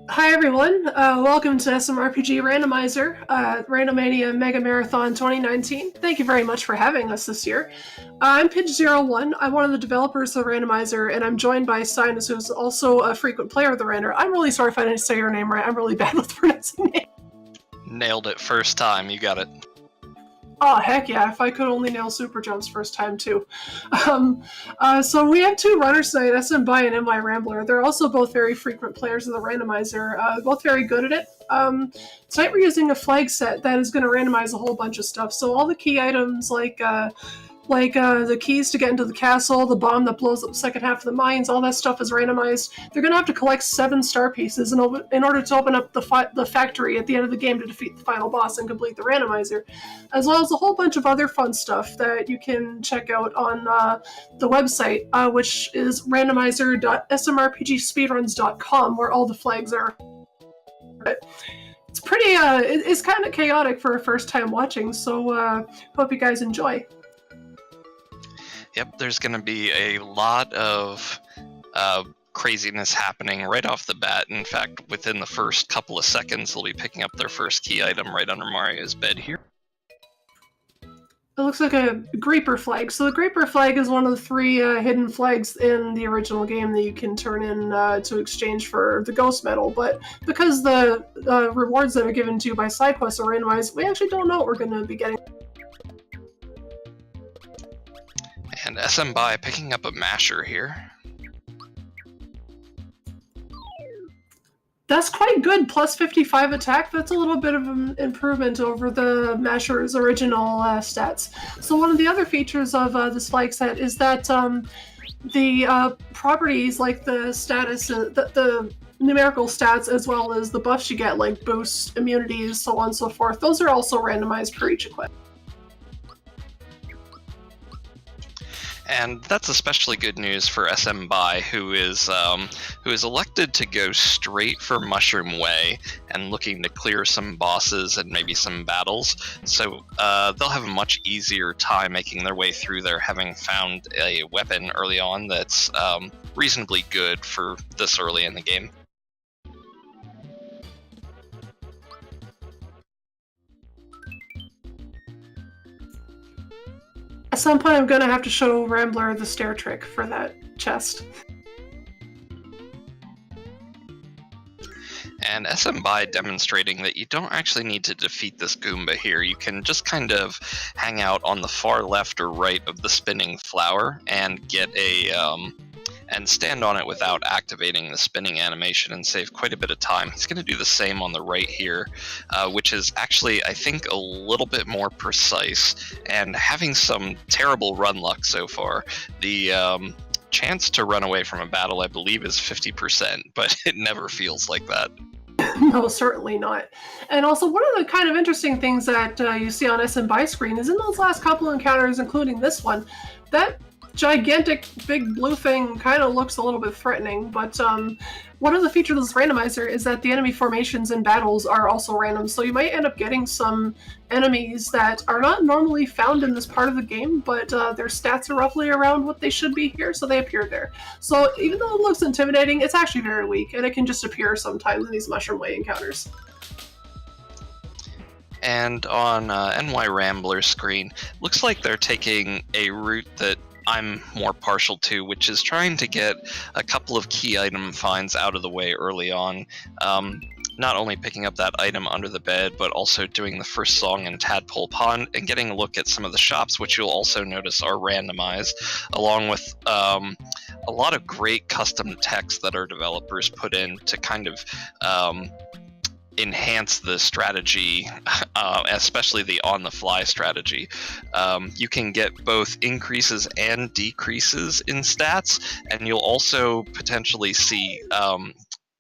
Hi everyone, welcome to SMRPG Randomizer, Randomania MegaMarathon 2019. Thank you very much for having us this year. I'm Pidge01, I'm one of the developers of the Randomizer, and I'm joined by Sinus, who's also a frequent player of the Render. I'm really sorry if I didn't say your name right, I'm really bad with pronouncing names. Nailed it first time, you got it. Oh, heck yeah, if I could only nail super jumps first time too. So we have two runners tonight, SMBI and MY Rambler. They're also both very frequent players of the Randomizer, both very good at it. Tonight we're using a flag set that is going to randomize a whole bunch of stuff. So all the key items like the keys to get into the castle, the bomb that blows up the second half of the mines, all that stuff is randomized. They're going to have to collect 7 star pieces in order to open up the factory at the end of the game to defeat the final boss and complete the randomizer, as well as a whole bunch of other fun stuff that you can check out on the website, which is randomizer.smrpgspeedruns.com, where all the flags are. It's pretty, it's kind of chaotic for a first time watching, so hope you guys enjoy. Yep, there's going to be a lot of craziness happening right off the bat. In fact, within the first couple of seconds, they'll be picking up their first key item right under Mario's bed here. It looks like a Greeper flag. So the Greeper flag is one of the 3 hidden flags in the original game that you can turn in to exchange for the Ghost Medal. But because the rewards that are given to you by side quests are randomized, we actually don't know what we're going to be getting. And SMBI picking up a masher here. That's quite good, plus 55 attack. That's a little bit of an improvement over the Masher's original stats. So one of the other features of this flag set is that the properties like the status, the numerical stats, as well as the buffs you get, like boost, immunities, so on and so forth, those are also randomized for each equipment. And that's especially good news for SMBI, who is elected to go straight for Mushroom Way and looking to clear some bosses and maybe some battles. So they'll have a much easier time making their way through there, having found a weapon early on that's reasonably good for this early in the game. At some point I'm going to have to show Rambler the stair trick for that chest. And SMBI demonstrating that you don't actually need to defeat this Goomba here. You can just kind of hang out on the far left or right of the spinning flower and get and stand on it without activating the spinning animation and save quite a bit of time. He's going to do the same on the right here, which is actually, I think, a little bit more precise and having some terrible run luck so far. The chance to run away from a battle, I believe, is 50%, but it never feels like that. No, certainly not. And also, one of the kind of interesting things that you see on SMBI screen is in those last couple encounters, including this one, that gigantic big blue thing kind of looks a little bit threatening, but one of the features of this randomizer is that the enemy formations in battles are also random, so you might end up getting some enemies that are not normally found in this part of the game, but their stats are roughly around what they should be here, so they appear there. So even though it looks intimidating, it's actually very weak, and it can just appear sometimes in these Mushroom Way encounters. And on NY Rambler's screen, looks like they're taking a route that I'm more partial to, which is trying to get a couple of key item finds out of the way early on. Not only picking up that item under the bed, but also doing the first song in Tadpole Pond and getting a look at some of the shops, which you'll also notice are randomized, along with a lot of great custom text that our developers put in to kind of enhance the strategy, especially the on-the-fly strategy. You can get both increases and decreases in stats, and you'll also potentially see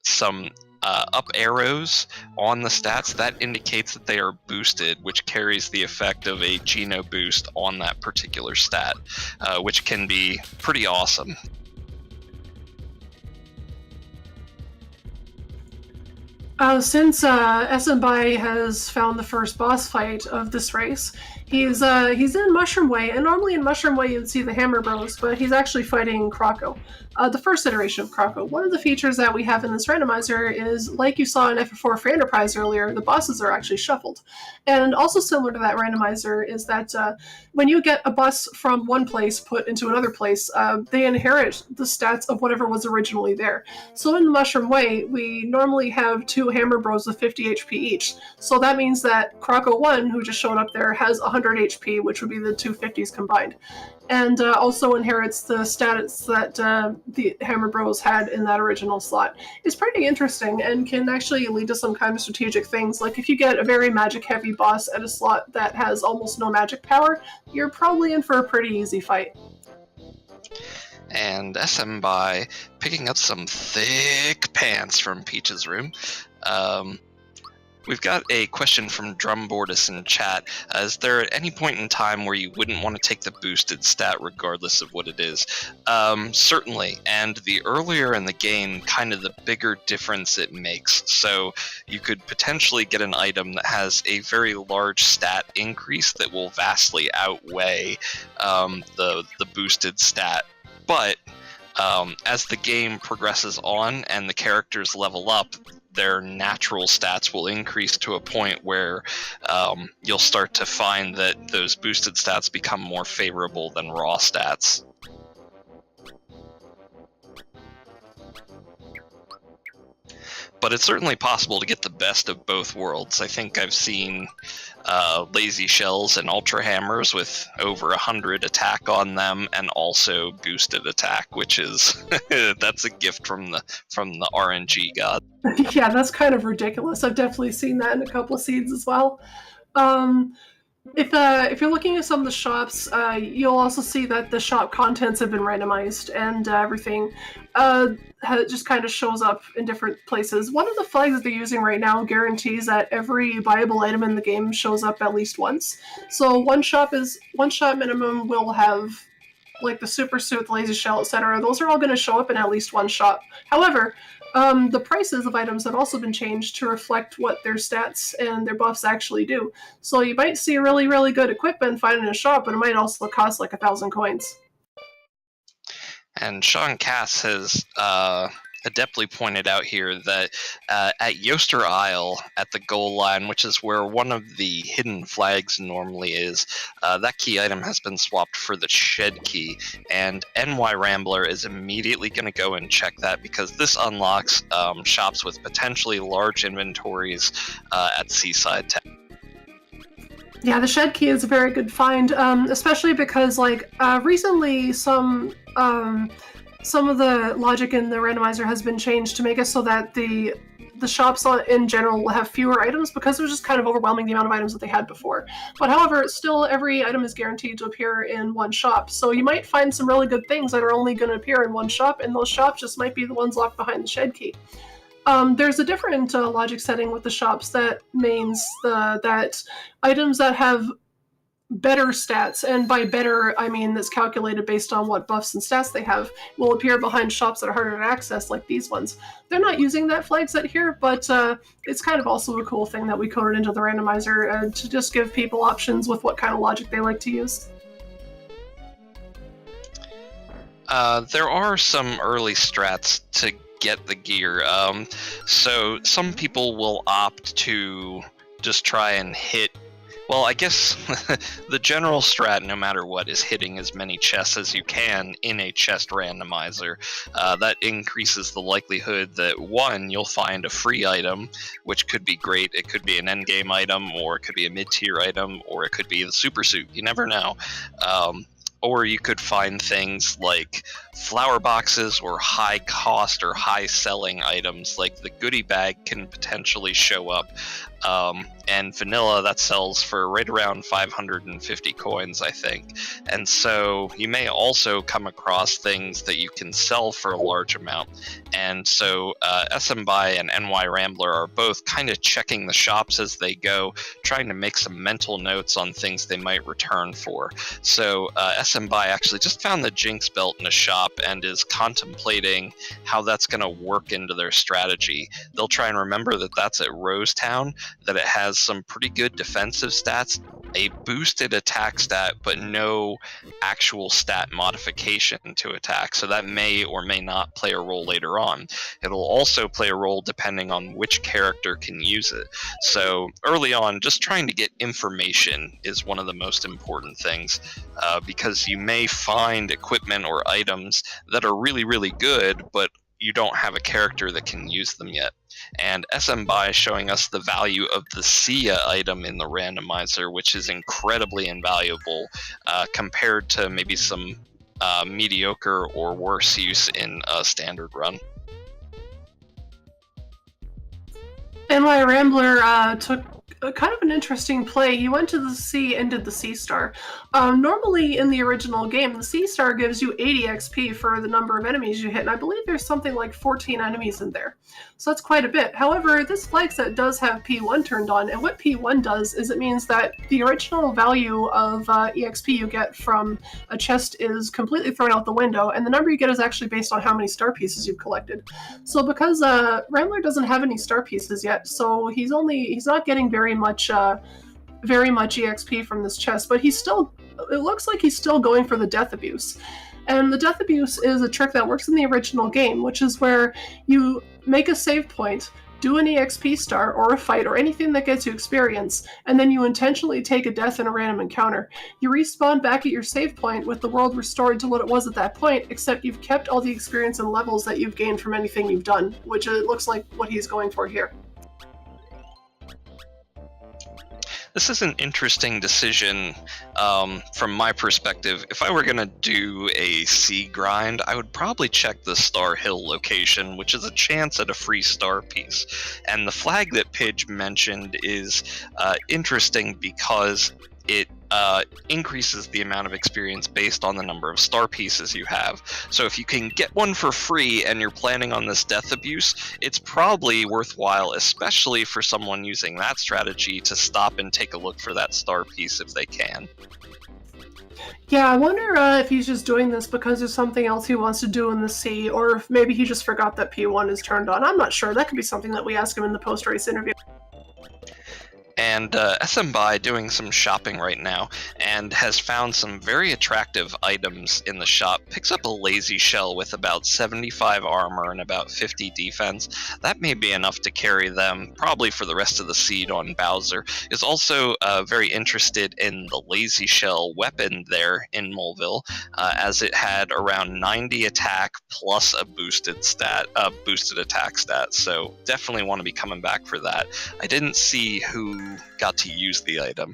some up arrows on the stats. That indicates that they are boosted, which carries the effect of a Geno boost on that particular stat, which can be pretty awesome. Since SMBI has found the first boss fight of this race, He's in Mushroom Way, and normally in Mushroom Way you'd see the Hammer Bros, but he's actually fighting Croco, the first iteration of Croco. One of the features that we have in this randomizer is, like you saw in FF4 for Enterprise earlier, the bosses are actually shuffled. And also similar to that randomizer is that when you get a bus from one place put into another place, they inherit the stats of whatever was originally there. So in the Mushroom Way, we normally have 2 Hammer Bros with 50 HP each. So that means that Croco 1, who just showed up there, has 100 HP, which would be the 250s combined. And also inherits the status that the Hammer Bros had in that original slot. It's pretty interesting and can actually lead to some kind of strategic things. Like if you get a very magic-heavy boss at a slot that has almost no magic power, you're probably in for a pretty easy fight. And SM by picking up some thick pants from Peach's room. We've got a question from Drumbordus in chat. Is there at any point in time where you wouldn't want to take the boosted stat regardless of what it is? Certainly, and the earlier in the game, kind of the bigger difference it makes. So you could potentially get an item that has a very large stat increase that will vastly outweigh the boosted stat. But as the game progresses on and the characters level up, their natural stats will increase to a point where you'll start to find that those boosted stats become more favorable than raw stats. But it's certainly possible to get the best of both worlds. I think I've seen lazy shells and ultra hammers with over 100 attack on them, and also boosted attack, which is that's a gift from the RNG god. Yeah, that's kind of ridiculous. I've definitely seen that in a couple of seeds as well. If you're looking at some of the shops, you'll also see that the shop contents have been randomized, and everything just kind of shows up in different places. One of the flags that they're using right now guarantees that every buyable item in the game shows up at least once. So one shop minimum will have like the super suit, the lazy shell, etc. Those are all going to show up in at least one shop. However, the prices of items have also been changed to reflect what their stats and their buffs actually do. So you might see really, really good equipment found in a shop, but it might also cost like 1,000 coins. And Sean Cass has adeptly pointed out here that at Yoster Isle, at the goal line, which is where one of the hidden flags normally is, that key item has been swapped for the shed key, and NY Rambler is immediately going to go and check that, because this unlocks shops with potentially large inventories at Seaside Town. Yeah, the shed key is a very good find, especially because recently some of the logic in the randomizer has been changed to make it so that the shops in general will have fewer items, because it was just kind of overwhelming the amount of items that they had before. But however, still every item is guaranteed to appear in one shop. So you might find some really good things that are only going to appear in one shop, and those shops just might be the ones locked behind the shed key. There's a different logic setting with the shops that means that items that have better stats, and by better I mean that's calculated based on what buffs and stats they have, will appear behind shops that are harder to access, like these ones. They're not using that flag set here, but it's kind of also a cool thing that we coded into the randomizer to just give people options with what kind of logic they like to use. There are some early strats to get the gear. So some people will opt to just try and hit. Well, I guess the general strat, no matter what, is hitting as many chests as you can in a chest randomizer. That increases the likelihood that, one, you'll find a free item, which could be great. It could be an endgame item, or it could be a mid-tier item, or it could be the super suit. You never know. Or you could find things like flower boxes or high cost or high selling items, like the goodie bag can potentially show up. And vanilla, that sells for right around 550 coins, I think. And so you may also come across things that you can sell for a large amount. And so SM Buy and NY Rambler are both kind of checking the shops as they go, trying to make some mental notes on things they might return for. So SM Buy actually just found the Jinx belt in a shop and is contemplating how that's going to work into their strategy. They'll try and remember that that's at Rosetown, that it has has some pretty good defensive stats, a boosted attack stat, but no actual stat modification to attack. So that may or may not play a role later on. It'll also play a role depending on which character can use it. So early on, just trying to get information is one of the most important things, because you may find equipment or items that are really, really good, but you don't have a character that can use them yet. And SM BY is showing us the value of the Sia item in the randomizer, which is incredibly invaluable compared to maybe some mediocre or worse use in a standard run. And my Rambler took kind of an interesting play. He went to the sea and did the Sea Star. Normally in the original game, the Sea Star gives you 80 XP for the number of enemies you hit, and I believe there's something like 14 enemies in there. So that's quite a bit. However, this flag set does have P1 turned on, and what P1 does is it means that the original value of EXP you get from a chest is completely thrown out the window, and the number you get is actually based on how many star pieces you've collected. So because Rambler doesn't have any star pieces yet, so he's not getting very much EXP from this chest, but it looks like he's still going for the Death Abuse. And the Death Abuse is a trick that works in the original game, which is where you make a save point, do an EXP star or a fight or anything that gets you experience, and then you intentionally take a death in a random encounter. You respawn back at your save point with the world restored to what it was at that point, except you've kept all the experience and levels that you've gained from anything you've done, which it looks like what he's going for here. This is an interesting decision from my perspective. If I were going to do a sea grind, I would probably check the Star Hill location, which is a chance at a free star piece. And the flag that Pidge mentioned is interesting because it increases the amount of experience based on the number of star pieces you have. So if you can get one for free and you're planning on this Death Abuse, it's probably worthwhile, especially for someone using that strategy, to stop and take a look for that star piece if they can. Yeah, I wonder if he's just doing this because there's something else he wants to do in the sea, or if maybe he just forgot that P1 is turned on. I'm not sure. That could be something that we ask him in the post-race interview. And SM BY doing some shopping right now and has found some very attractive items in the shop. Picks up a lazy shell with about 75 armor and about 50 defense. That may be enough to carry them probably for the rest of the seed on Bowser. Is also very interested in the lazy shell weapon there in Moleville, as it had around 90 attack plus a boosted attack stat. So definitely want to be coming back for that. I didn't see who got to use the item,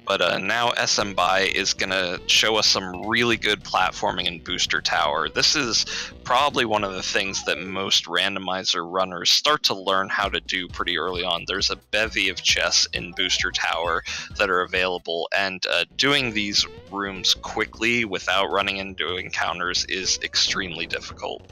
but now SM BY is going to show us some really good platforming in Booster Tower. This is probably one of the things that most randomizer runners start to learn how to do pretty early on. There's a bevy of chests in Booster Tower that are available, and doing these rooms quickly without running into encounters is extremely difficult.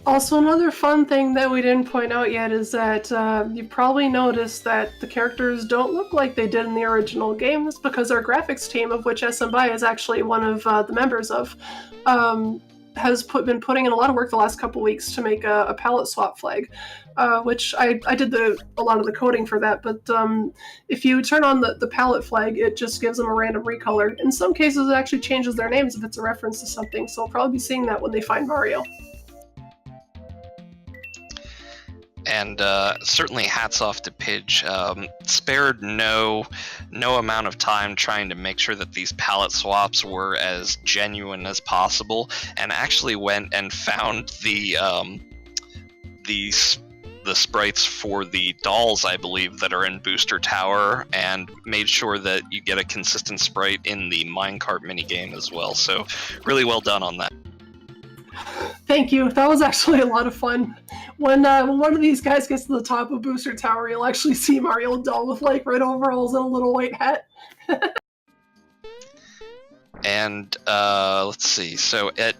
Also, another fun thing that we didn't point out yet is that you probably noticed that the characters don't look like they did in the original games because our graphics team, of which SM BY is actually one of the members of, has been putting in a lot of work the last couple weeks to make a palette swap flag, which I did a lot of the coding for that, but if you turn on the palette flag, it just gives them a random recolor. In some cases, it actually changes their names if it's a reference to something, so I'll probably be seeing that when they find Mario. And certainly hats off to Pidge. Spared no amount of time trying to make sure that these palette swaps were as genuine as possible, and actually went and found the sprites for the dolls, I believe, that are in Booster Tower, and made sure that you get a consistent sprite in the minecart minigame as well. So really well done on that. Thank you. That was actually a lot of fun. When one of these guys gets to the top of Booster Tower, you'll actually see Mario doll with like red overalls and a little white hat. And let's see. So at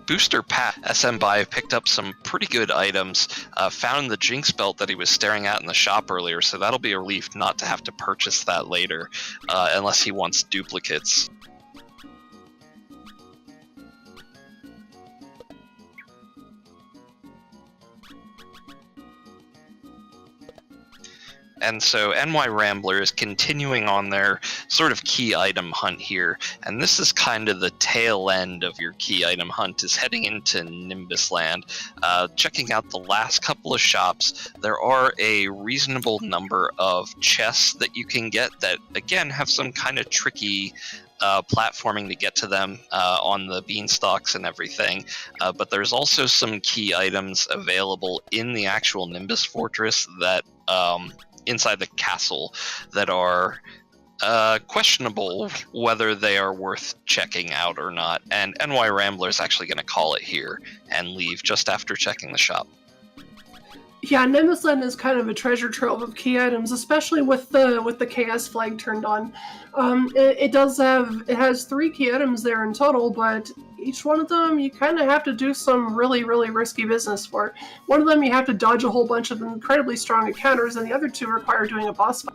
Booster Pack, SM BY picked up some pretty good items. Found the Jinx belt that he was staring at in the shop earlier, so that'll be a relief not to have to purchase that later, unless he wants duplicates. And so NY Rambler is continuing on their sort of key item hunt here, and this is kind of the tail end of your key item hunt, is heading into Nimbus Land. Checking out the last couple of shops, there are a reasonable number of chests that you can get that, again, have some kind of tricky platforming to get to them on the beanstalks and everything, but there's also some key items available in the actual Nimbus Fortress that inside the castle that are questionable whether they are worth checking out or not, and NY Rambler is actually going to call it here and leave just after checking the shop. Yeah, Nimbus Land is kind of a treasure trove of key items, especially with the KS flag turned on. It has 3 key items there in total, but each one of them you kind of have to do some really, really risky business for. One of them you have to dodge a whole bunch of incredibly strong encounters, and the other 2 require doing a boss fight.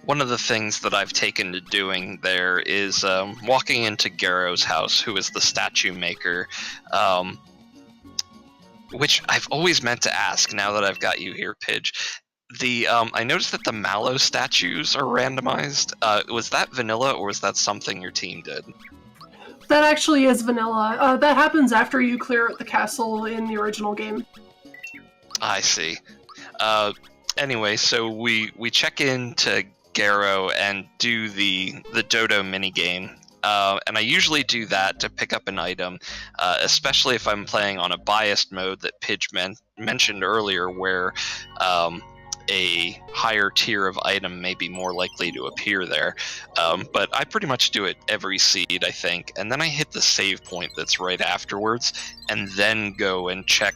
One of the things that I've taken to doing there is walking into Garrow's house, who is the statue maker, which I've always meant to ask now that I've got you here, Pidge. I noticed that the Mallow statues are randomized. Was that vanilla, or was that something your team did? That actually is vanilla. That happens after you clear out the castle in the original game. I see. Anyway, so we check into Garrow and do the Dodo minigame. And I usually do that to pick up an item, especially if I'm playing on a biased mode that Pidge mentioned earlier, where a higher tier of item may be more likely to appear there. But I pretty much do it every seed, I think, and then I hit the save point that's right afterwards, and then go and check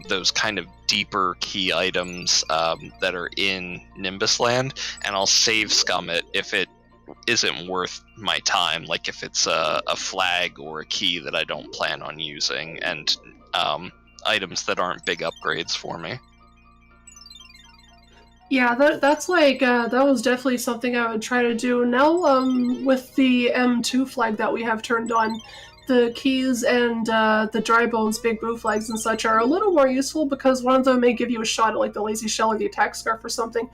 those kind of deeper key items that are in Nimbus Land, and I'll save scum it if it isn't worth my time, like if it's a flag or a key that I don't plan on using, and items that aren't big upgrades for me. Yeah, that's like, that was definitely something I would try to do. Now, with the M2 flag that we have turned on, the keys and the dry bones, big boo flags and such are a little more useful because one of them may give you a shot at like the lazy shell or the attack scarf or something.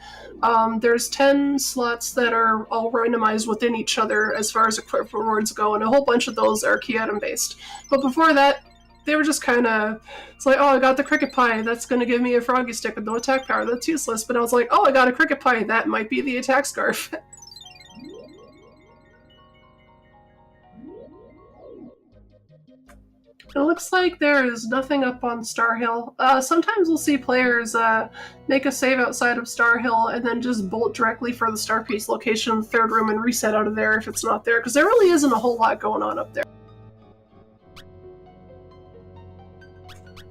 There's 10 slots that are all randomized within each other as far as equip rewards go, and a whole bunch of those are key item based. But before that, they were just kind of, it's like, oh, I got the cricket pie, that's going to give me a froggy stick with no attack power, that's useless. But I was like, oh, I got a cricket pie, that might be the attack scarf. It looks like there is nothing up on Star Hill. Sometimes we'll see players make a save outside of Star Hill and then just bolt directly for the Star Piece location in the 3rd room and reset out of there if it's not there, because there really isn't a whole lot going on up there.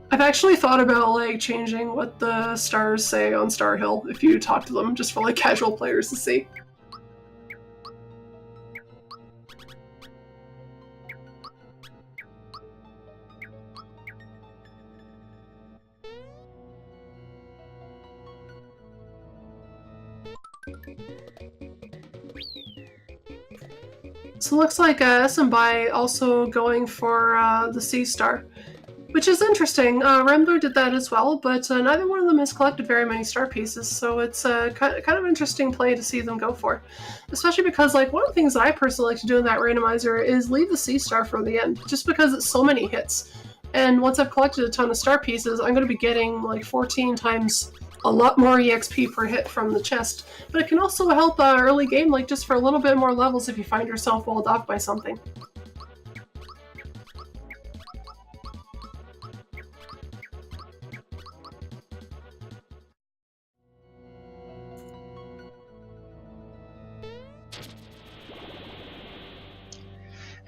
I've actually thought about like changing what the stars say on Star Hill if you talk to them, just for like casual players to see. So it looks like SMBI also going for the Sea Star, which is interesting. Rambler did that as well, but neither one of them has collected very many star pieces, so it's kind of interesting play to see them go for. Especially because like one of the things that I personally like to do in that randomizer is leave the Sea Star for the end, just because it's so many hits. And once I've collected a ton of star pieces, I'm going to be getting like 14 times a lot more EXP per hit from the chest. But it can also help early game, like just for a little bit more levels if you find yourself walled off by something.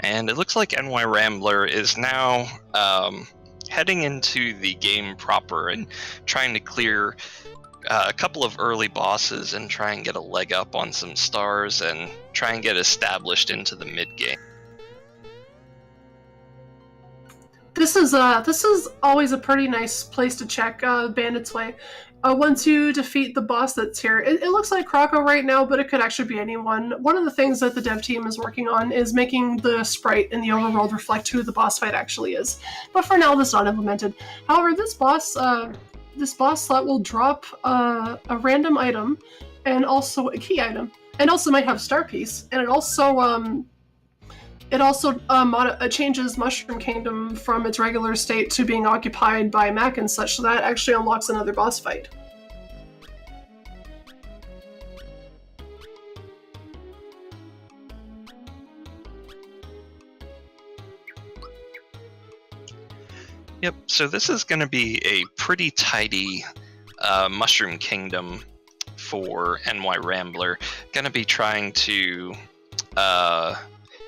And it looks like NY Rambler is now heading into the game proper and trying to clear a couple of early bosses and try and get a leg up on some stars and try and get established into the mid-game. This is always a pretty nice place to check Bandit's Way. Once you defeat the boss that's here, it looks like Croco right now, but it could actually be anyone. One of the things that the dev team is working on is making the sprite in the overworld reflect who the boss fight actually is. But for now, that's not implemented. However, this boss, this boss slot will drop a random item and also a key item, and also might have a star piece, and it also changes Mushroom Kingdom from its regular state to being occupied by Mac and such, so that actually unlocks another boss fight. Yep, so this is going to be a pretty tidy Mushroom Kingdom for NY Rambler. Going to be trying to...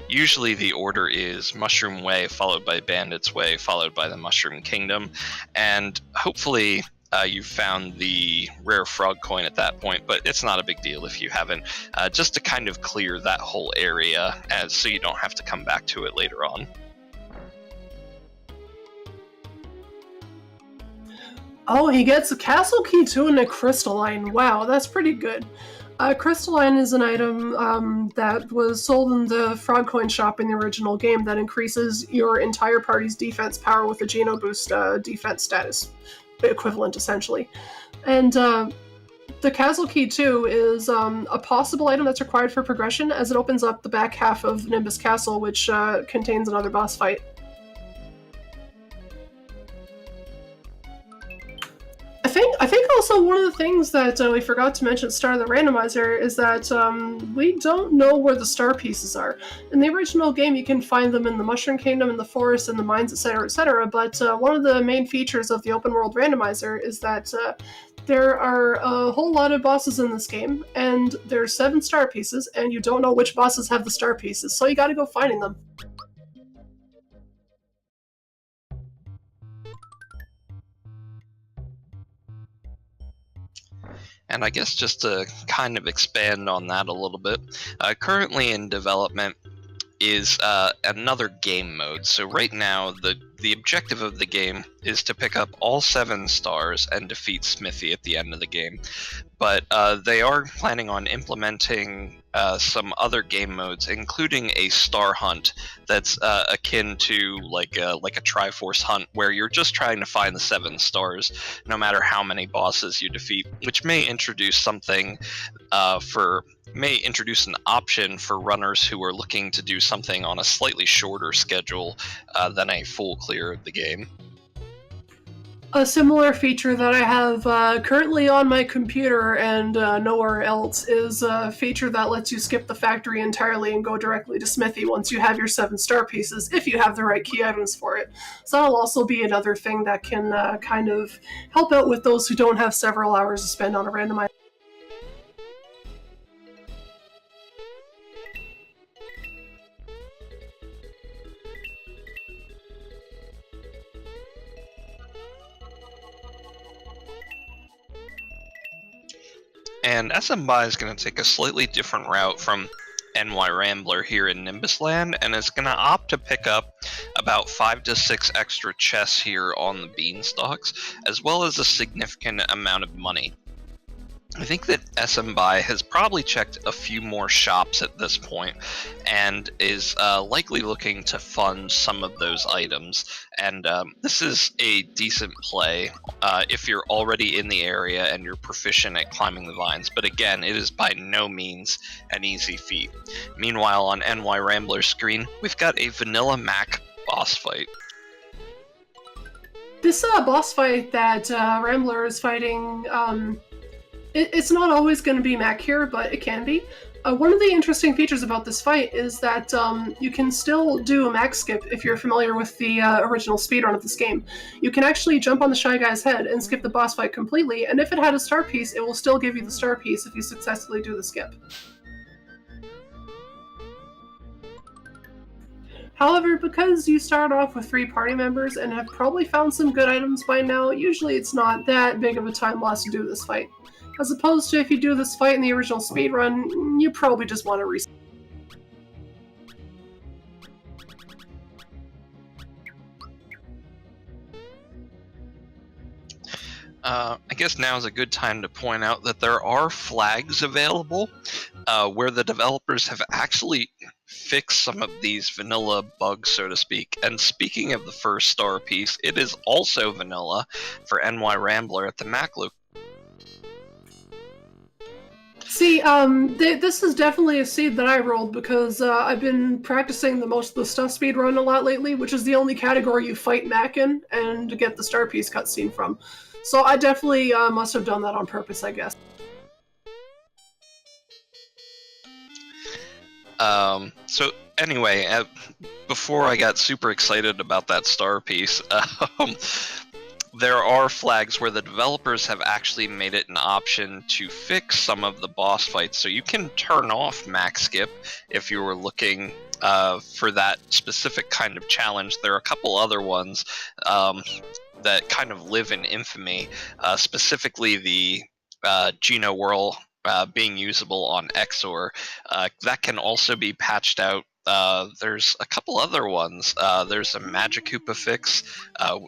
usually the order is Mushroom Way, followed by Bandit's Way, followed by the Mushroom Kingdom. And hopefully you've found the rare frog coin at that point, but it's not a big deal if you haven't. Just to kind of clear that whole area so you don't have to come back to it later on. Oh, he gets a castle key too and a crystalline. Wow, that's pretty good. Crystalline is an item that was sold in the Frog Coin shop in the original game that increases your entire party's defense power with a Geno Boost defense status equivalent, essentially. And the castle key, too, is a possible item that's required for progression, as it opens up the back half of Nimbus Castle, which contains another boss fight. I think also one of the things that we forgot to mention at the start of the randomizer is that we don't know where the star pieces are. In the original game, you can find them in the Mushroom Kingdom, in the forest, in the mines, etc., but one of the main features of the open world randomizer is that there are a whole lot of bosses in this game, and there's 7 star pieces, and you don't know which bosses have the star pieces, so you gotta go finding them. And I guess just to kind of expand on that a little bit, currently in development is another game mode. So right now, the objective of the game is to pick up all 7 stars and defeat Smithy at the end of the game. But they are planning on implementing some other game modes, including a star hunt that's akin to like a Triforce hunt, where you're just trying to find the 7 stars, no matter how many bosses you defeat, which may introduce something may introduce an option for runners who are looking to do something on a slightly shorter schedule than a full clear of the game. A similar feature that I have currently on my computer and nowhere else is a feature that lets you skip the factory entirely and go directly to Smithy once you have your 7 star pieces, if you have the right key items for it. So that'll also be another thing that can kind of help out with those who don't have several hours to spend on a randomizer. And SM Buy is going to take a slightly different route from NY Rambler here in Nimbus Land, and is going to opt to pick up about 5 to 6 extra chests here on the beanstalks, as well as a significant amount of money. I think that SM Buy has probably checked a few more shops at this point, and is likely looking to fund some of those items. And this is a decent play if you're already in the area and you're proficient at climbing the vines. But again, it is by no means an easy feat. Meanwhile, on NY Rambler's screen, we've got a vanilla Mac boss fight. This boss fight that Rambler is fighting, it's not always going to be Mac here, but it can be. One of the interesting features about this fight is that you can still do a Mac skip if you're familiar with the original speedrun of this game. You can actually jump on the Shy Guy's head and skip the boss fight completely, and if it had a star piece, it will still give you the star piece if you successfully do the skip. However, because you start off with 3 party members and have probably found some good items by now, usually it's not that big of a time loss to do this fight. As opposed to if you do this fight in the original speedrun, you probably just want to reset. I guess now is a good time to point out that there are flags available where the developers have actually fix some of these vanilla bugs, so to speak. And speaking of the first star piece, it is also vanilla for NY Rambler at the Mac location. See, this is definitely a seed that I rolled because I've been practicing the most of the stuff speed run a lot lately, which is the only category you fight Mac in and get the star piece cutscene from. So I definitely must have done that on purpose, I guess. So anyway, before I got super excited about that star piece, there are flags where the developers have actually made it an option to fix some of the boss fights. So you can turn off max skip if you were looking for that specific kind of challenge. There are a couple other ones that kind of live in infamy, specifically the Geno Whirl being usable on Exor. That can also be patched out. There's a couple other ones. There's a Magic Koopa fix,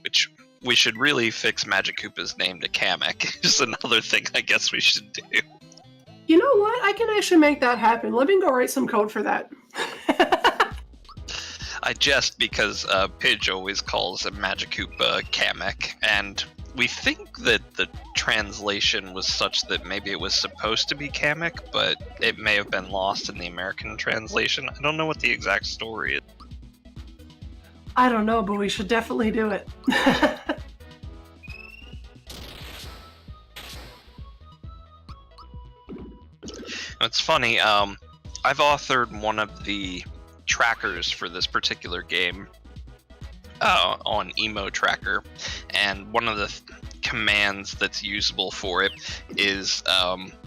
which we should really fix Magic Koopa's name to Kamek. Is another thing I guess we should do. You know what? I can actually make that happen. Let me go write some code for that. I jest because Pidge always calls a Magic Koopa Kamek, and we think that the translation was such that maybe it was supposed to be Kamek, but it may have been lost in the American translation. I don't know what the exact story is. I don't know, but we should definitely do it. It's funny, I've authored one of the trackers for this particular game on Emo Tracker, and one of the commands that's usable for it is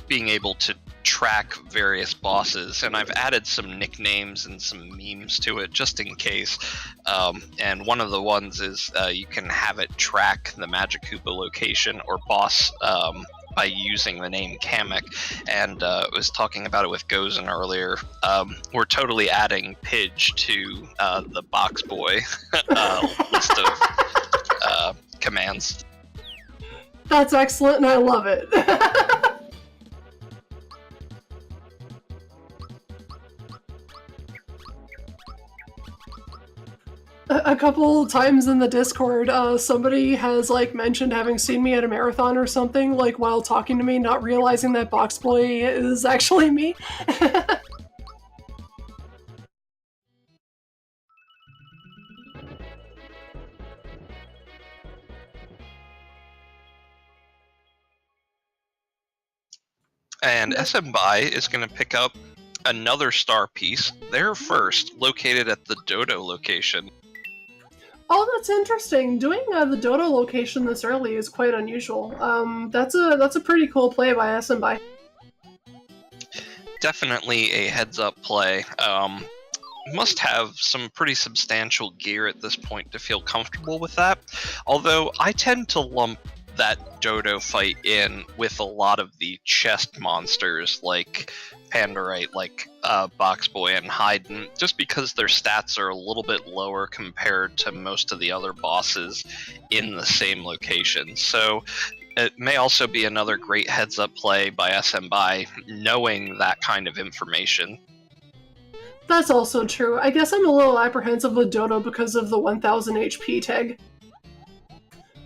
being able to track various bosses, and I've added some nicknames and some memes to it just in case. And one of the ones is you can have it track the Magic Koopa location or boss by using the name Kamek, and I was talking about it with Gozen earlier. We're totally adding Pidge to the Box Boy list of commands. That's excellent, and I love it. A couple times in the Discord, somebody has mentioned having seen me at a marathon or something, while talking to me, not realizing that Box Boy is actually me. And SM Bai is going to pick up another star piece, their first, located at the Dodo location. Oh, that's interesting. Doing the Dodo location this early is quite unusual. That's a pretty cool play by SM Bai. Definitely a heads-up play. Must have some pretty substantial gear at this point to feel comfortable with that. Although I tend to lump that Dodo fight in with a lot of the chest monsters like Pandorite, like Box Boy and Haydn, just because their stats are a little bit lower compared to most of the other bosses in the same location. So it may also be another great heads-up play by SM Bai, knowing that kind of information. That's also true. I guess I'm a little apprehensive with Dodo because of the 1000 HP tag.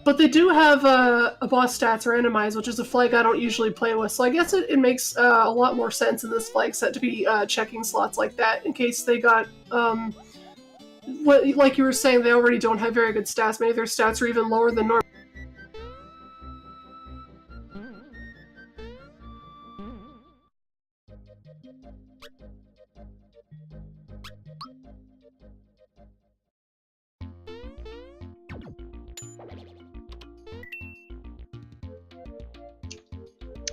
But they do have a boss stats randomized, which is a flag I don't usually play with, so I guess it makes a lot more sense in this flag set to be checking slots like that, in case they got, like you were saying, they already don't have very good stats. Maybe their stats are even lower than normal.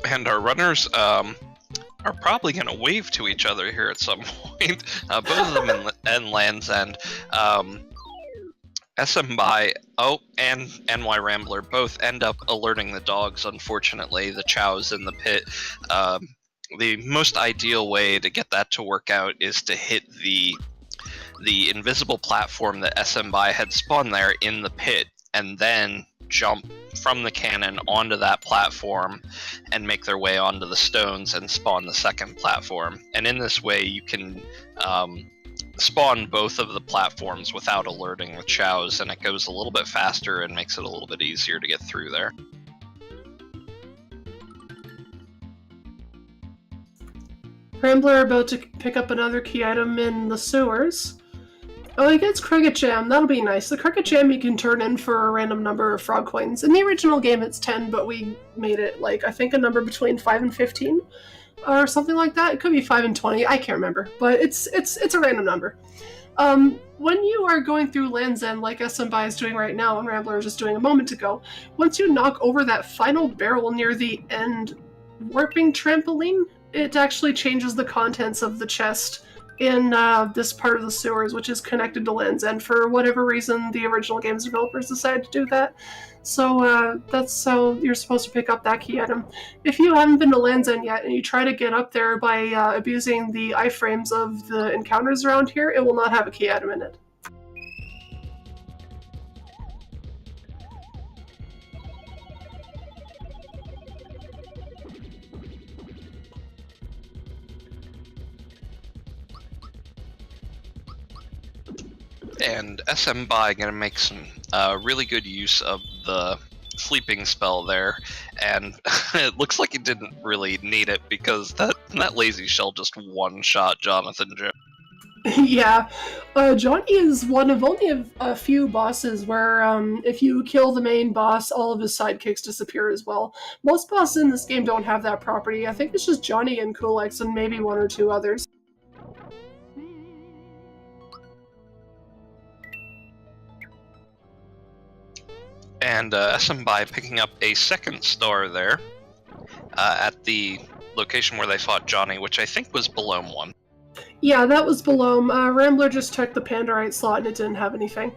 And our runners are probably going to wave to each other here at some point. Both of them in Land's End. SM Bai, and NY Rambler both end up alerting the dogs, unfortunately. The Chow's in the pit. The most ideal way to get that to work out is to hit the invisible platform that SM Bai had spawned there in the pit, and then jump from the cannon onto that platform and make their way onto the stones and spawn the second platform. And in this way you can spawn both of the platforms without alerting the chows, and it goes a little bit faster and makes it a little bit easier to get through there. Rambler about to pick up another key item in the sewers. Oh, he gets Cricket Jam. That'll be nice. The Cricket Jam you can turn in for a random number of frog coins. In the original game it's 10, but we made it, like, I think a number between 5 and 15. Or something like that. It could be 5 and 20. I can't remember. But it's a random number. When you are going through Land's End, like SMBI is doing right now and Rambler was just doing a moment ago, once you knock over that final barrel near the end warping trampoline, it actually changes the contents of the chest in this part of the sewers, which is connected to Land's End. For whatever reason, the original game's developers decided to do that. So that's how you're supposed to pick up that key item. If you haven't been to Land's End yet and you try to get up there by abusing the iframes of the encounters around here, it will not have a key item in it. And SMBI going to make some really good use of the sleeping spell there, and it looks like he didn't really need it because that lazy shell just one-shot Jonathan Joe. Yeah, Johnny is one of only a few bosses where if you kill the main boss, all of his sidekicks disappear as well. Most bosses in this game don't have that property. I think it's just Johnny and Kulex and maybe one or two others. And SMBI picking up a second star there at the location where they fought Johnny, which I think was Belome 1. Yeah, that was Belome. Rambler just checked the Pandorite slot and it didn't have anything.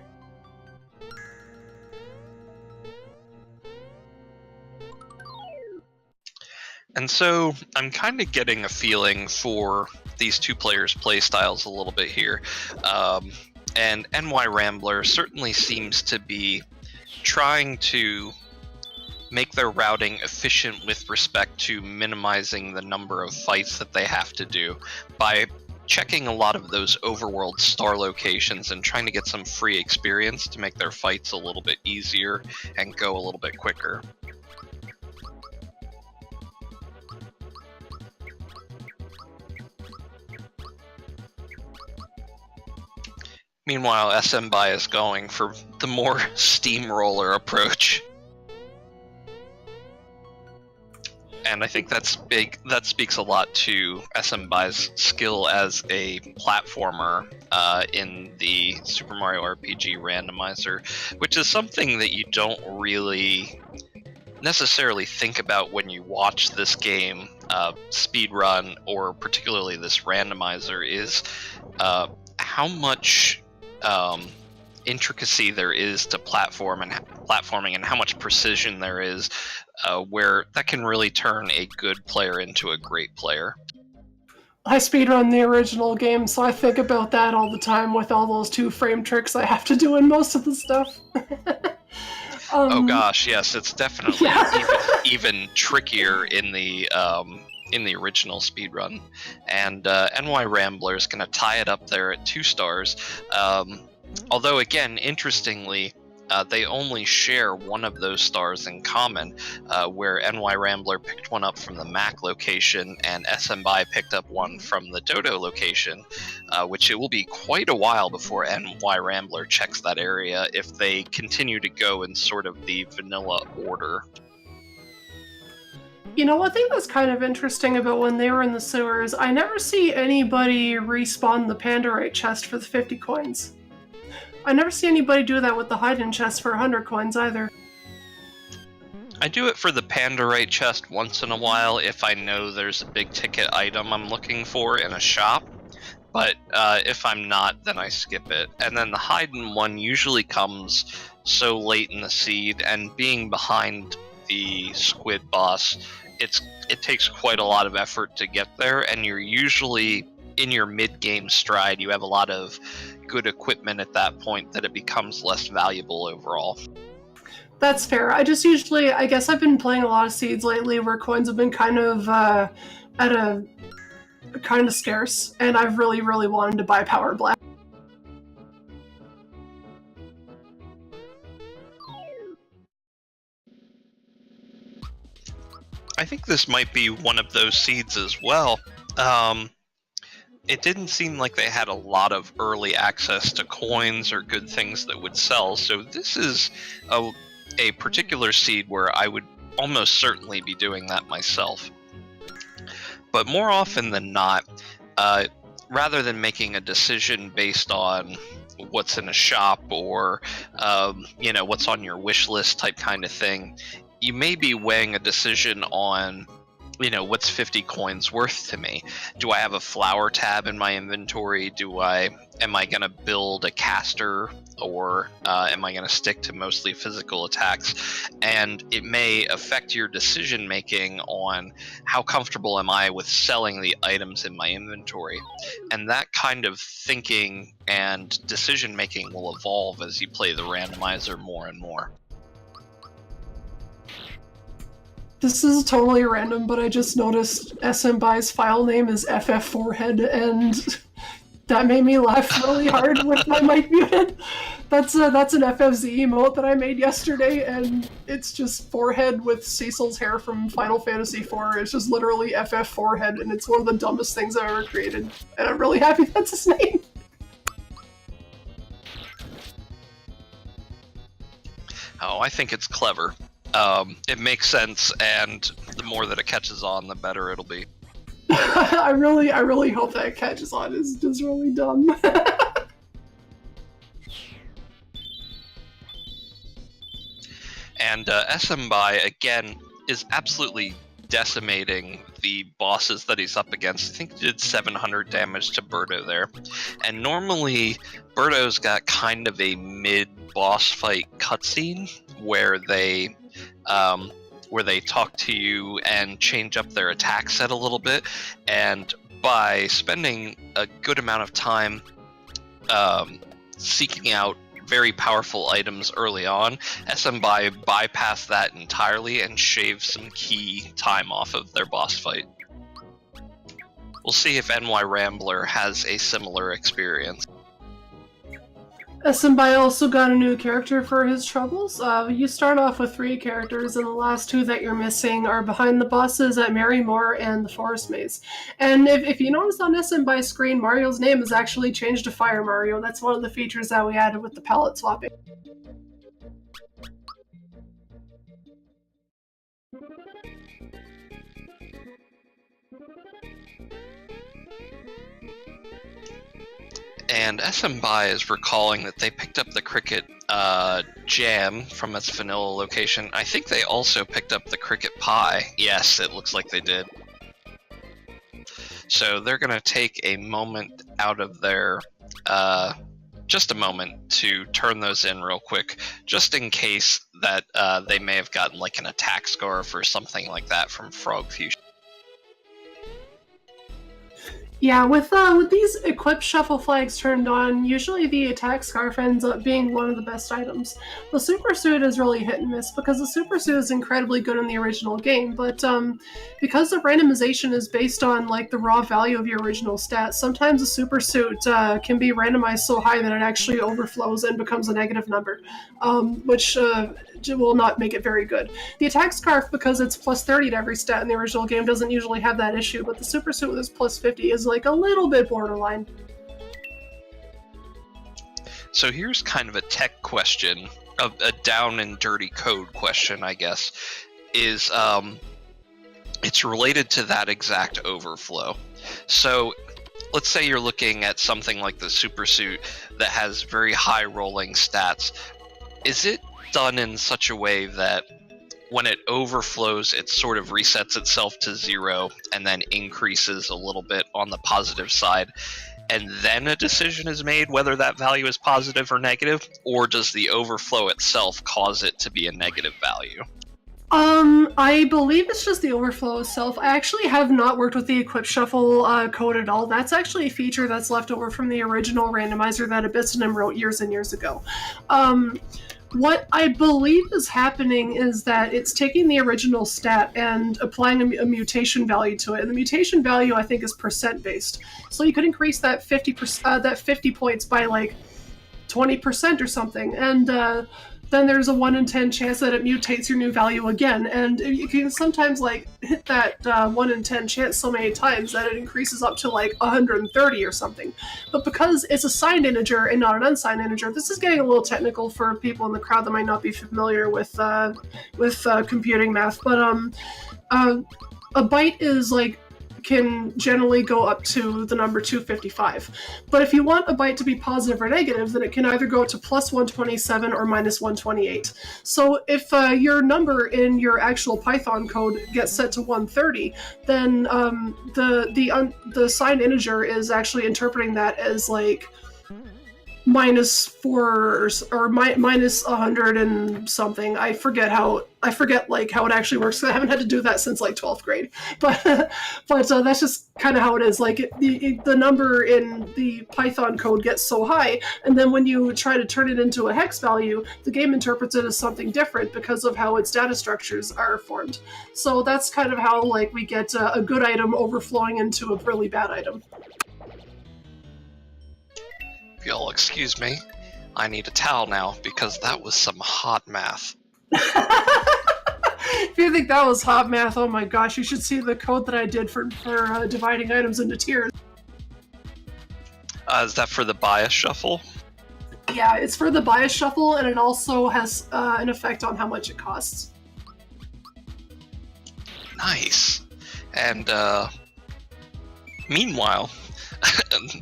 And so I'm kind of getting a feeling for these two players' playstyles a little bit here. And NY Rambler certainly seems to be trying to make their routing efficient with respect to minimizing the number of fights that they have to do by checking a lot of those overworld star locations and trying to get some free experience to make their fights a little bit easier and go a little bit quicker. Meanwhile, SMBI is going for the more steamroller approach. And I think that's big. That speaks a lot to SMBI's skill as a platformer in the Super Mario RPG randomizer, which is something that you don't really necessarily think about when you watch this game speedrun, or particularly this randomizer, is how much intricacy there is to platforming and how much precision there is, where that can really turn a good player into a great player. I speedrun the original game, so I think about that all the time with all those 2-frame tricks I have to do in most of the stuff. Oh gosh, yes, it's definitely even trickier in the original speedrun. And NY Rambler is going to tie it up there at 2 stars. Although, again, interestingly, they only share one of those stars in common, where NY Rambler picked one up from the Mac location and SMBI picked up one from the Dodo location, which it will be quite a while before NY Rambler checks that area if they continue to go in sort of the vanilla order. You know, one thing that's kind of interesting about when they were in the sewers, I never see anybody respawn the Pandorite chest for the 50 coins. I never see anybody do that with the hide-in chest for 100 coins either. I do it for the Pandorite chest once in a while if I know there's a big ticket item I'm looking for in a shop, but if I'm not, then I skip it. And then the hide-in one usually comes so late in the seed, and being behind the squid boss, it takes quite a lot of effort to get there, and you're usually in your mid-game stride. You have a lot of good equipment at that point that it becomes less valuable overall. That's fair. I guess I've been playing a lot of seeds lately where coins have been kind of scarce, and I've really, really wanted to buy Power Blast. I think this might be one of those seeds as well. It didn't seem like they had a lot of early access to coins or good things that would sell, so this is a particular seed where I would almost certainly be doing that myself. But more often than not, rather than making a decision based on what's in a shop or what's on your wish list type kind of thing, you may be weighing a decision on what's 50 coins worth to me. Do I have a flower tab in my inventory? Am I going to build a caster, or am I going to stick to mostly physical attacks? And it may affect your decision making on how comfortable am I with selling the items in my inventory. And that kind of thinking and decision making will evolve as you play the randomizer more and more. This is totally random, but I just noticed SMBuy's file name is FF4head, and that made me laugh really hard with my mic muted. That's an FFZ emote that I made yesterday, and it's just forehead with Cecil's hair from Final Fantasy IV. It's just literally FF4head, and it's one of the dumbest things I've ever created. And I'm really happy that's his name. Oh, I think it's clever. It makes sense, and the more that it catches on, the better it'll be. I really hope that it catches on. It's just really dumb. And SMBuy, again, is absolutely decimating the bosses that he's up against. I think he did 700 damage to Birdo there. And normally, Birdo's got kind of a mid-boss fight cutscene where they talk to you and change up their attack set a little bit, and by spending a good amount of time seeking out very powerful items early on, SMBuy bypass that entirely and shave some key time off of their boss fight. We'll see if NY Rambler has a similar experience. SMBuy also got a new character for his troubles. You start off with 3 characters, and the last 2 that you're missing are behind the bosses at Mary Moore and the Forest Maze. And if you notice on SMBuy's screen, Mario's name is actually changed to Fire Mario. That's one of the features that we added with the palette swapping. And SMBuy is recalling that they picked up the Cricket Jam from its vanilla location. I think they also picked up the Cricket Pie. Yes, it looks like they did. So they're going to take a moment out of their... just a moment to turn those in real quick, just in case that they may have gotten like an attack scarf or something like that from Frog Fusion. Yeah, with these equip shuffle flags turned on, usually the attack scarf ends up being one of the best items. The super suit is really hit and miss because the super suit is incredibly good in the original game, but because the randomization is based on like the raw value of your original stats, sometimes a super suit can be randomized so high that it actually overflows and becomes a negative number, which will not make it very good. The attack scarf, because it's plus 30 to every stat in the original game, doesn't usually have that issue, but the super suit with its plus 50 is like a little bit borderline. So here's kind of a tech question, a down and dirty code question, I guess, is it's related to that exact overflow. So let's say you're looking at something like the super suit that has very high rolling stats. Is it done in such a way that when it overflows, it sort of resets itself to 0 and then increases a little bit on the positive side, and then a decision is made whether that value is positive or negative, or does the overflow itself cause it to be a negative value? I believe it's just the overflow itself. I actually have not worked with the equip shuffle code at all. That's actually a feature that's left over from the original randomizer that Abyssanim wrote years and years ago. What I believe is happening is that it's taking the original stat and applying a mutation value to it. And the mutation value, I think, is percent based. So you could increase that 50 points by like 20% or something. And then there's a 1 in 10 chance that it mutates your new value again. And you can sometimes like hit that 1 in 10 chance so many times that it increases up to like 130 or something. But because it's a signed integer and not an unsigned integer, this is getting a little technical for people in the crowd that might not be familiar with computing math. But a byte is like can generally go up to the number 255. But if you want a byte to be positive or negative, then it can either go to plus 127 or minus 128. So if your number in your actual Python code gets set to 130, then the signed integer is actually interpreting that as like minus 4 or minus 100 and something. I forget like how it actually works. I haven't had to do that since like 12th grade, but that's just kind of how it is. Like the number in the Python code gets so high, and then when you try to turn it into a hex value, the game interprets it as something different because of how if data structures are formed. So that's kind of how like we get a good item overflowing into a really bad item. If you'll excuse me, I need a towel now because that was some hot math. If you think that was hot math, oh my gosh, you should see the code that I did for dividing items into tiers. Is that for the bias shuffle? Yeah, it's for the bias shuffle, and it also has an effect on how much it costs. Nice. And meanwhile,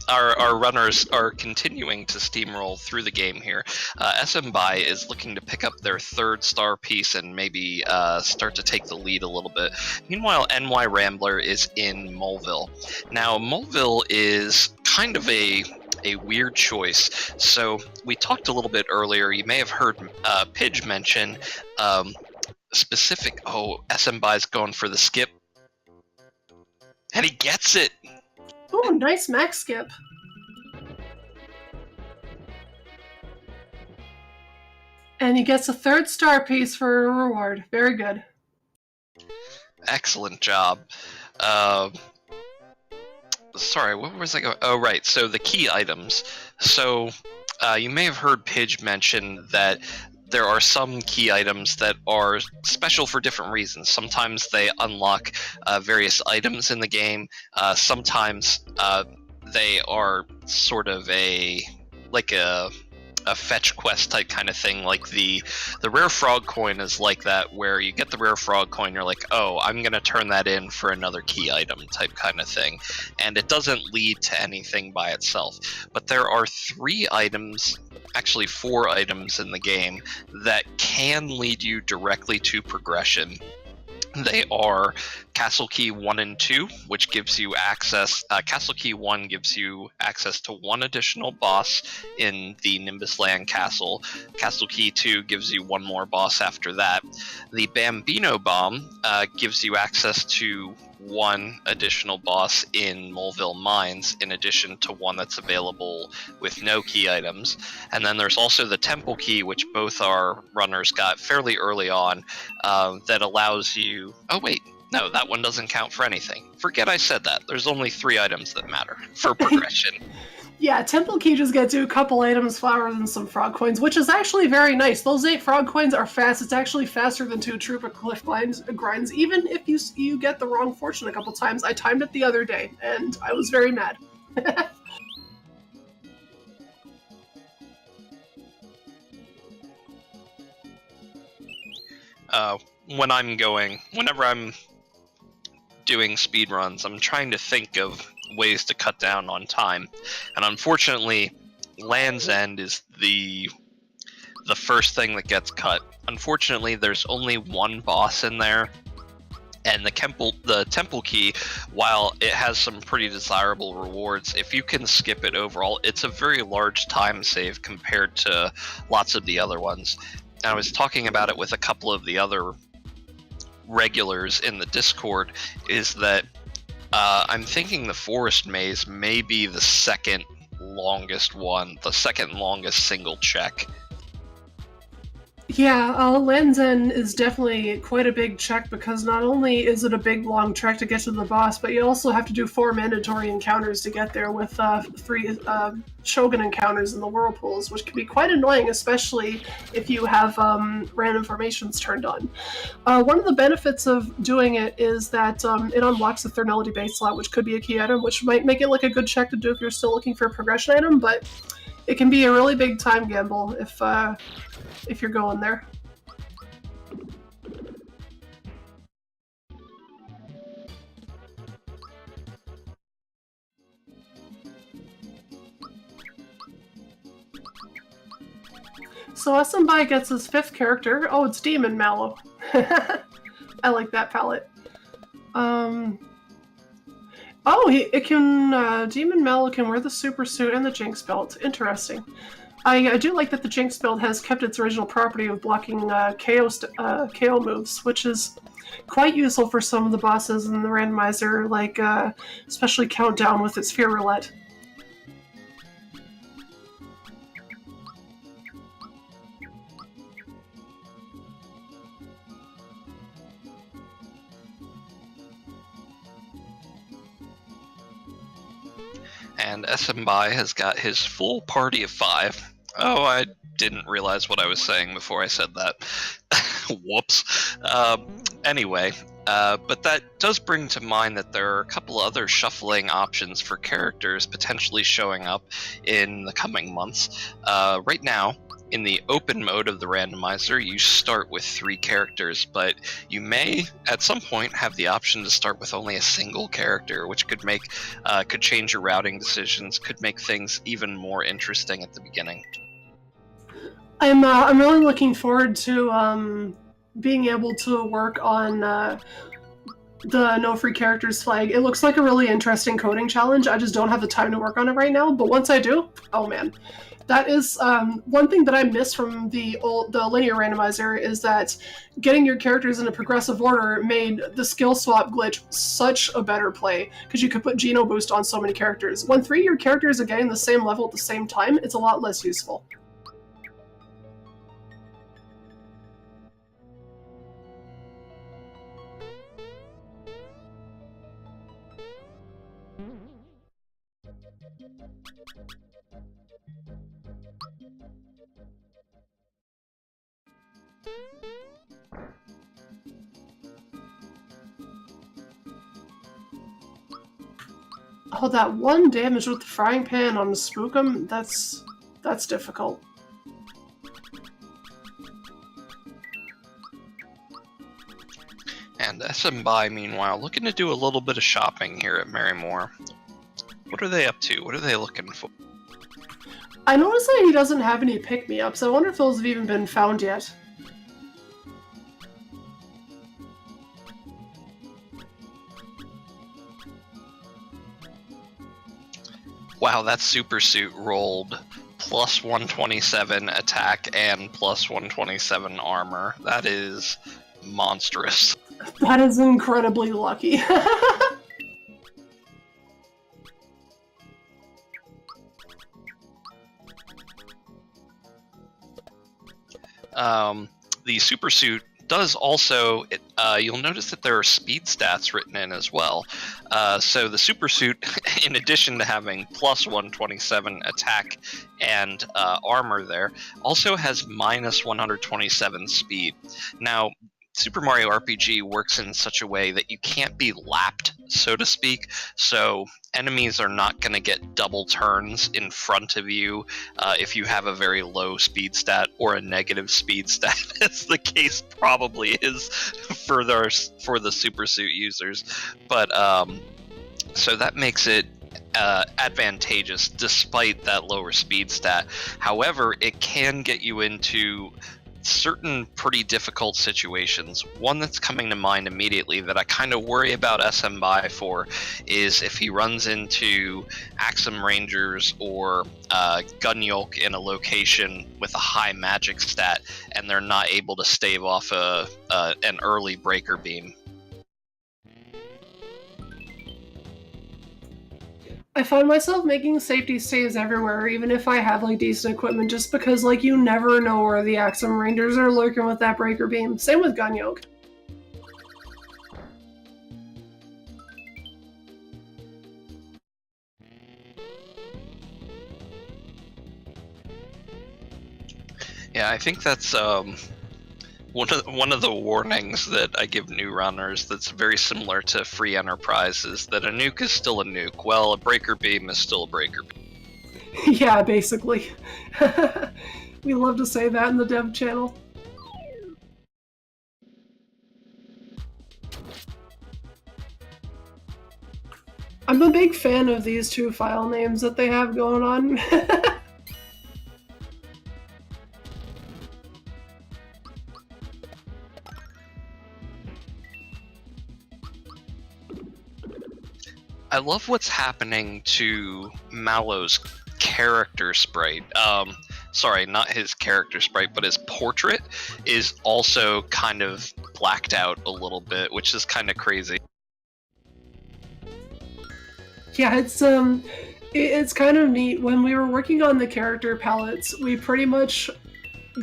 our runners are continuing to steamroll through the game here. SMBuy is looking to pick up their third star piece and maybe start to take the lead a little bit. Meanwhile, NY Rambler is in Moleville. Now, Moleville is kind of a weird choice. So we talked a little bit earlier. You may have heard Pidge mention SMBuy's going for the skip. And he gets it! Oh, nice max skip. And he gets a third star piece for a reward. Very good. Excellent job. Sorry, what was I going? Oh, right. So the key items. So you may have heard Pidge mention that there are some key items that are special for different reasons. Sometimes they unlock various items in the game. Sometimes they are sort of a fetch quest type kind of thing. Like the rare frog coin is like that, where you get the rare frog coin, you're like, oh, I'm gonna turn that in for another key item type kind of thing, and it doesn't lead to anything by itself. But there are 3 items, actually 4 items in the game that can lead you directly to progression. They are Castle Key 1 and 2, which gives you access. Castle Key 1 gives you access to 1 additional boss in the Nimbus Land Castle. Castle Key 2 gives you 1 more boss after that. The Bambino Bomb gives you access to 1 additional boss in Moleville Mines, in addition to 1 that's available with no key items. And then there's also the Temple Key, which both our runners got fairly early on, that allows you... Oh wait, no, that one doesn't count for anything. Forget I said that. There's only 3 items that matter for progression. Yeah, Temple Key just gets you a couple items, flowers, and some frog coins, which is actually very nice. Those 8 frog coins are fast. It's actually faster than 2 Trooper Cliff grinds, even if you get the wrong fortune a couple times. I timed it the other day, and I was very mad. Whenever I'm doing speedruns, I'm trying to think of ways to cut down on time, and unfortunately Land's End is the first thing that gets cut. Unfortunately, there's only 1 boss in there, and the temple key, while it has some pretty desirable rewards, if you can skip it overall, it's a very large time save compared to lots of the other ones. And I was talking about it with a couple of the other regulars in the Discord, is that I'm thinking the Forest Maze may be the second longest one, the second longest single check. Yeah, Land's End is definitely quite a big check because not only is it a big long trek to get to the boss, but you also have to do 4 mandatory encounters to get there with 3 Shogun encounters in the whirlpools, which can be quite annoying, especially if you have random formations turned on. One of the benefits of doing it is that it unlocks the Thernality base slot, which could be a key item, which might make it like a good check to do if you're still looking for a progression item, but it can be a really big time gamble if you're going there. So Esenbai gets his 5th character. Oh, it's Demon Mallow. I like that palette. Demon Mallow can wear the super suit and the Jinx belt. Interesting. I do like that the Jinx belt has kept its original property of blocking KO moves, which is quite useful for some of the bosses in the randomizer, like especially Countdown with its Fear Roulette. And Esenbai has got his full party of 5. Oh, I didn't realize what I was saying before I said that. Whoops. Anyway, but that does bring to mind that there are a couple other shuffling options for characters potentially showing up in the coming months. Right now, in the open mode of the randomizer, you start with 3 characters, but you may, at some point, have the option to start with only a single character, which could change your routing decisions, could make things even more interesting at the beginning. I'm really looking forward to being able to work on the No Free Characters flag. It looks like a really interesting coding challenge. I just don't have the time to work on it right now, but once I do, oh man. That is one thing that I miss from the linear randomizer is that getting your characters in a progressive order made the skill swap glitch such a better play because you could put Geno Boost on so many characters. When 3 of your characters are getting the same level at the same time, it's a lot less useful. Oh, that 1 damage with the frying pan on the Spookum, that's difficult. And Esenbai, meanwhile, looking to do a little bit of shopping here at Marymore. What are they up to? What are they looking for? I noticed that he doesn't have any pick-me-ups. I wonder if those have even been found yet. Wow, that super suit rolled plus 127 attack and plus 127 armor. That is monstrous. That is incredibly lucky. The super suit does also, you'll notice that there are speed stats written in as well. So the super suit, in addition to having plus 127 attack and armor there, also has minus 127 speed. Now, Super Mario RPG works in such a way that you can't be lapped, so to speak, so enemies are not going to get double turns in front of you if you have a very low speed stat or a negative speed stat, as the case probably is for the super suit users. But so that makes it advantageous despite that lower speed stat. However, it can get you into certain pretty difficult situations. One that's coming to mind immediately that I kind of worry about Esenbai for is if he runs into Axum Rangers or Gunyolk in a location with a high magic stat and they're not able to stave off an early breaker beam. I find myself making safety saves everywhere, even if I have like decent equipment, just because like you never know where the Axum Rangers are lurking with that breaker beam. Same with Gun Yoke. Yeah, I think that's one of the warnings that I give new runners that's very similar to free enterprise is that a nuke is still a nuke. Well, a breaker beam is still a breaker beam. Yeah, basically. We love to say that in the dev channel. I'm a big fan of these two file names that they have going on. I love what's happening to Mallow's character sprite. Sorry, not his character sprite, but his portrait is also kind of blacked out a little bit, which is kind of crazy. Yeah, it's kind of neat. When we were working on the character palettes, we pretty much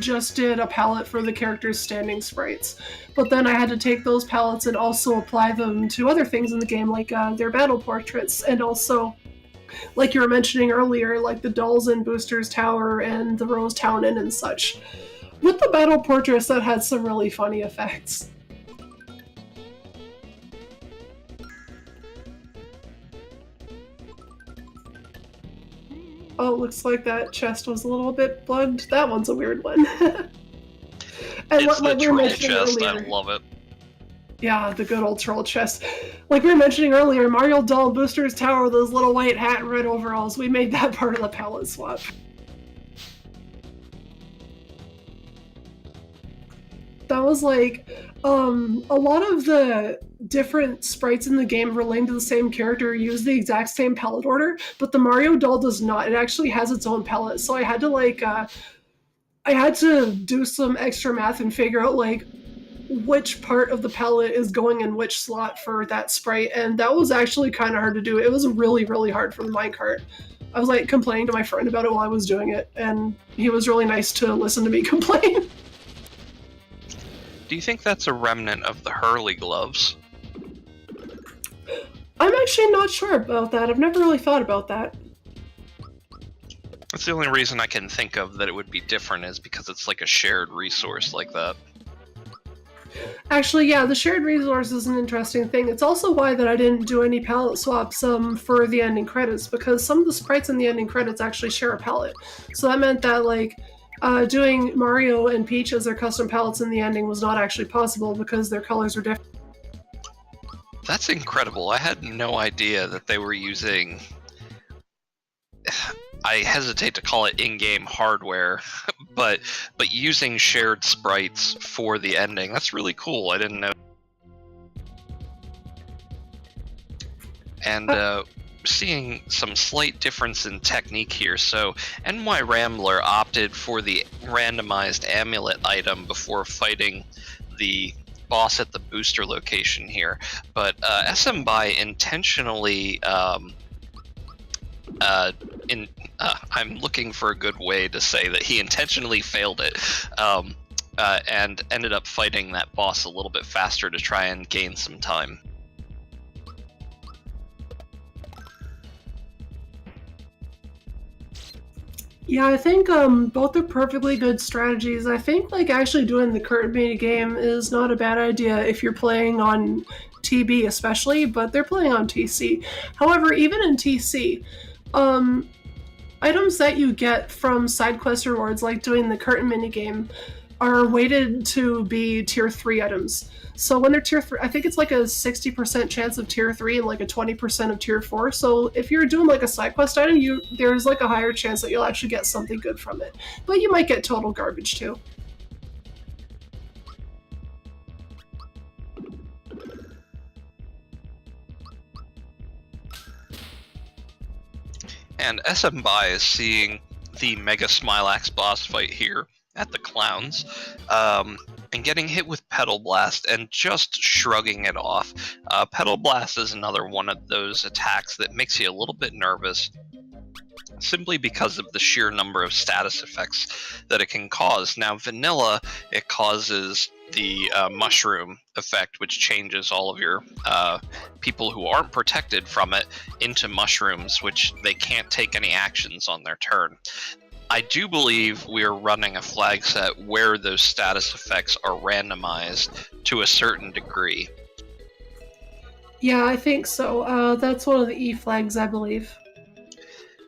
just did a palette for the characters' standing sprites. But then I had to take those palettes and also apply them to other things in the game, like their battle portraits, and also, like you were mentioning earlier, like the dolls in Booster's Tower and the Rose Town Inn and such. With the battle portraits, that had some really funny effects. Oh, looks like that chest was a little bit plugged. That one's a weird one. And It's the like we were troll mentioning chest, earlier, I love it. yeah, the good old troll chest. Like we were mentioning earlier, Mario Doll Booster's Tower with those little white hat and red overalls. We made that part of the palette swap. That was like a lot of the different sprites in the game relating to the same character use the exact same palette order, but the Mario doll does not. It actually has its own palette. So I had to I had to do some extra math and figure out like which part of the palette is going in which slot for that sprite, and that was actually kind of hard to do. It was really, really hard for the minecart. I was like complaining to my friend about it while I was doing it, and he was really nice to listen to me complain. Do you think that's a remnant of the Hurley gloves? I'm actually not sure about that. I've never really thought about that. That's the only reason I can think of that it would be different is because it's like a shared resource like that. Actually, yeah, the shared resource is an interesting thing. It's also why that I didn't do any palette swaps for the ending credits, because some of the sprites in the ending credits actually share a palette. So that meant that like doing Mario and Peach as their custom palettes in the ending was not actually possible because their colors were different. That's incredible. I had no idea that they were using... I hesitate to call it in-game hardware, but using shared sprites for the ending. That's really cool. I didn't know. And seeing some slight difference in technique here. So NY Rambler opted for the randomized amulet item before fighting the boss at the booster location here, but SM Bai intentionally I'm looking for a good way to say that he intentionally failed it and ended up fighting that boss a little bit faster to try and gain some time. Yeah, I think both are perfectly good strategies. I think like actually doing the current mini game is not a bad idea if you're playing on TB especially, but they're playing on TC. However, even in TC, items that you get from side quest rewards, like doing the curtain minigame, are weighted to be tier 3 items. So when they're tier 3, I think it's like a 60% chance of tier 3 and like a 20% of tier 4. So if you're doing like a side quest item, there's like a higher chance that you'll actually get something good from it. But you might get total garbage too. And SM Bai is seeing the Mega Smilax boss fight here at the clowns, and getting hit with Petal Blast and just shrugging it off. Petal Blast is another one of those attacks that makes you a little bit nervous, simply because of the sheer number of status effects that it can cause. Now, vanilla, it causes the mushroom effect, which changes all of your people who aren't protected from it into mushrooms, which they can't take any actions on their turn. I do believe we're running a flag set where those status effects are randomized to a certain degree. Yeah, I think so. That's one of the E flags, I believe.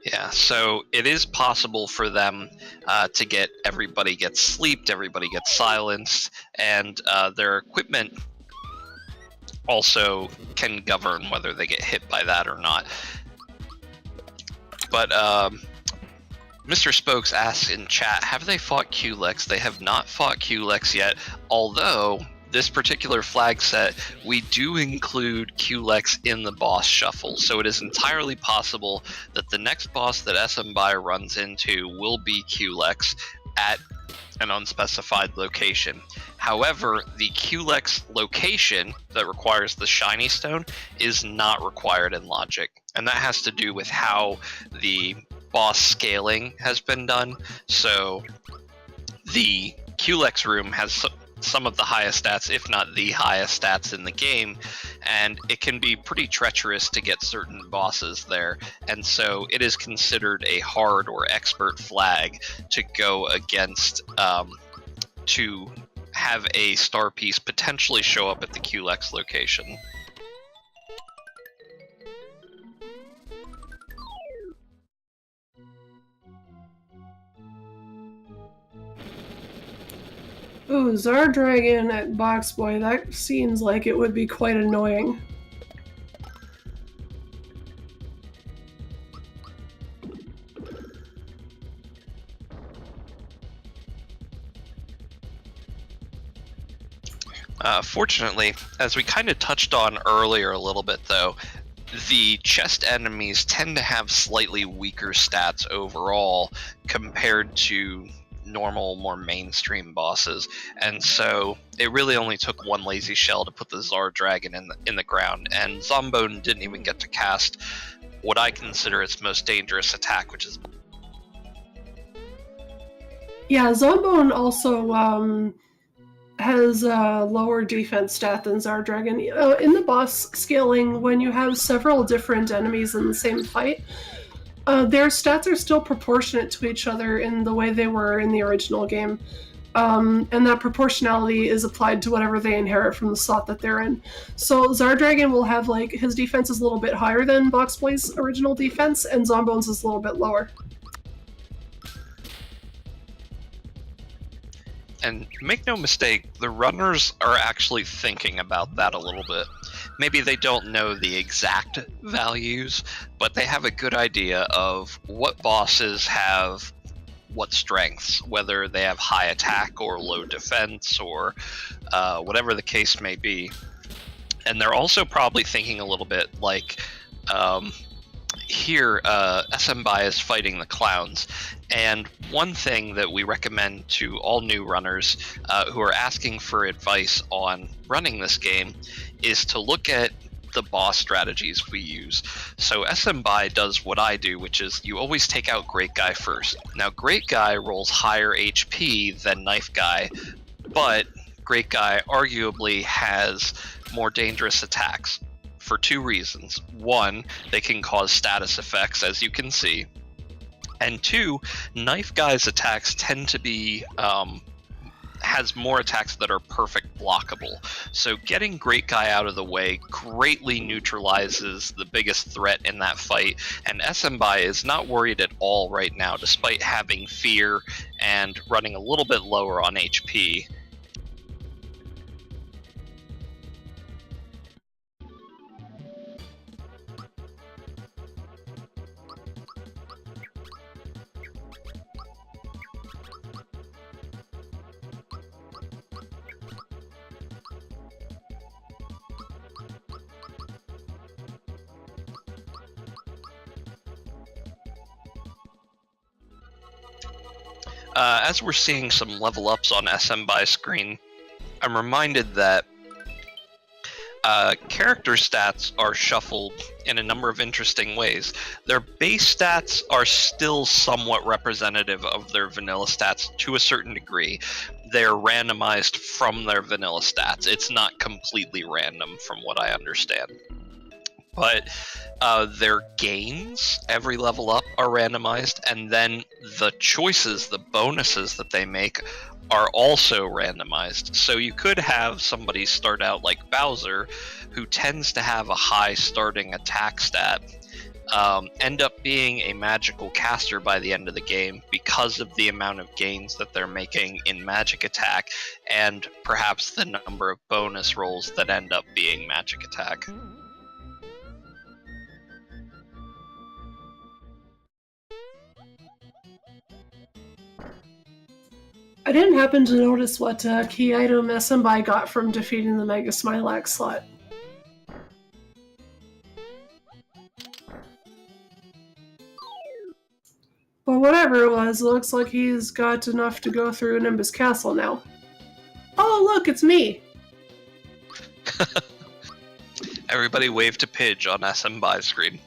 Yeah, so it is possible for them to get everybody gets sleeped, everybody gets silenced, and their equipment also can govern whether they get hit by that or not. But Mr. Spokes asks in chat, have they fought Culex? They have not fought Culex yet, although this particular flag set, we do include Culex in the boss shuffle, so it is entirely possible that the next boss that SMBI runs into will be Culex at an unspecified location. However, the Culex location that requires the shiny stone is not required in Logic, and that has to do with how the boss scaling has been done. So the Culex room has some of the highest stats, if not the highest stats in the game, and it can be pretty treacherous to get certain bosses there, and so it is considered a hard or expert flag to go against, to have a star piece potentially show up at the Culex location. Ooh, Zardragon at Boxboy, that seems like it would be quite annoying. Fortunately, as we kind of touched on earlier a little bit though, the chest enemies tend to have slightly weaker stats overall compared to normal, more mainstream bosses, and so it really only took one lazy shell to put the Zar Dragon in the ground, and Zombone didn't even get to cast what I consider its most dangerous attack, which is... Yeah, Zombone also has a lower defense stat than Zardragon. In the boss scaling, when you have several different enemies in the same fight, their stats are still proportionate to each other in the way they were in the original game. And that proportionality is applied to whatever they inherit from the slot that they're in. So Zardragon will have, like, his defense is a little bit higher than Boxboy's original defense, and Zombone's is a little bit lower. And make no mistake, the runners are actually thinking about that a little bit. Maybe they don't know the exact values, but they have a good idea of what bosses have what strengths, whether they have high attack or low defense or whatever the case may be. And they're also probably thinking a little bit like, here SMBI is fighting the clowns, and one thing that we recommend to all new runners who are asking for advice on running this game is to look at the boss strategies we use. So SMBI does what I do, which is you always take out Great Guy first. Now Great Guy rolls higher HP than Knife Guy, but Great Guy arguably has more dangerous attacks for two reasons. One, they can cause status effects, as you can see, and two, Knife Guy's attacks tend to be has more attacks that are perfect blockable. So getting Great Guy out of the way greatly neutralizes the biggest threat in that fight, and SMBI is not worried at all right now, despite having fear and running a little bit lower on HP. as we're seeing some level ups on SM by screen, I'm reminded that character stats are shuffled in a number of interesting ways. Their base stats are still somewhat representative of their vanilla stats to a certain degree. They're randomized from their vanilla stats. It's not completely random from what I understand. But their gains, every level up, are randomized, and then the choices, the bonuses that they make, are also randomized. So you could have somebody start out like Bowser, who tends to have a high starting attack stat, end up being a magical caster by the end of the game because of the amount of gains that they're making in magic attack, and perhaps the number of bonus rolls that end up being magic attack. I didn't happen to notice what key item SMBI got from defeating the Mega Smilax slot. But whatever it was, it looks like he's got enough to go through Nimbus Castle now. Oh, look, it's me! Everybody wave to Pidge on SM by screen.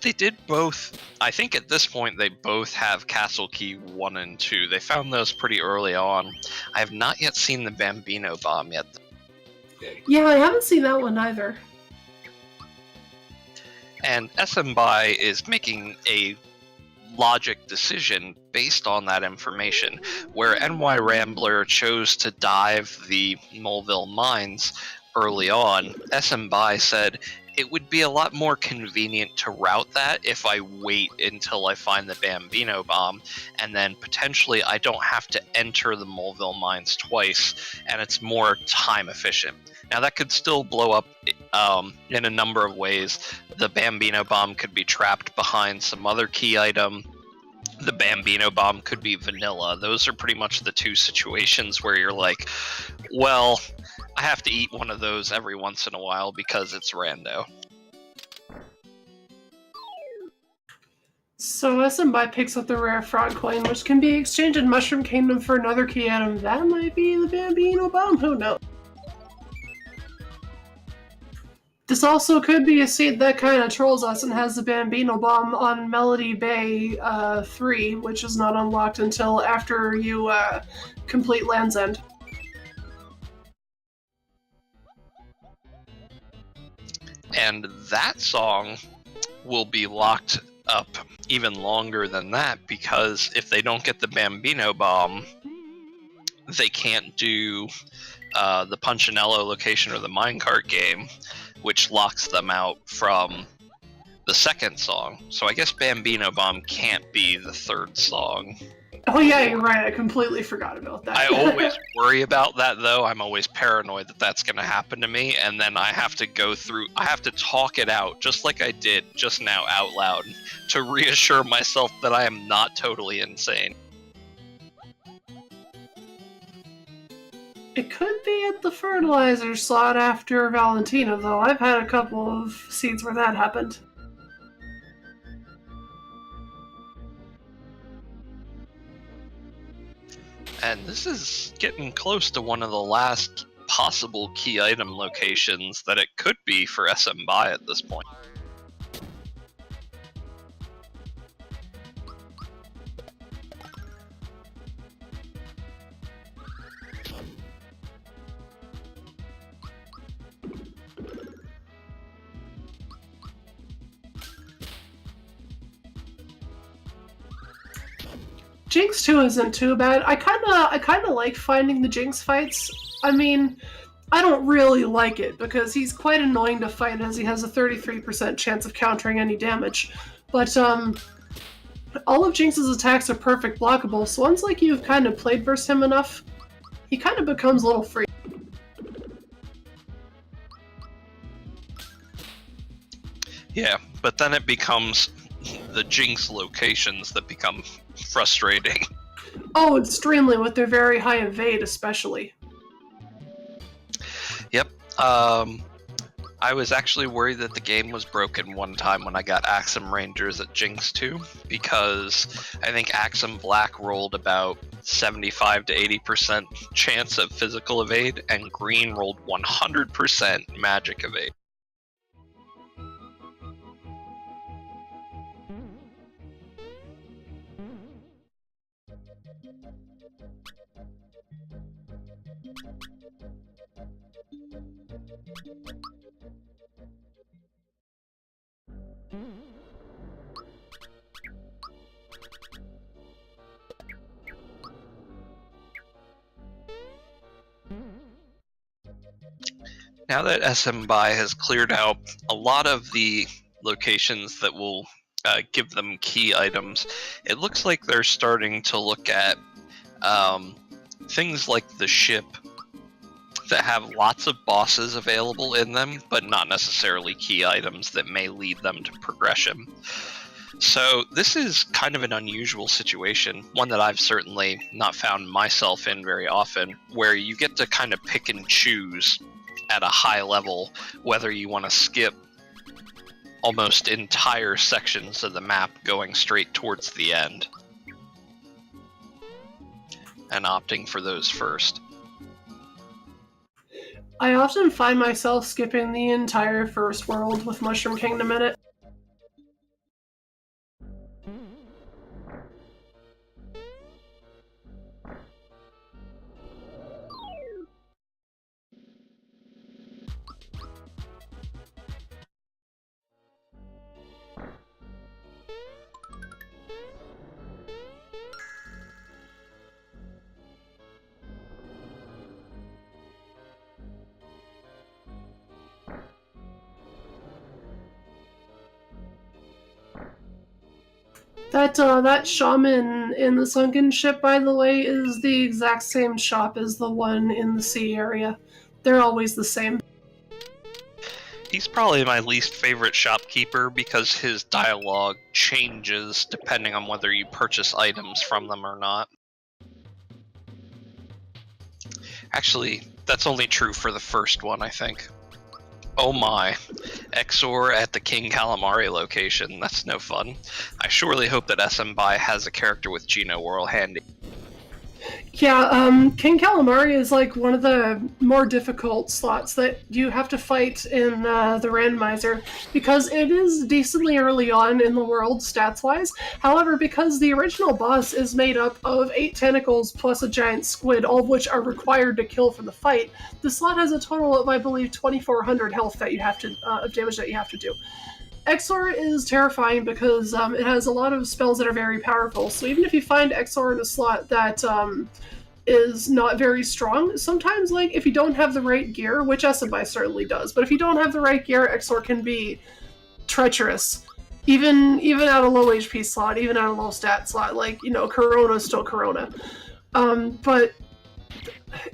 They did both. I think at this point they both have Castle Key 1 and 2. They found those pretty early on. I have not yet seen the Bambino Bomb yet. Yeah, I haven't seen that one either. And SM by is making a logic decision based on that information, where NY Rambler chose to dive the Moleville mines early on. SM by said, it would be a lot more convenient to route that if I wait until I find the Bambino Bomb, and then potentially I don't have to enter the Moleville mines twice, and it's more time efficient. Now that could still blow up in a number of ways. The Bambino Bomb could be trapped behind some other key item. The Bambino Bomb could be vanilla. Those are pretty much the two situations where you're like, well, I have to eat one of those every once in a while because it's rando. So SMBI picks up the rare frog coin, which can be exchanged in Mushroom Kingdom for another key item. That might be the Bambino Bomb, who knows? This also could be a seed that kind of trolls us and has the Bambino Bomb on Melody Bay 3, which is not unlocked until after you complete Land's End. And that song will be locked up even longer than that, because if they don't get the Bambino Bomb, they can't do the Punchinello location or the minecart game, which locks them out from the second song. So I guess Bambino Bomb can't be the third song. Oh yeah, you're right. I completely forgot about that. I always worry about that, though. I'm always paranoid that that's going to happen to me, and then I have to I have to talk it out, just like I did just now out loud, to reassure myself that I am not totally insane. It could be at the fertilizer slot after Valentina, though. I've had a couple of seeds where that happened. And this is getting close to one of the last possible key item locations that it could be for SM by at this point. Jinx 2 isn't too bad. I kinda like finding the Jinx fights. I mean, I don't really like it because he's quite annoying to fight, as he has a 33% chance of countering any damage. But all of Jinx's attacks are perfect blockable, so once like you've kind of played versus him enough, he kind of becomes a little free. Yeah, but then it becomes the Jinx locations that become frustrating. Oh, extremely, with their very high evade especially. Yep. I was actually worried that the game was broken one time when I got Axum Rangers at Jinx 2, because I think Axum Black rolled about 75 to 80% chance of physical evade, and Green rolled 100% magic evade. Now that SM Buy has cleared out a lot of the locations that will give them key items, it looks like they're starting to look at things like the ship that have lots of bosses available in them, but not necessarily key items that may lead them to progression. So this is kind of an unusual situation, one that I've certainly not found myself in very often, where you get to kind of pick and choose at a high level whether you want to skip almost entire sections of the map going straight towards the end and opting for those first. I often find myself skipping the entire first world with Mushroom Kingdom in it. That shaman in the sunken ship, by the way, is the exact same shop as the one in the sea area. They're always the same. He's probably my least favorite shopkeeper because his dialogue changes depending on whether you purchase items from them or not. Actually, that's only true for the first one, I think. Oh my, Exor at the King Calamari location, that's no fun. I surely hope that SM Buy has a character with Geno World handy. Yeah, King Calamari is like one of the more difficult slots that you have to fight in the randomizer, because it is decently early on in the world stats-wise. However, because the original boss is made up of 8 tentacles plus a giant squid, all of which are required to kill for the fight, the slot has a total of, I believe, 2,400 health that you have to of damage that you have to do. Exor is terrifying because it has a lot of spells that are very powerful. So even if you find Exor in a slot that is not very strong, sometimes, like, if you don't have the right gear, which SMI certainly does, but if you don't have the right gear, Exor can be treacherous. Even at a low HP slot, even at a low stat slot, like, Corona's still Corona. But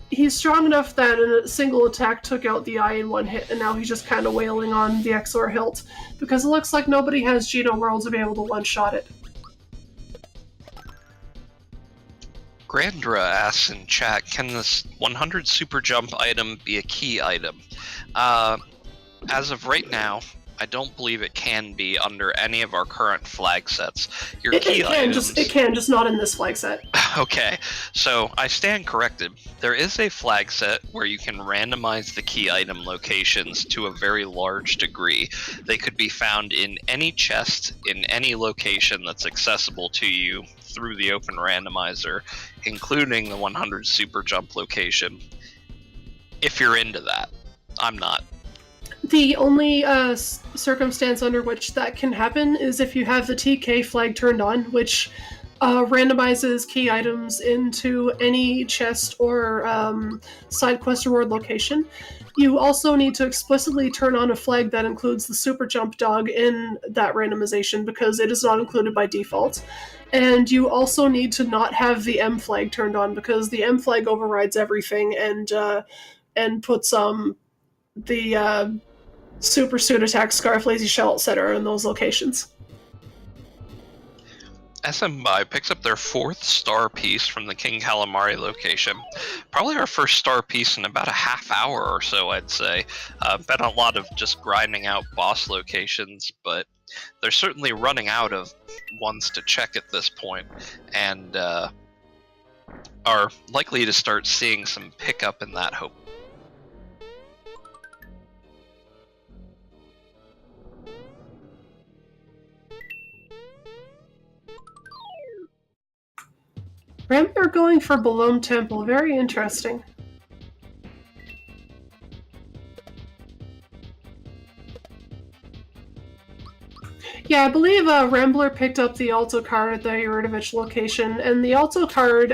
he's strong enough that a single attack took out the eye in one hit, and now he's just kind of wailing on the Exor hilt, because it looks like nobody has Geno World to be able to one-shot it. Grandra asks in chat, can this 100 super jump item be a key item? As of right now, I don't believe it can be under any of our current flag sets. It can, just not in this flag set. Okay, so I stand corrected. There is a flag set where you can randomize the key item locations to a very large degree. They could be found in any chest in any location that's accessible to you through the open randomizer, including the 100 super jump location. If you're into that. I'm not. The only circumstance under which that can happen is if you have the TK flag turned on, which randomizes key items into any chest or side quest reward location. You also need to explicitly turn on a flag that includes the super jump dog in that randomization, because it is not included by default. And you also need to not have the M flag turned on, because the M flag overrides everything and puts the super suit attack, Scarf, Lazy Shell, etc. in those locations. SMBI picks up their 4th star piece from the King Calamari location. Probably our first star piece in about a half hour or so, I'd say. Been a lot of just grinding out boss locations, but they're certainly running out of ones to check at this point, and are likely to start seeing some pickup in that hope. Rambler going for Belome Temple. Very interesting. Yeah, I believe Rambler picked up the Alto card at the Yuridovich location, and the Alto card,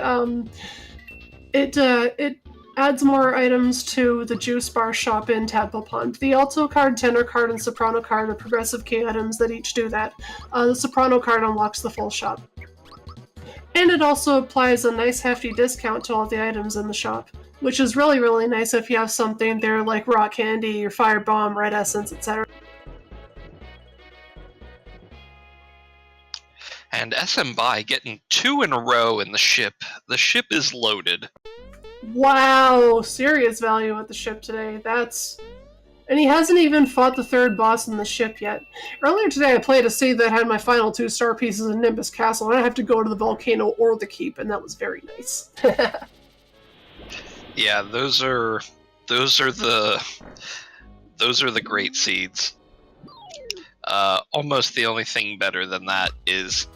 it adds more items to the juice bar shop in Tadpole Pond. The Alto card, Tenor card, and Soprano card are progressive key items that each do that. The Soprano card unlocks the full shop. And it also applies a nice hefty discount to all the items in the shop, which is really, really nice if you have something there like rock candy, or fire bomb, red essence, etc. And SMBI getting 2 in a row in the ship. The ship is loaded. Wow, serious value at the ship today. And he hasn't even fought the 3rd boss in the ship yet. Earlier today I played a save that had my final 2 star pieces in Nimbus Castle, and I have to go to the volcano or the keep, and that was very nice. Yeah, those are the great seeds. Almost the only thing better than that is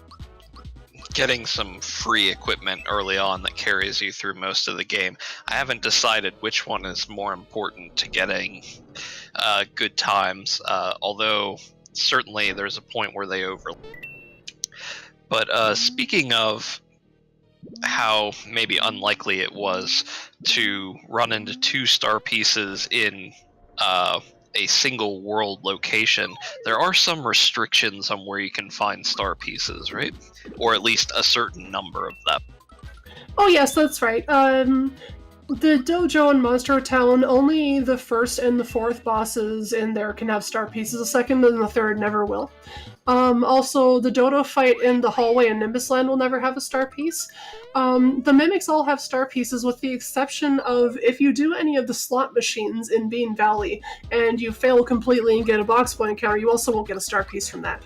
getting some free equipment early on that carries you through most of the game. I haven't decided which one is more important to getting good times, although certainly there's a point where they overlap. But speaking of how maybe unlikely it was to run into 2 star pieces in a single world location, there are some restrictions on where you can find star pieces, right? Or at least a certain number of them. Oh yes, that's right. The dojo in Monster Town, only the 1st and the 4th bosses in there can have star pieces. The 2nd and the 3rd never will. Also, the Dodo fight in the hallway in Nimbus Land will never have a star piece. The Mimics all have star pieces, with the exception of if you do any of the slot machines in Bean Valley and you fail completely and get a box point encounter, you also won't get a star piece from that.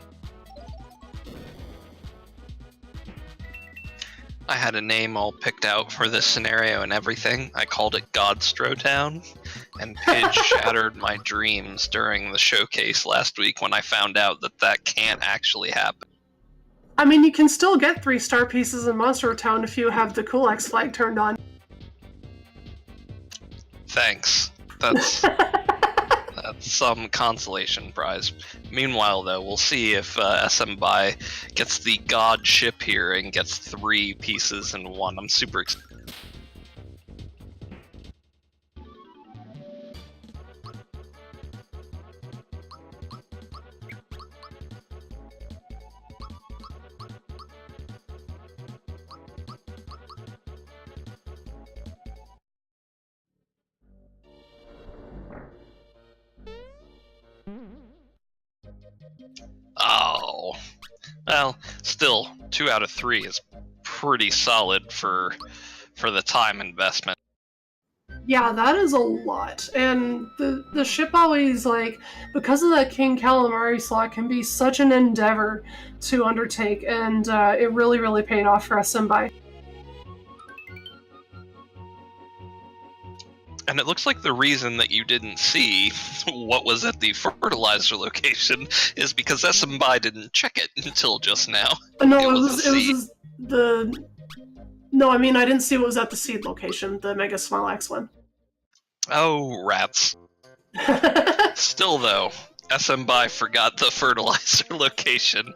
I had a name all picked out for this scenario and everything. I called it Godstrowtown, and Pidge shattered my dreams during the showcase last week when I found out that that can't actually happen. I mean, you can still get 3 star pieces in Monster Town if you have the Cool X flag turned on. Thanks. That's some consolation prize. Meanwhile, though, we'll see if SMBI gets the God ship here and gets 3 pieces in one. I'm super excited. Oh, well, still 2 out of 3 is pretty solid for the time investment. Yeah, that is a lot. And the ship always, like, because of that King Calamari slot, can be such an endeavor to undertake, and it really, really paid off for SMBI. And it looks like the reason that you didn't see what was at the fertilizer location is because SMBI didn't check it until just now. No, it was the... No, I mean, I didn't see what was at the seed location, the Mega Small X one. Oh, rats. Still, though, SMBI forgot the fertilizer location.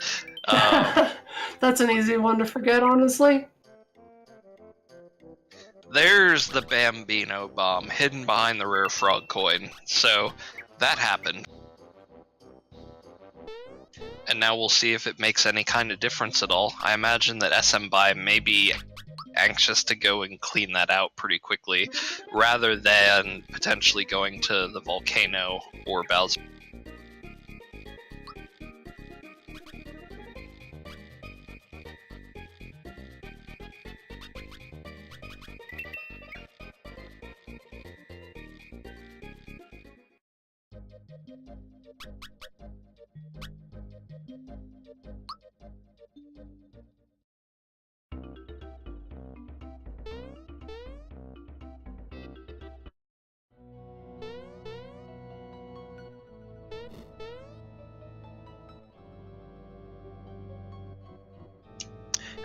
That's an easy one to forget, honestly. There's the Bambino bomb hidden behind the rare frog coin. So that happened. And now we'll see if it makes any kind of difference at all. I imagine that SMBI may be anxious to go and clean that out pretty quickly, rather than potentially going to the volcano or Bowser.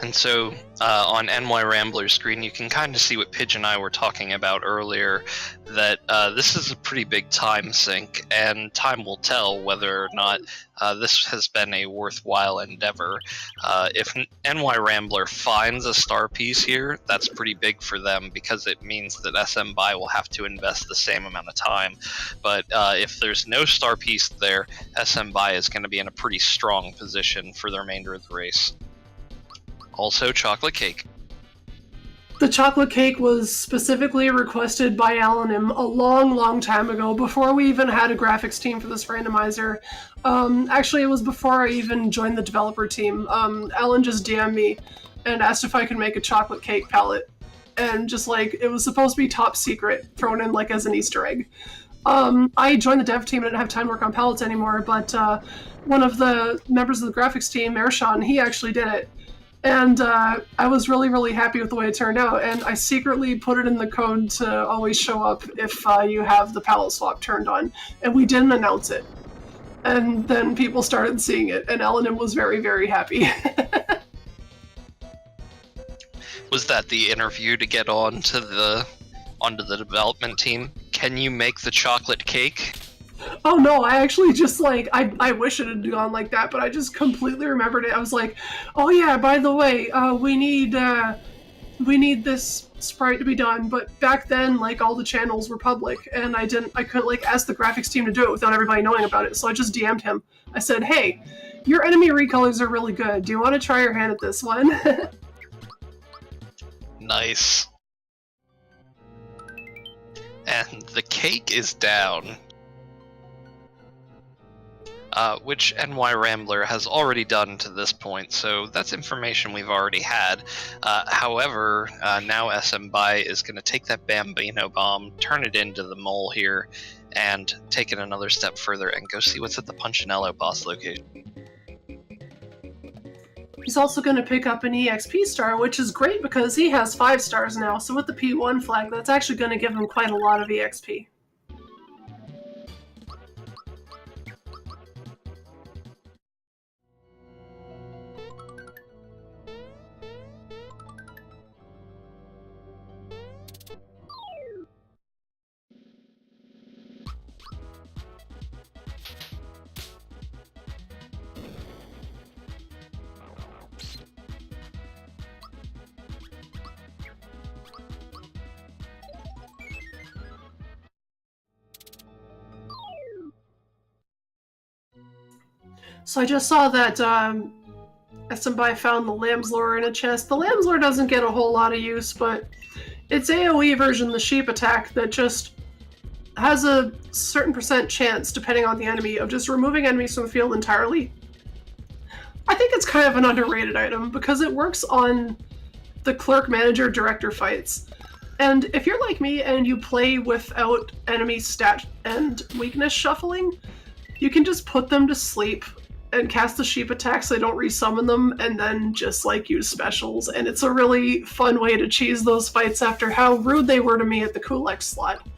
And so on NY Rambler's screen, you can kind of see what Pidge and I were talking about earlier, that this is a pretty big time sink, and time will tell whether or not this has been a worthwhile endeavor. If NY Rambler finds a star piece here, that's pretty big for them, because it means that SM Buy will have to invest the same amount of time. But if there's no star piece there, SM Buy is going to be in a pretty strong position for the remainder of the race. Also, chocolate cake. The chocolate cake was specifically requested by Alan M a long time ago, before we even had a graphics team for this randomizer. Actually, it was before I even joined the developer team. Alan just DM'd me and asked if I could make a chocolate cake palette. And just like, it was supposed to be top secret, thrown in like as an Easter egg. I joined the dev team and didn't have time to work on palettes anymore, but one of the members of the graphics team, Ershawn, he actually did it. And I was really happy with the way it turned out, and I secretly put it in the code to always show up if you have the palette swap turned on, and we didn't announce it. And then people started seeing it, and Ellen was very happy. Was that the interview to get onto the development team? Can you make the chocolate cake? Oh no, I actually just like, I wish it had gone like that, but I just completely remembered it. I was like, oh yeah, by the way, we need this sprite to be done, but back then, like, all the channels were public, and I couldn't like ask the graphics team to do it without everybody knowing about it, so I just DM'd him. I said, hey, your enemy recolors are really good. Do you want to try your hand at this one? Nice. And the cake is down. Which NY Rambler has already done to this point, so that's information we've already had. However, now SM Buy is going to take that Bambino Bomb, turn it into the mole here, and take it another step further and go see what's at the Punchinello boss location. He's also going to pick up an EXP star, which is great because he has 5 stars now, so with the P1 flag, that's actually going to give him quite a lot of EXP. So I just saw that somebody found the Lamb's Lure in a chest. The Lamb's Lure doesn't get a whole lot of use, but it's AoE version of the sheep attack that just has a certain % chance, depending on the enemy, of just removing enemies from the field entirely. I think it's kind of an underrated item because it works on the clerk, manager, director fights. And if you're like me and you play without enemy stat and weakness shuffling, you can just put them to sleep and cast the sheep attack so they don't resummon them, and then just like use specials. And it's a really fun way to cheese those fights after how rude they were to me at the Kulek slot.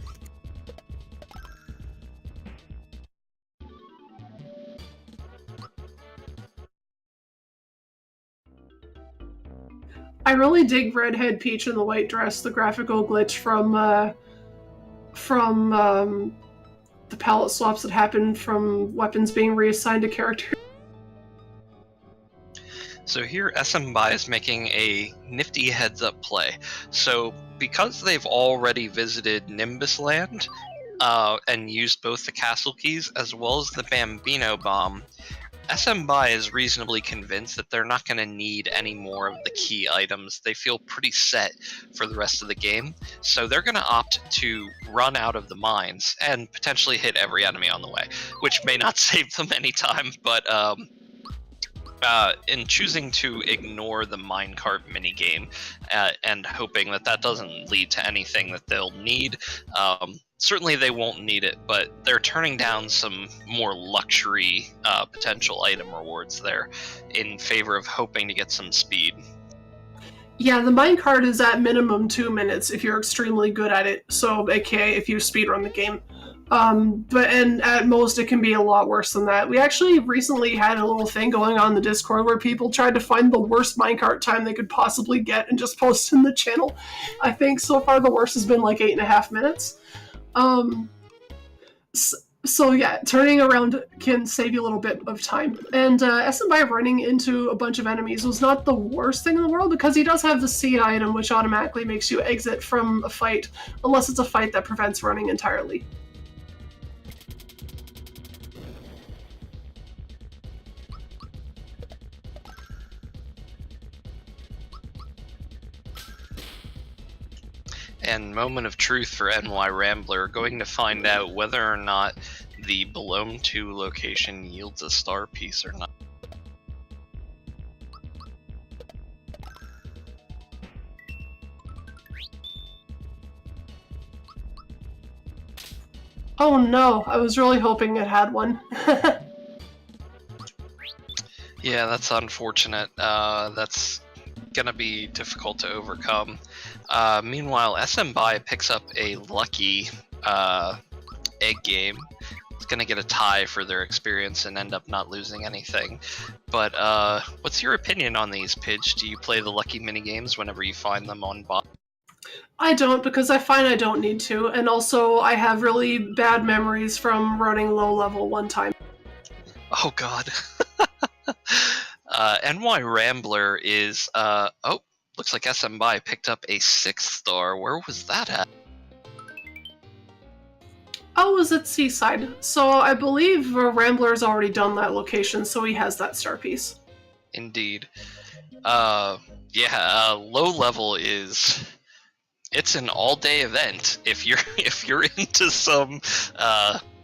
I really dig Redhead Peach in the white dress, the graphical glitch from the palette swaps that happen from weapons being reassigned to characters. So here SM Buy is making a nifty heads-up play. So because they've already visited Nimbus Land and used both the castle keys as well as the Bambino Bomb, SM Buy is reasonably convinced that they're not going to need any more of the key items. They feel pretty set for the rest of the game, so they're going to opt to run out of the mines and potentially hit every enemy on the way, which may not save them any time, but in choosing to ignore the minecart minigame and hoping that that doesn't lead to anything that they'll need. Certainly they won't need it, but they're turning down some more luxury potential item rewards there in favor of hoping to get some speed. Yeah, the minecart is at minimum 2 minutes if you're extremely good at it, so aka if you speedrun the game. And at most it can be a lot worse than that. We actually recently had a little thing going on in the Discord where people tried to find the worst minecart time they could possibly get and just post in the channel. I think so far the worst has been like 8.5 minutes. So yeah, turning around can save you a little bit of time. And SMI running into a bunch of enemies was not the worst thing in the world because he does have the seed item, which automatically makes you exit from a fight, unless it's a fight that prevents running entirely. And moment of truth for NY Rambler, going to find out whether or not the Belome 2 location yields a star piece or not. Oh no, I was really hoping it had one. Yeah, that's unfortunate. That's gonna be difficult to overcome. Meanwhile, SM Bai picks up a lucky egg game. It's gonna get a tie for their experience and end up not losing anything. But what's your opinion on these, Pidge? Do you play the lucky minigames whenever you find them on bot? I don't, because I find I don't need to, and also I have really bad memories from running low level one time. Oh god. NY Rambler is oh, looks like SM Bai picked up a 6th star. Where was that at? Oh, it was at Seaside. So I believe Rambler's already done that location, so he has that star piece. Indeed. Yeah, low level is, it's an all-day event. If you're into some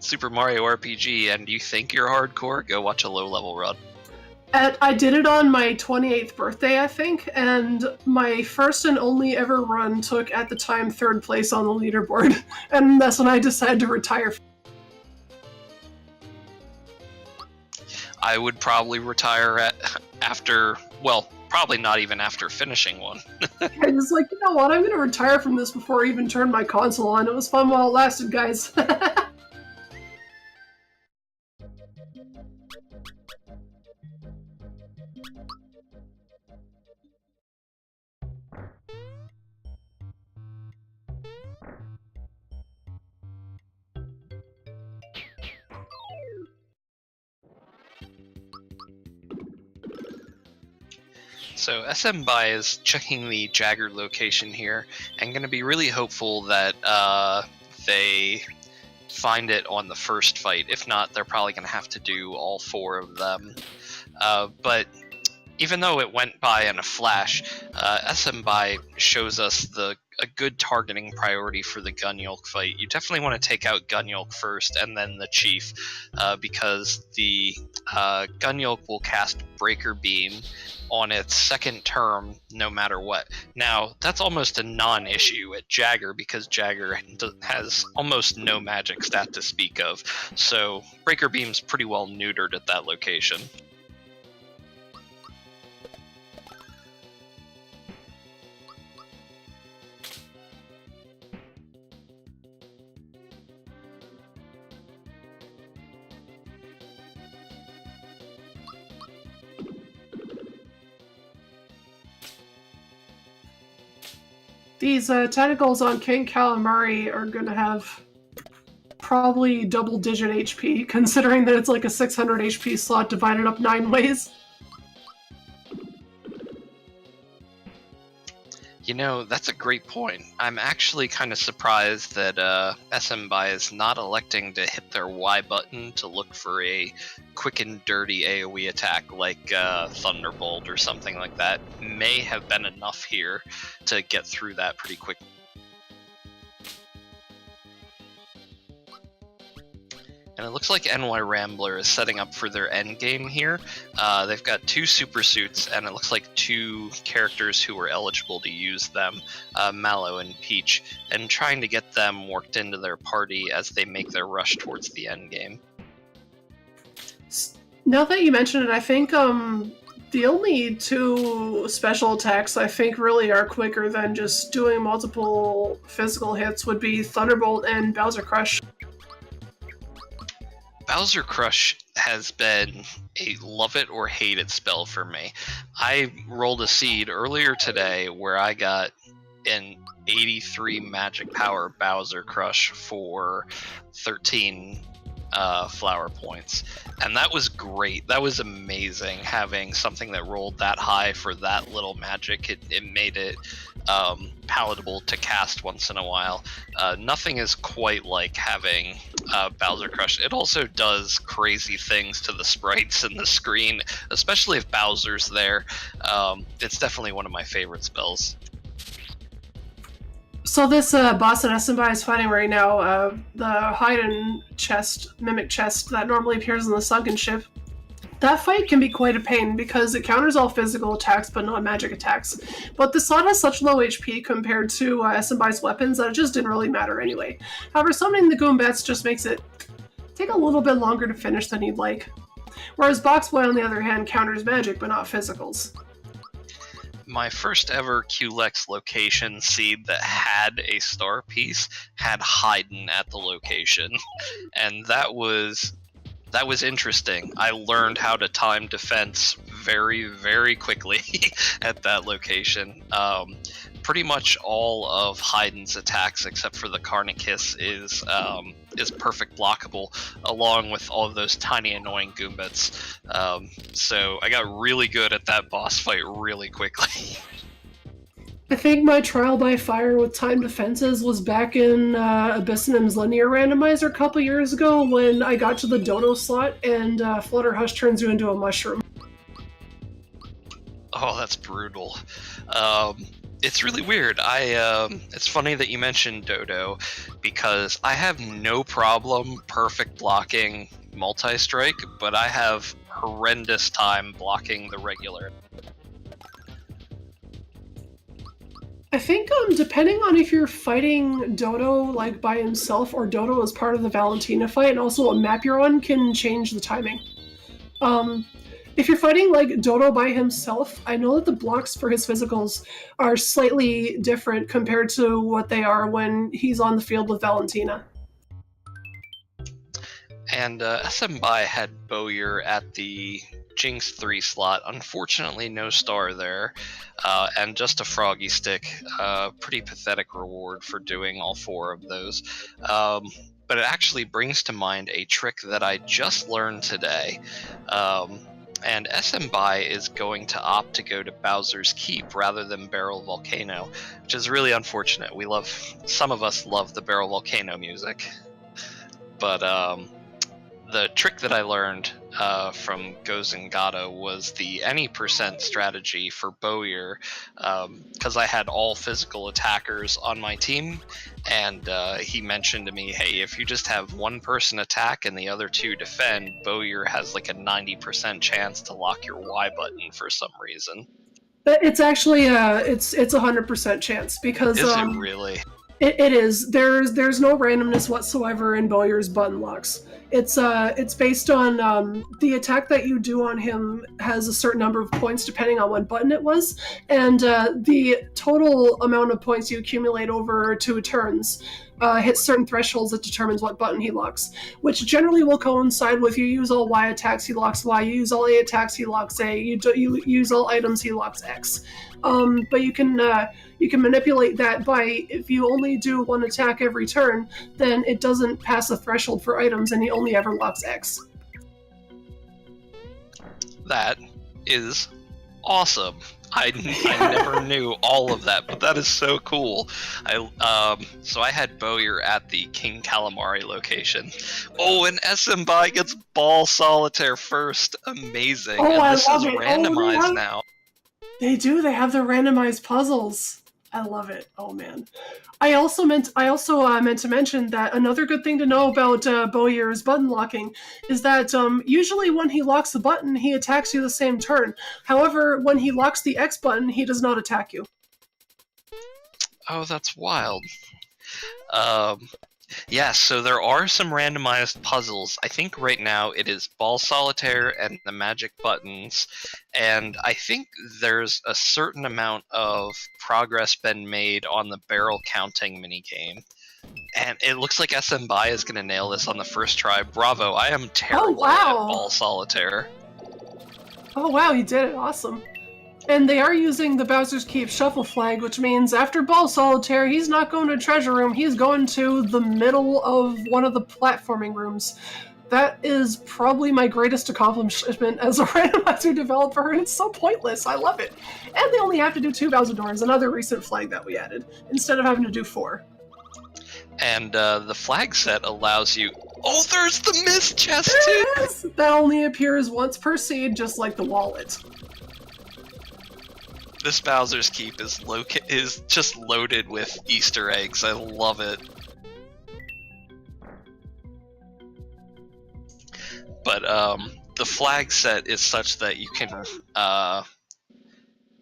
Super Mario RPG and you think you're hardcore, go watch a low level run. I did it on my 28th birthday, I think, and my first and only ever run took, at the time, 3rd place on the leaderboard, and that's when I decided to retire. I would probably retire after, well, probably not even after finishing one. I was like, you know what, I'm gonna retire from this before I even turned my console on. It was fun while it lasted, guys. So SM Bai is checking the Jagger location here and going to be really hopeful that they find it on the first fight. If not, they're probably going to have to do all 4 of them. But even though it went by in a flash, SM Bai shows us a good targeting priority for the Gunyulk fight. You definitely want to take out Gunyulk first and then the Chief, because the Gunyulk will cast Breaker Beam on its 2nd term no matter what. Now, that's almost a non-issue at Jagger because Jagger has almost no magic stat to speak of, so Breaker Beam's pretty well neutered at that location. These tentacles on King Calamari are gonna have probably double-digit HP, considering that it's like a 600 HP slot divided up 9 ways. You know, that's a great point. I'm actually kind of surprised that SM Bai is not electing to hit their Y button to look for a quick and dirty AoE attack like Thunderbolt or something like that. May have been enough here to get through that pretty quickly. And it looks like NY Rambler is setting up for their end game here. They've got 2 super suits, and it looks like 2 characters who are eligible to use them, Mallow and Peach, and trying to get them worked into their party as they make their rush towards the end game. Now that you mention it, I think the only 2 special attacks I think really are quicker than just doing multiple physical hits would be Thunderbolt and Bowser Crush. Bowser Crush has been a love it or hate it spell for me. I rolled a seed earlier today where I got an 83 magic power Bowser Crush for 13 flower points, and that was great. That was amazing, having something that rolled that high for that little magic. It made it palatable to cast once in a while. Nothing is quite like having Bowser Crush. It also does crazy things to the sprites and the screen, especially if Bowser's there. It's definitely one of my favorite spells. So this boss that Essenby is fighting right now, the hidden chest, mimic chest that normally appears in the sunken ship, that fight can be quite a pain because it counters all physical attacks but not magic attacks. But the slot has such low HP compared to Essenby's weapons that it just didn't really matter anyway. However, summoning the Goombats just makes it take a little bit longer to finish than you'd like. Whereas Boxboy, on the other hand, counters magic but not physicals. My first ever QLEX location seed that had a star piece had Haydn at the location, and that was interesting. I learned how to time defense very, very quickly at that location. Pretty much all of Haydn's attacks, except for the Carnikiss, is perfect blockable, along with all of those tiny annoying Goombats. So I got really good at that boss fight really quickly. I think my trial by fire with time defenses was back in Abyssinum's linear randomizer a couple years ago when I got to the Dodo slot and Flutterhush turns you into a mushroom. Oh, that's brutal. It's really weird. It's funny that you mentioned Dodo, because I have no problem perfect blocking multi-strike, but I have horrendous time blocking the regular. I think depending on if you're fighting Dodo like by himself or Dodo as part of the Valentina fight, and also what map you're on can change the timing. If you're fighting like Dodo by himself, I know that the blocks for his physicals are slightly different compared to what they are when he's on the field with Valentina. And SMBI had Bowyer at the Jinx 3 slot. Unfortunately, no star there, and just a froggy stick. Pretty pathetic reward for doing all 4 of those. But it actually brings to mind a trick that I just learned today. And SMBI is going to opt to go to Bowser's Keep rather than Barrel Volcano, which is really unfortunate. Some of us love the Barrel Volcano music. But the trick that I learned from Gozen Gato was the any percent strategy for Bowyer, because I had all physical attackers on my team, and he mentioned to me, hey, if you just have one person attack and the other 2 defend, Bowyer has like a 90% chance to lock your Y button for some reason. It's actually it's 100% chance because is it really? It is. There's no randomness whatsoever in Bowyer's button locks. It's based on the attack that you do on him has a certain number of points depending on what button it was, and the total amount of points you accumulate over 2 turns hits certain thresholds that determines what button he locks, which generally will coincide with you use all Y attacks, he locks Y, you use all A attacks, he locks A, you use all items, he locks X. But you can manipulate that by, if you only do 1 attack every turn, then it doesn't pass a threshold for items and he only ever locks X. That is awesome. I never knew all of that, but that is so cool. So I had Bowyer at the King Calamari location. Oh, and SMBI gets Ball Solitaire first. Amazing. Oh, and I this love is it. randomized now. They do. They have the randomized puzzles. I love it. Oh man. I also meant to mention that another good thing to know about Bowyer's button locking is that usually when he locks the button, he attacks you the same turn. However, when he locks the X button, he does not attack you. Oh, that's wild. Yeah, so there are some randomized puzzles. I think right now it is Ball Solitaire and the magic buttons, and I think there's a certain amount of progress been made on the barrel counting minigame. And it looks like SM Bai is going to nail this on the first try. Bravo, I am terrible at Ball Solitaire. Oh wow, you did it. Awesome. And they are using the Bowser's Keep shuffle flag, which means after Ball Solitaire, he's not going to a treasure room, he's going to the middle of one of the platforming rooms. That is probably my greatest accomplishment as a randomizer developer, and it's so pointless. I love it. And they only have to do 2 Bowser doors, another recent flag that we added, instead of having to do 4. And the flag set allows you... Oh, there's the mist chest too! Yes! That only appears once per seed, just like the wallet. This Bowser's Keep is just loaded with Easter eggs. I love it. But the flag set is such that you can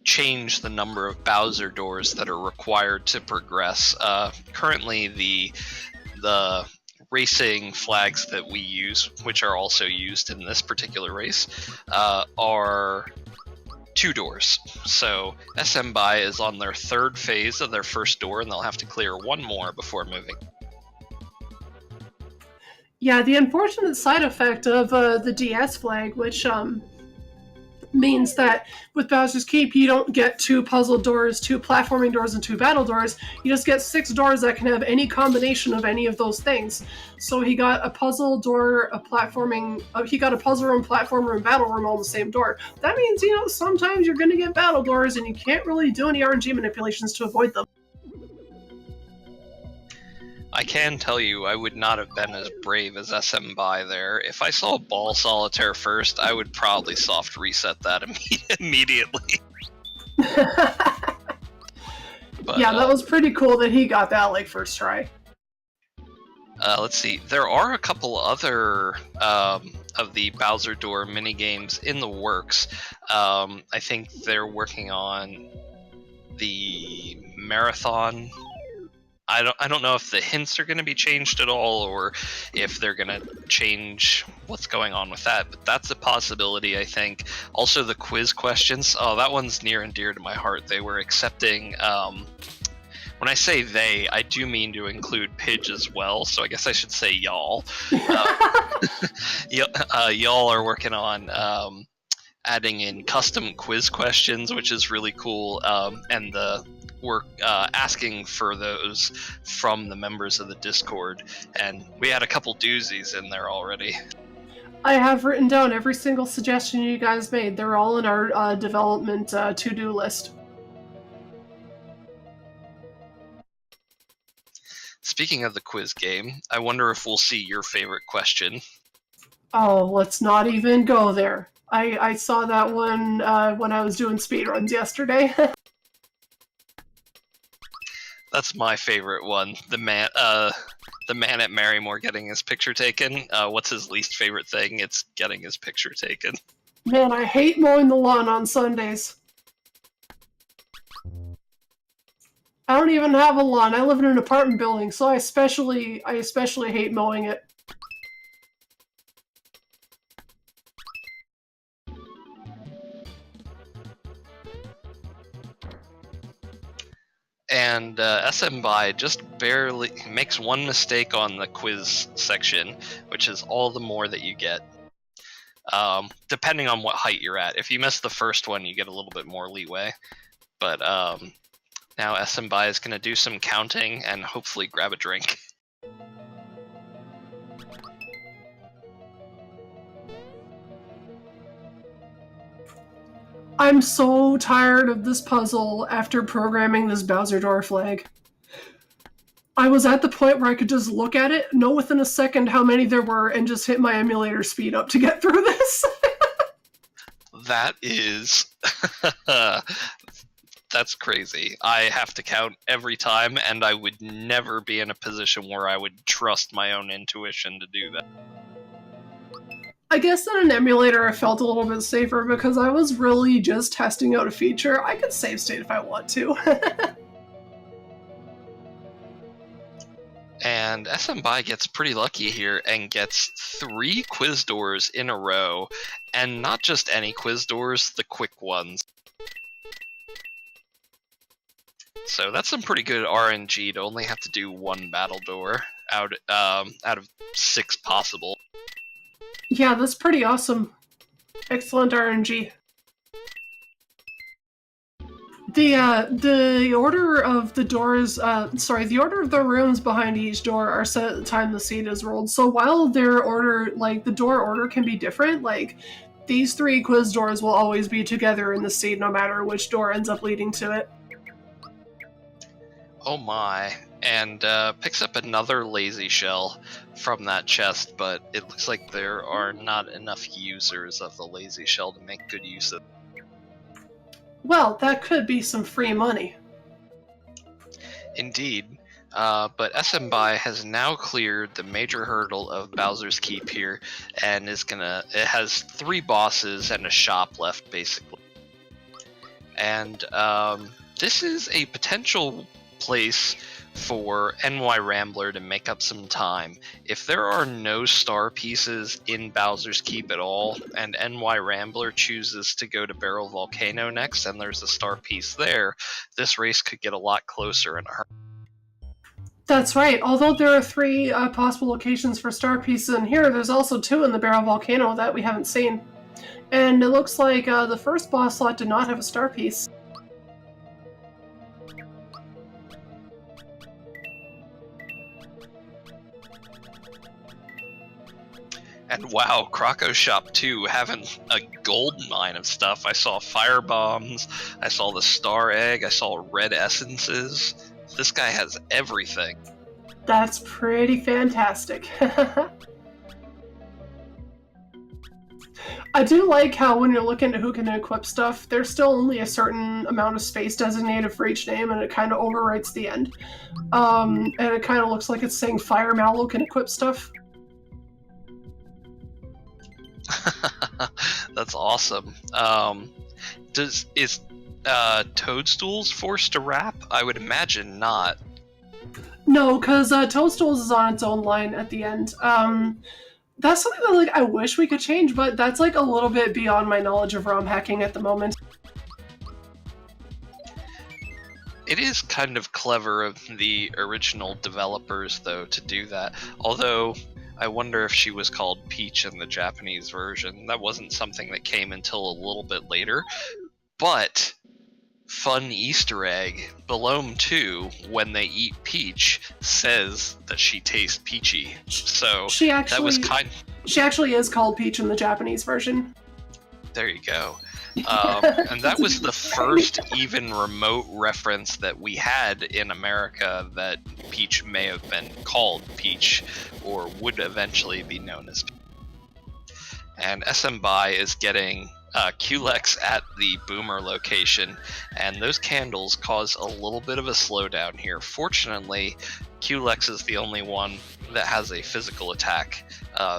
change the number of Bowser doors that are required to progress. Currently, the racing flags that we use, which are also used in this particular race, are 2 doors. So SM Bai is on their 3rd phase of their first door, and they'll have to clear 1 more before moving. Yeah, the unfortunate side effect of the DS flag, which means that with Bowser's Keep, you don't get 2 puzzle doors, 2 platforming doors, and 2 battle doors. You just get 6 doors that can have any combination of any of those things. So he got a puzzle door, a platforming, he got a puzzle room, platform room, battle room all in the same door. That means, sometimes you're going to get battle doors, and you can't really do any RNG manipulations to avoid them. I can tell you I would not have been as brave as SM Bai there. If I saw Ball Solitaire first, I would probably soft reset that immediately. But, yeah, that was pretty cool that he got that first try. Let's see. There are a couple other of the Bowser Door minigames in the works. I think they're working on the Marathon. I don't know if the hints are going to be changed at all, or if they're going to change what's going on with that, but that's a possibility, I think. Also, the quiz questions. Oh, that one's near and dear to my heart. They were accepting... when I say they, I do mean to include Pidge as well, so I guess I should say y'all. Y'all are working on adding in custom quiz questions, which is really cool, and we're asking for those from the members of the Discord, and we had a couple doozies in there already. I have written down every single suggestion you guys made. They're all in our development to-do list. Speaking of the quiz game, I wonder if we'll see your favorite question. Oh, let's not even go there. I saw that one when I was doing speedruns yesterday. That's my favorite one. The man at Marymore getting his picture taken. What's his least favorite thing? It's getting his picture taken. Man, I hate mowing the lawn on Sundays. I don't even have a lawn. I live in an apartment building, so I especially hate mowing it. And SM Bai just barely makes one mistake on the quiz section, which is all the more that you get. Depending on what height you're at. If you miss the first one, you get a little bit more leeway. But now SM Bai is going to do some counting and hopefully grab a drink. I'm so tired of this puzzle after programming this Bowser door flag. I was at the point where I could just look at it, know within a second how many there were, and just hit my emulator speed up to get through this. That is... That's crazy. I have to count every time, and I would never be in a position where I would trust my own intuition to do that. I guess in an emulator I felt a little bit safer because I was really just testing out a feature. I could save state if I want to. And SMBI gets pretty lucky here and gets 3 quiz doors in a row, and not just any quiz doors, the quick ones. So that's some pretty good RNG to only have to do 1 battle door out of 6 possible. Yeah, that's pretty awesome. Excellent RNG. The order of the doors, the order of the rooms behind each door are set at the time the seed is rolled. So while their order, like the door order can be different, like these 3 quiz doors will always be together in the seed no matter which door ends up leading to it. Oh my. And picks up another lazy shell from that chest, but it looks like there are not enough users of the lazy shell to make good use of it. Well, that could be some free money. Indeed. But SMBI has now cleared the major hurdle of Bowser's Keep here, and it has 3 bosses and a shop left, basically. And this is a potential place for NY Rambler to make up some time. If there are no star pieces in Bowser's Keep at all, and NY Rambler chooses to go to Barrel Volcano next, and there's a star piece there, this race could get a lot closer in a hurry. That's right. Although there are 3 possible locations for star pieces in here, there's also 2 in the Barrel Volcano that we haven't seen. And it looks like the first boss slot did not have a star piece. And wow, Croco's Shop 2 having a gold mine of stuff. I saw fire bombs, I saw the star egg, I saw red essences. This guy has everything. That's pretty fantastic. I do like how when you're looking at who can equip stuff, there's still only a certain amount of space designated for each name, and it kind of overwrites the end. And it kind of looks like it's saying Fire Mallow can equip stuff. That's awesome. Is Toadstools forced to wrap? I would imagine not. No, because Toadstools is on its own line at the end. That's something that like I wish we could change, but that's like a little bit beyond my knowledge of ROM hacking at the moment. It is kind of clever of the original developers, though, to do that. Although, I wonder if she was called Peach in the Japanese version. That wasn't something that came until a little bit later. But, fun Easter egg, Belome 2, when they eat Peach, says that she tastes peachy. So, She actually, that was she actually is called Peach in the Japanese version. There you go. And that was the first even remote reference that we had in America that Peach may have been called Peach, or would eventually be known as Peach. And SMBI is getting QLEX at the Boomer location, and those candles cause a little bit of a slowdown here. Fortunately, QLEX is the only one that has a physical attack,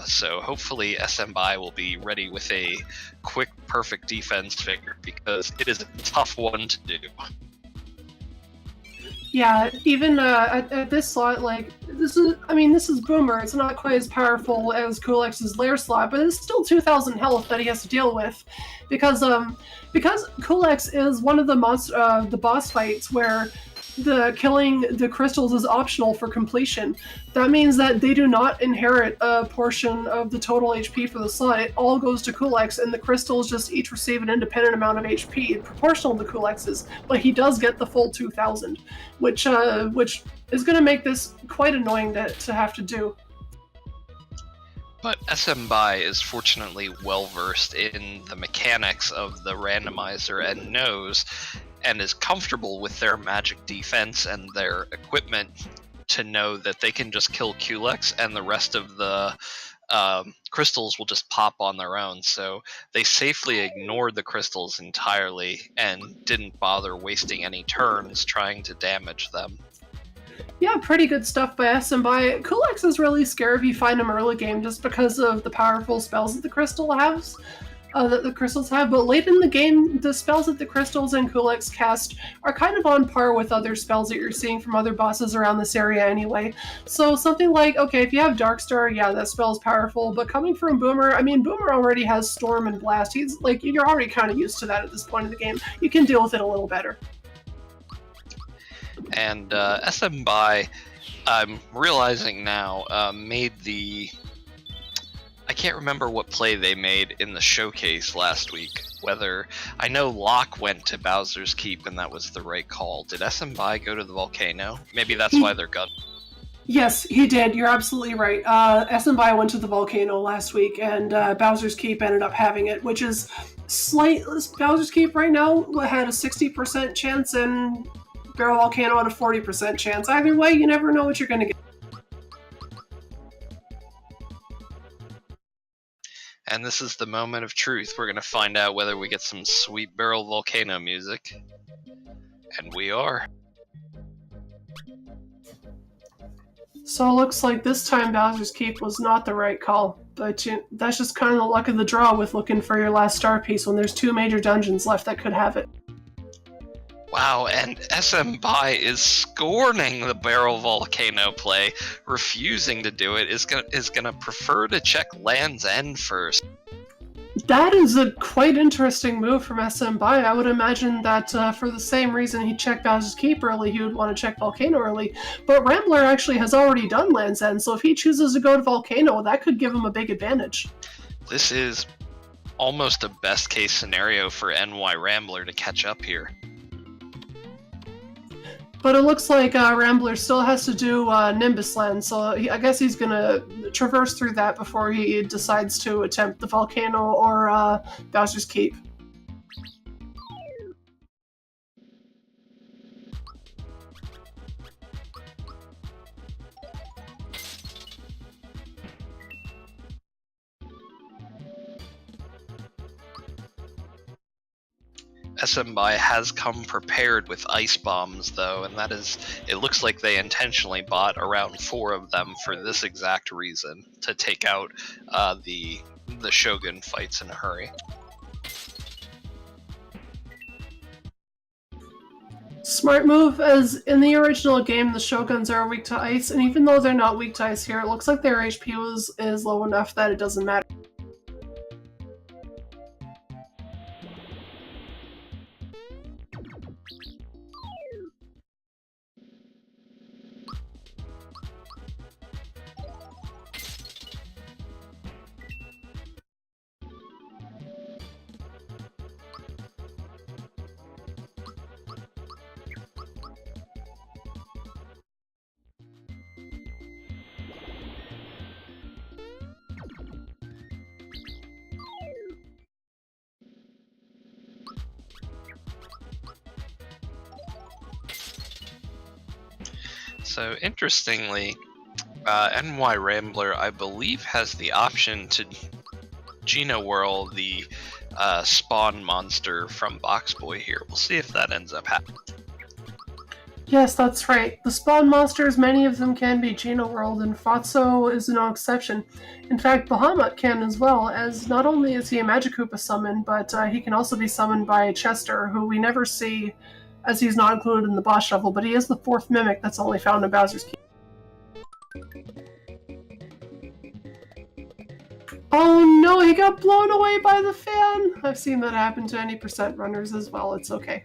so hopefully SMBI will be ready with a quick, perfect defense figure, because it is a tough one to do. Yeah, even at this slot, like, this is Boomer. It's not quite as powerful as Kulex's lair slot, but it's still 2,000 health that he has to deal with, because Kulex is one of the boss fights where the killing the crystals is optional for completion. That means that they do not inherit a portion of the total HP for the slot. It all goes to Kulex, and the crystals just each receive an independent amount of HP, proportional to Kulex's, but he does get the full 2,000, which is going to make this quite annoying to have to do. But SMBI is fortunately well versed in the mechanics of the randomizer and knows and is comfortable with their magic defense and their equipment to know that they can just kill QLEX and the rest of the crystals will just pop on their own. So they safely ignored the crystals entirely and didn't bother wasting any turns trying to damage them. Yeah, pretty good stuff by SMBI. Kulix is really scary if you find him early game just because of the powerful spells that the crystals have, but late in the game, the spells that the crystals and Kulix cast are kind of on par with other spells that you're seeing from other bosses around this area anyway. So something like, okay, if you have Darkstar, yeah, that spell's powerful, but coming from Boomer, I mean, Boomer already has Storm and Blast. He's like, you're already kind of used to that at this point in the game. You can deal with it a little better. And SMBI, I'm realizing now, made the... I can't remember what play they made in the showcase last week. Whether... I know Locke went to Bowser's Keep and that was the right call. Did SMBI go to the volcano? Maybe that's why they're gun. Yes, he did. You're absolutely right. SMBI went to the volcano last week, and Bowser's Keep ended up having it, which is slight. Bowser's Keep right now had a 60% chance, and Barrel Volcano had a 40% chance. Either way, you never know what you're going to get. And this is the moment of truth. We're going to find out whether we get some sweet Barrel Volcano music. And we are. So it looks like this time Bowser's Keep was not the right call. But that's just kind of the luck of the draw with looking for your last star piece when there's 2 major dungeons left that could have it. Wow, and SMBI is scorning the Barrel Volcano play, refusing to do it, is gonna prefer to check Land's End first. That is a quite interesting move from SMBI. I would imagine that for the same reason he checked Bowser's Keep early, he would want to check Volcano early. But Rambler actually has already done Land's End, so if he chooses to go to Volcano, that could give him a big advantage. This is almost a best case scenario for NY Rambler to catch up here. But it looks like Rambler still has to do Nimbus Land, so I guess he's going to traverse through that before he decides to attempt the Volcano or Bowser's Keep. SMBI has come prepared with ice bombs, though, and that is, it looks like they intentionally bought around 4 of them for this exact reason, to take out the Shogun fights in a hurry. Smart move, as in the original game, the Shoguns are weak to ice, and even though they're not weak to ice here, it looks like their HP is low enough that it doesn't matter. So interestingly, NY Rambler, I believe, has the option to Geno Whirl the spawn monster from Box Boy here. We'll see if that ends up happening. Yes, that's right. The spawn monsters, many of them can be Geno World, and Fatso is no exception. In fact, Bahamut can as well, as not only is he a Magikoopa summon, but he can also be summoned by Chester, who we never see, as he's not included in the boss shuffle, but he is the 4th mimic that's only found in Bowser's Keep. Oh no, he got blown away by the fan! I've seen that happen to any percent runners as well, it's okay.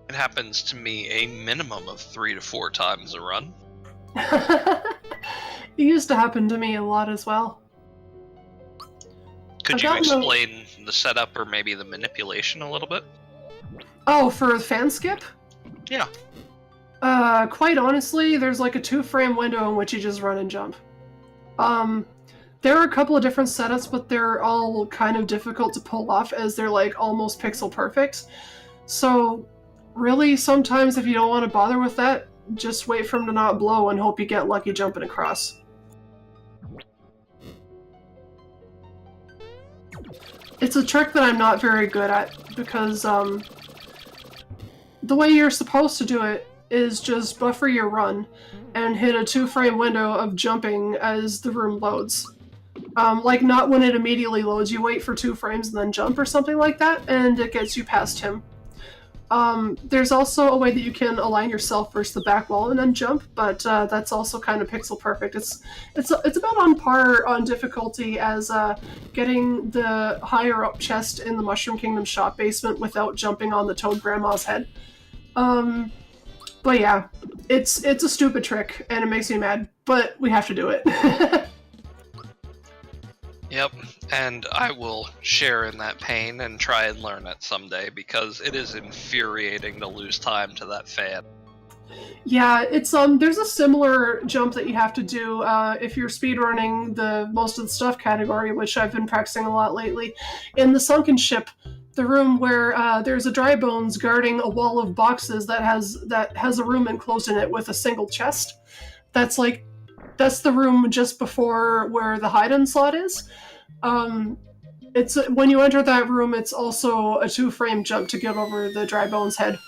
It happens to me a minimum of 3 to 4 times a run. It used to happen to me a lot as well. Could you explain the setup or maybe the manipulation a little bit? Oh, for fan skip? Yeah. Quite honestly, there's like a 2-frame window in which you just run and jump. There are a couple of different setups, but they're all kind of difficult to pull off as they're like almost pixel perfect. So really, sometimes if you don't want to bother with that, just wait for him to not blow and hope you get lucky jumping across. It's a trick that I'm not very good at because the way you're supposed to do it is just buffer your run and hit a 2-frame window of jumping as the room loads. Like not when it immediately loads, you wait for 2 frames and then jump or something like that, and it gets you past him. There's also a way that you can align yourself versus the back wall and then jump, but that's also kind of pixel perfect. It's about on par on difficulty as getting the higher up chest in the Mushroom Kingdom shop basement without jumping on the Toad Grandma's head. But yeah, it's a stupid trick and it makes me mad, but we have to do it. Yep, and I will share in that pain and try and learn it someday because it is infuriating to lose time to that fan. Yeah, it's there's a similar jump that you have to do if you're speedrunning the most of the stuff category, which I've been practicing a lot lately. In the Sunken Ship, the room where there's a dry bones guarding a wall of boxes that has a room enclosed in it with a single chest. That's the room just before where the hide-in slot is. It's when you enter that room, it's also a 2-frame jump to get over the dry bones head.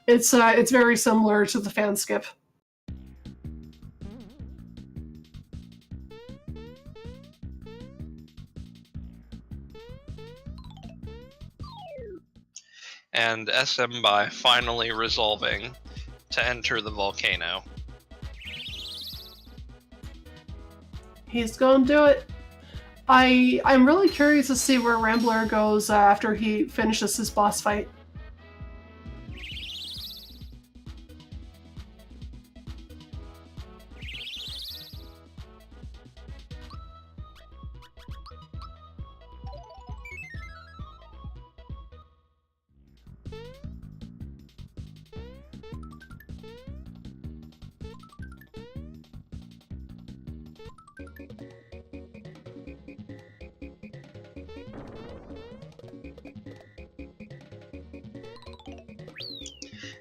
It's very similar to the fan skip. And SM by finally resolving to enter the volcano. He's gonna do it. I'm really curious to see where Rambler goes after he finishes his boss fight.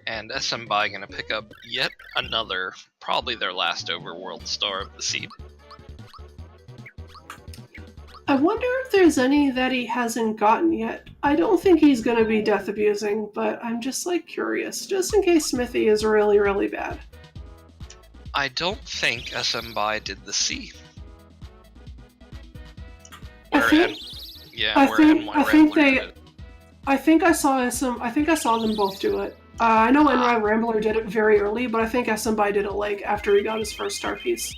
And SM by gonna pick up yet another, probably their last overworld star of the seed. I wonder if there's any that he hasn't gotten yet. I don't think he's gonna be death abusing, but I'm just curious, just in case Smithy is really, really bad. I don't think SM by did the C. I think I saw them both do it. I know NY Rambler did it very early, but I think SMBI did it after he got his first star piece.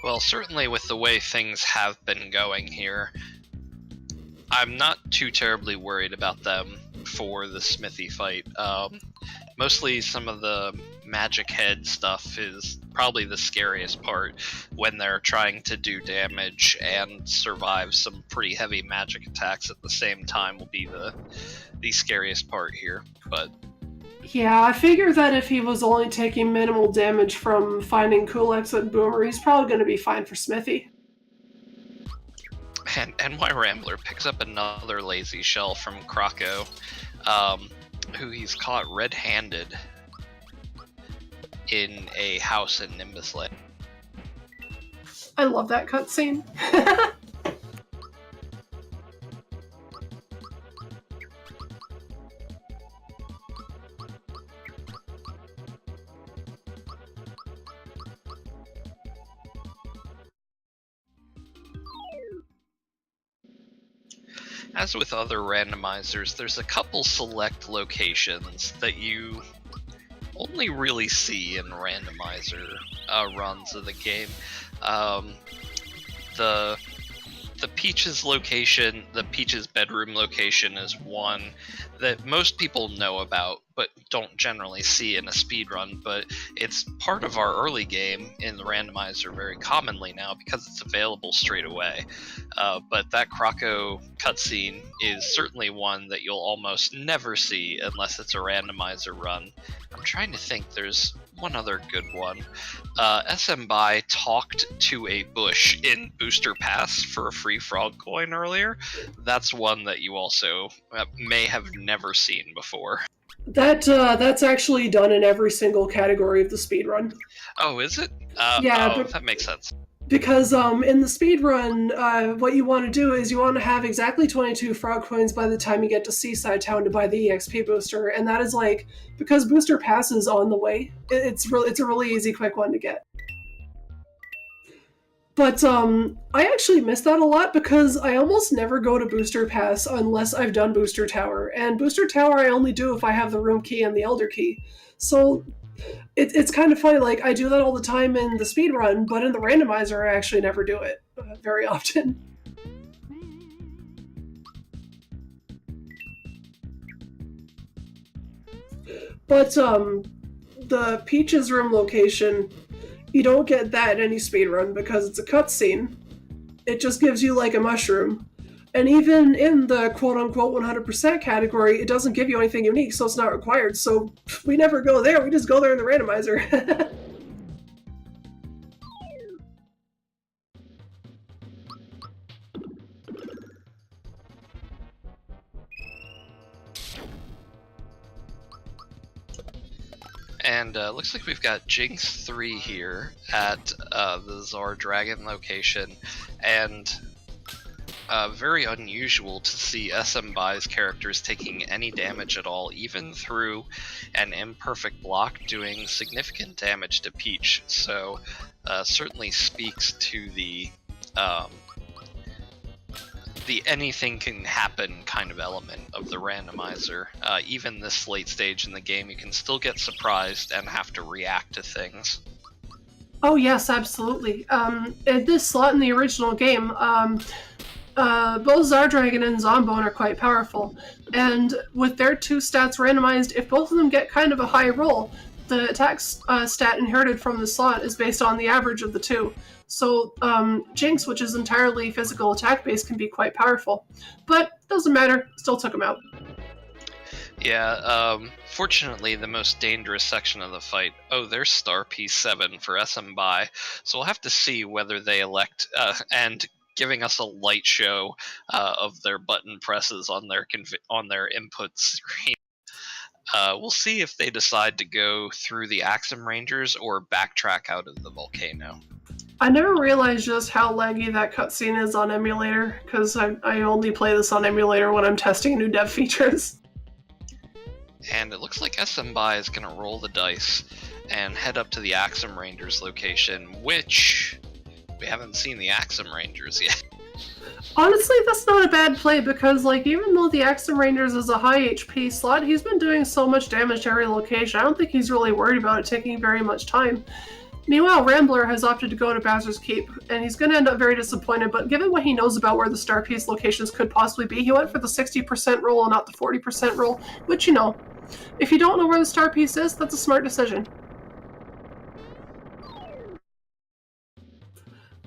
Well, certainly with the way things have been going here, I'm not too terribly worried about them for the Smithy fight. Mostly some of the magic head stuff is probably the scariest part when they're trying to do damage and survive some pretty heavy magic attacks at the same time will be the scariest part here. But yeah, I figure that if he was only taking minimal damage from finding Kulex and Boomer, he's probably going to be fine for Smithy. And NY Rambler picks up another lazy shell from Krako, who he's caught red-handed in a house in Nimbus Land. I love that cutscene. As with other randomizers, there's a couple select locations that you only really see in randomizer runs of the game. The Peach's location, the Peach's bedroom location, is one that most people know about but don't generally see in a speedrun, but it's part of our early game in the randomizer very commonly now because it's available straight away. But that Krako cutscene is certainly one that you'll almost never see unless it's a randomizer run. I'm trying to think, there's one other good one. SM By talked to a bush in Booster Pass for a free frog coin earlier. That's one that you also may have never seen before. That's actually done in every single category of the speedrun. Oh, is it? Yeah, that makes sense. because in the speedrun, what you want to do is you want to have exactly 22 frog coins by the time you get to Seaside Town to buy the EXP booster, and that is like, because Booster Pass is on the way, it's a really easy, quick one to get. But I actually miss that a lot because I almost never go to Booster Pass unless I've done Booster Tower, and Booster Tower I only do if I have the room key and the Elder key. So it's kind of funny, like, I do that all the time in the speedrun, but in the randomizer I actually never do it very often. But the Peaches room location, you don't get that in any speedrun because it's a cutscene. It just gives you like a mushroom. And even in the quote-unquote 100% category, it doesn't give you anything unique, so it's not required. So we never go there, we just go there in the randomizer. And looks like we've got Jinx 3 here at the Czar Dragon location, and very unusual to see SM Bai's characters taking any damage at all, even through an imperfect block doing significant damage to Peach. So certainly speaks to the anything can happen kind of element of the randomizer. Even this late stage in the game, you can still get surprised and have to react to things. Oh yes, absolutely. At this slot in the original game, both Zardragon and Zombone are quite powerful, and with their two stats randomized, if both of them get kind of a high roll, the attack stat inherited from the slot is based on the average of the two. So Jinx, which is entirely physical attack based, can be quite powerful. But doesn't matter, still took him out. Yeah, fortunately the most dangerous section of the fight, there's Star Piece 7 for SM Bai, so we'll have to see whether they elect, and giving us a light show of their button presses on their input screen. We'll see if they decide to go through the Axum Rangers or backtrack out of the volcano. I never realized just how laggy that cutscene is on emulator, because I only play this on emulator when I'm testing new dev features. And it looks like SM Bai is going to roll the dice and head up to the Axum Rangers location, which we haven't seen the Axum Rangers yet. Honestly, that's not a bad play because, like, even though the Axum Rangers is a high HP slot, he's been doing so much damage to every location. I don't think he's really worried about it taking very much time. Meanwhile, Rambler has opted to go to Bowser's Keep, and he's going to end up very disappointed, but given what he knows about where the Star Piece locations could possibly be, he went for the 60% roll and not the 40% roll, which, you know, if you don't know where the Star Piece is, that's a smart decision.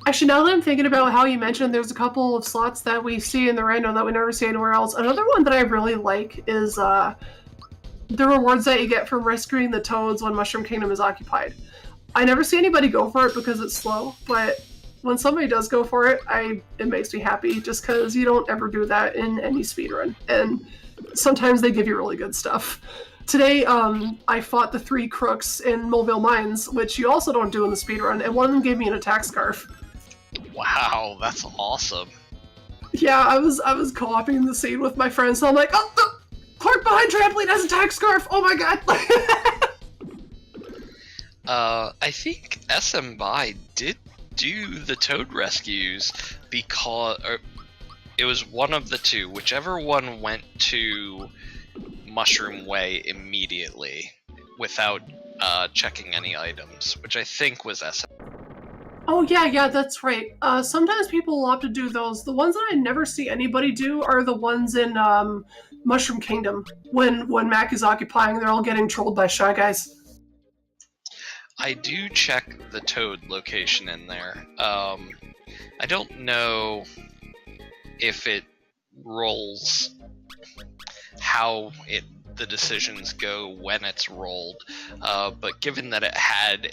Actually, now that I'm thinking about how you mentioned there's a couple of slots that we see in the random that we never see anywhere else, another one that I really like is the rewards that you get from rescuing the toads when Mushroom Kingdom is occupied. I never see anybody go for it because it's slow, but when somebody does go for it, it makes me happy just because you don't ever do that in any speedrun, and sometimes they give you really good stuff. Today, I fought the 3 crooks in Mobile Mines, which you also don't do in the speedrun, and one of them gave me an attack scarf. Wow, that's awesome. Yeah, I was co-oping the scene with my friends, so I'm like, oh, the clerk behind trampoline has attack scarf! Oh my god! I think SM Bai did do the toad rescues because it was one of the two. Whichever one went to Mushroom Way immediately without checking any items, which I think was SM. Oh yeah, that's right. Sometimes people will opt to do those. The ones that I never see anybody do are the ones in Mushroom Kingdom when Mac is occupying. They're all getting trolled by Shy Guys. I do check the toad location in there. I don't know if it rolls how the decisions go when it's rolled. But given that it had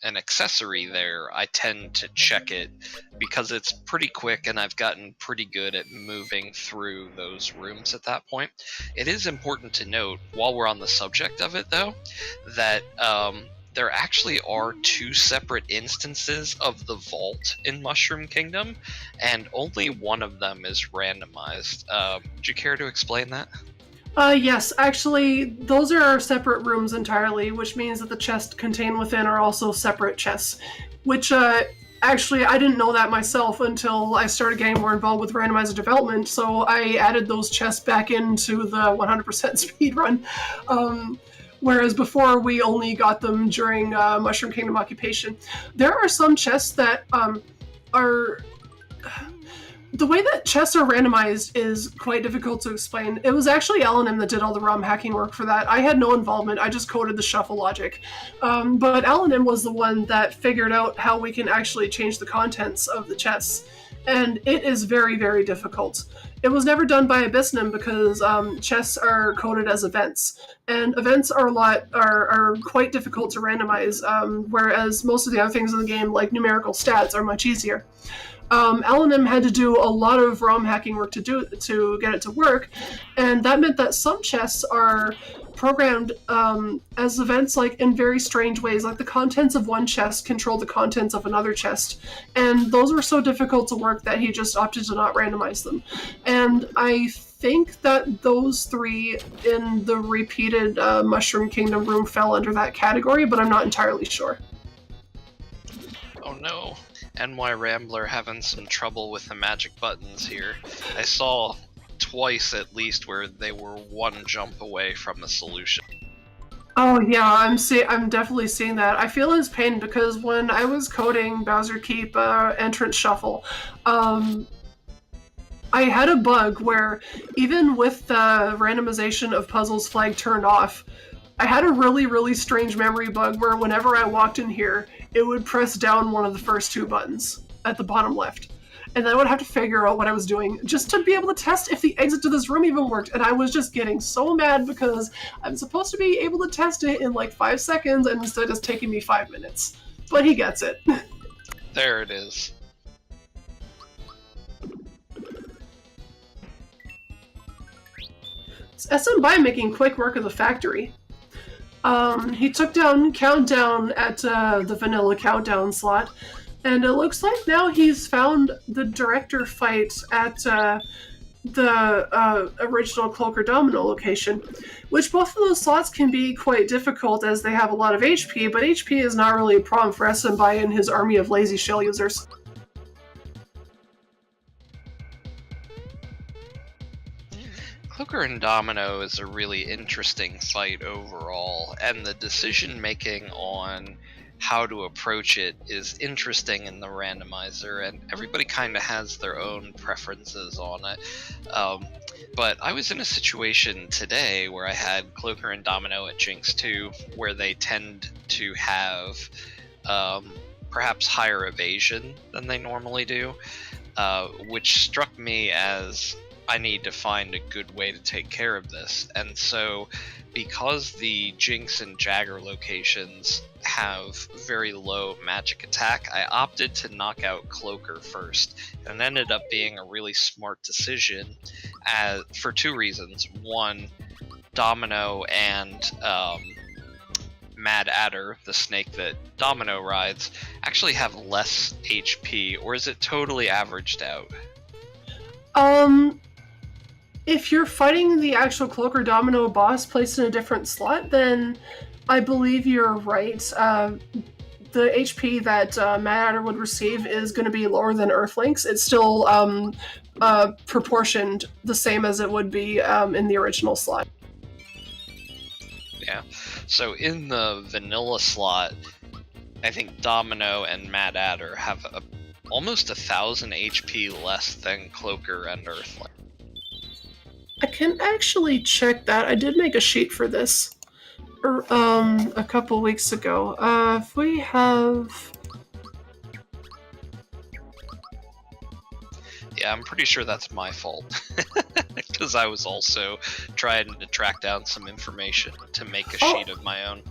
an accessory there, I tend to check it because it's pretty quick and I've gotten pretty good at moving through those rooms at that point. It is important to note, while we're on the subject of it though, that there actually are 2 separate instances of the vault in Mushroom Kingdom, and only one of them is randomized. Would you care to explain that? Yes, actually, those are separate rooms entirely, which means that the chests contained within are also separate chests. Which, actually, I didn't know that myself until I started getting more involved with randomizer development, so I added those chests back into the 100% speedrun. Whereas before, we only got them during Mushroom Kingdom occupation. There are some chests that are... The way that chests are randomized is quite difficult to explain. It was actually Alanim that did all the ROM hacking work for that. I had no involvement, I just coded the shuffle logic. But Alanim was the one that figured out how we can actually change the contents of the chests. And it is very, very difficult. It was never done by Abyssnim because chests are coded as events. And events are quite difficult to randomize, whereas most of the other things in the game, like numerical stats, are much easier. Alanim had to do a lot of ROM hacking work to get it to work, and that meant that some chests are programmed as events like in very strange ways, like the contents of one chest control the contents of another chest, and those were so difficult to work that he just opted to not randomize them. And I think that those 3 in the repeated Mushroom Kingdom room fell under that category, but I'm not entirely sure. Oh no. NY Rambler having some trouble with the magic buttons here. I saw twice at least where they were 1 jump away from a solution. Oh yeah, I'm definitely seeing that. I feel his pain because when I was coding Bowser Keep entrance shuffle, I had a bug where even with the randomization of puzzles flag turned off, I had a really, really strange memory bug where whenever I walked in here, it would press down one of the first 2 buttons at the bottom left. And then I would have to figure out what I was doing just to be able to test if the exit to this room even worked. And I was just getting so mad because I'm supposed to be able to test it in like 5 seconds and instead it's taking me 5 minutes. But he gets it. There it is. SM by making quick work of the factory. He took down Countdown at the vanilla Countdown slot, and it looks like now he's found the director fight at the original Cloaker Domino location, which both of those slots can be quite difficult as they have a lot of HP, but HP is not really a problem for SMBI and his army of lazy shell users. Cloaker and Domino is a really interesting fight overall, and the decision making on how to approach it is interesting in the randomizer, and everybody kind of has their own preferences on it. But I was in a situation today where I had Cloaker and Domino at Jinx 2, where they tend to have perhaps higher evasion than they normally do, which struck me as I need to find a good way to take care of this. And so because the Jinx and Jagger locations have very low magic attack, I opted to knock out Cloaker first, and it ended up being a really smart decision for 2 reasons. One, Domino and Mad Adder, the snake that Domino rides, actually have less HP, or is it totally averaged out? If you're fighting the actual Cloaker Domino boss placed in a different slot, then I believe you're right. The HP that Mad Adder would receive is going to be lower than Earthlink's. It's still proportioned the same as it would be in the original slot. Yeah, so in the vanilla slot, I think Domino and Mad Adder have almost 1,000 HP less than Cloaker and Earthlink. I can actually check that. I did make a sheet for this a couple weeks ago. If we have... Yeah, I'm pretty sure that's my fault. because I was also trying to track down some information to make a Oh. sheet of my own.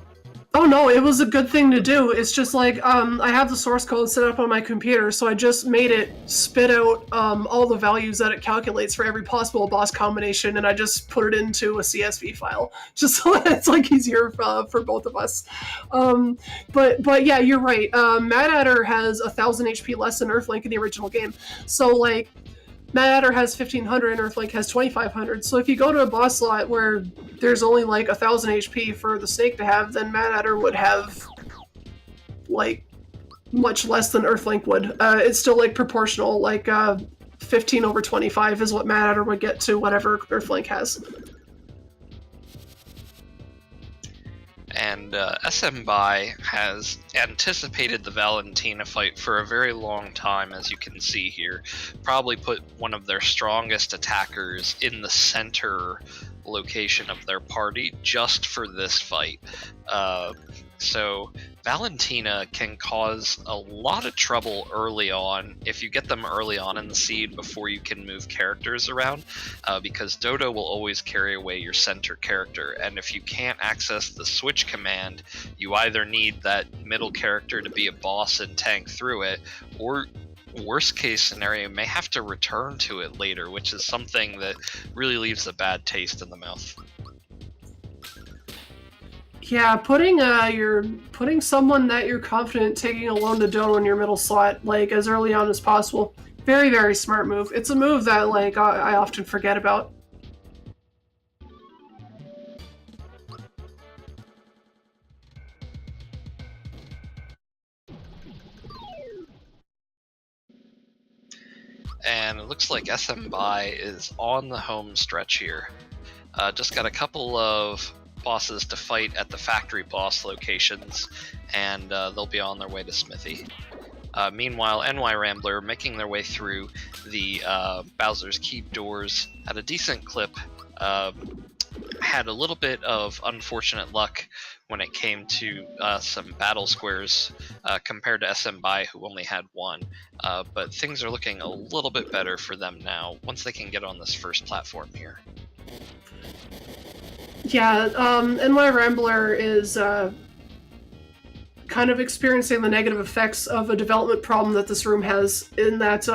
Oh no, it was a good thing to do. It's just like, I have the source code set up on my computer, so I just made it spit out all the values that it calculates for every possible boss combination, and I just put it into a CSV file, just so that it's like easier for both of us. But yeah, you're right. Mad Hatter has 1,000 HP less than Earthlink in the original game, so like, Mad Hatter has 1,500 and Earthlink has 2,500. So if you go to a boss slot where there's only like 1,000 HP for the snake to have, then Mad Hatter would have like much less than Earthlink would. It's still like proportional, like 15 over 25 is what Mad Hatter would get to whatever Earthlink has. And SM Bai has anticipated the Valentina fight for a very long time, as you can see here. Probably put one of their strongest attackers in the center location of their party just for this fight. So Valentina can cause a lot of trouble early on if you get them early on in the seed before you can move characters around, because Dodo will always carry away your center character, and if you can't access the switch command, you either need that middle character to be a boss and tank through it, or worst case scenario, may have to return to it later, which is something that really leaves a bad taste in the mouth. Yeah, putting someone that you're confident taking alone to Dodo in your middle slot, like as early on as possible. Very, very smart move. It's a move that like I often forget about. And it looks like SM Bai is on the home stretch here. Just got a couple of bosses to fight at the factory boss locations, and they'll be on their way to Smithy. Meanwhile, NY Rambler making their way through the Bowser's Keep doors at a decent clip. Had a little bit of unfortunate luck when it came to some battle squares compared to SM Bai, who only had one. But things are looking a little bit better for them now once they can get on this first platform here. Yeah, NY Rambler is kind of experiencing the negative effects of a development problem that this room has, in that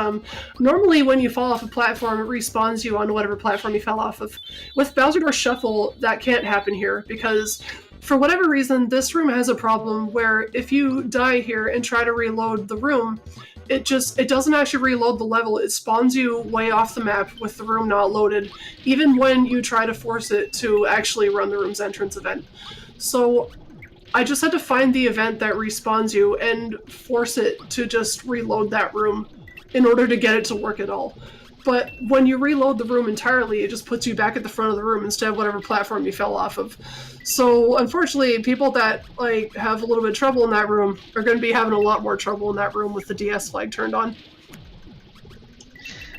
normally when you fall off a platform, it respawns you on whatever platform you fell off of. With Bowser Door Shuffle, that can't happen here, because for whatever reason, this room has a problem where if you die here and try to reload the room, it doesn't actually reload the level. It spawns you way off the map with the room not loaded, even when you try to force it to actually run the room's entrance event. So I just had to find the event that respawns you and force it to just reload that room in order to get it to work at all. But when you reload the room entirely, it just puts you back at the front of the room instead of whatever platform you fell off of. So unfortunately, people that like have a little bit of trouble in that room are going to be having a lot more trouble in that room with the DS flag turned on.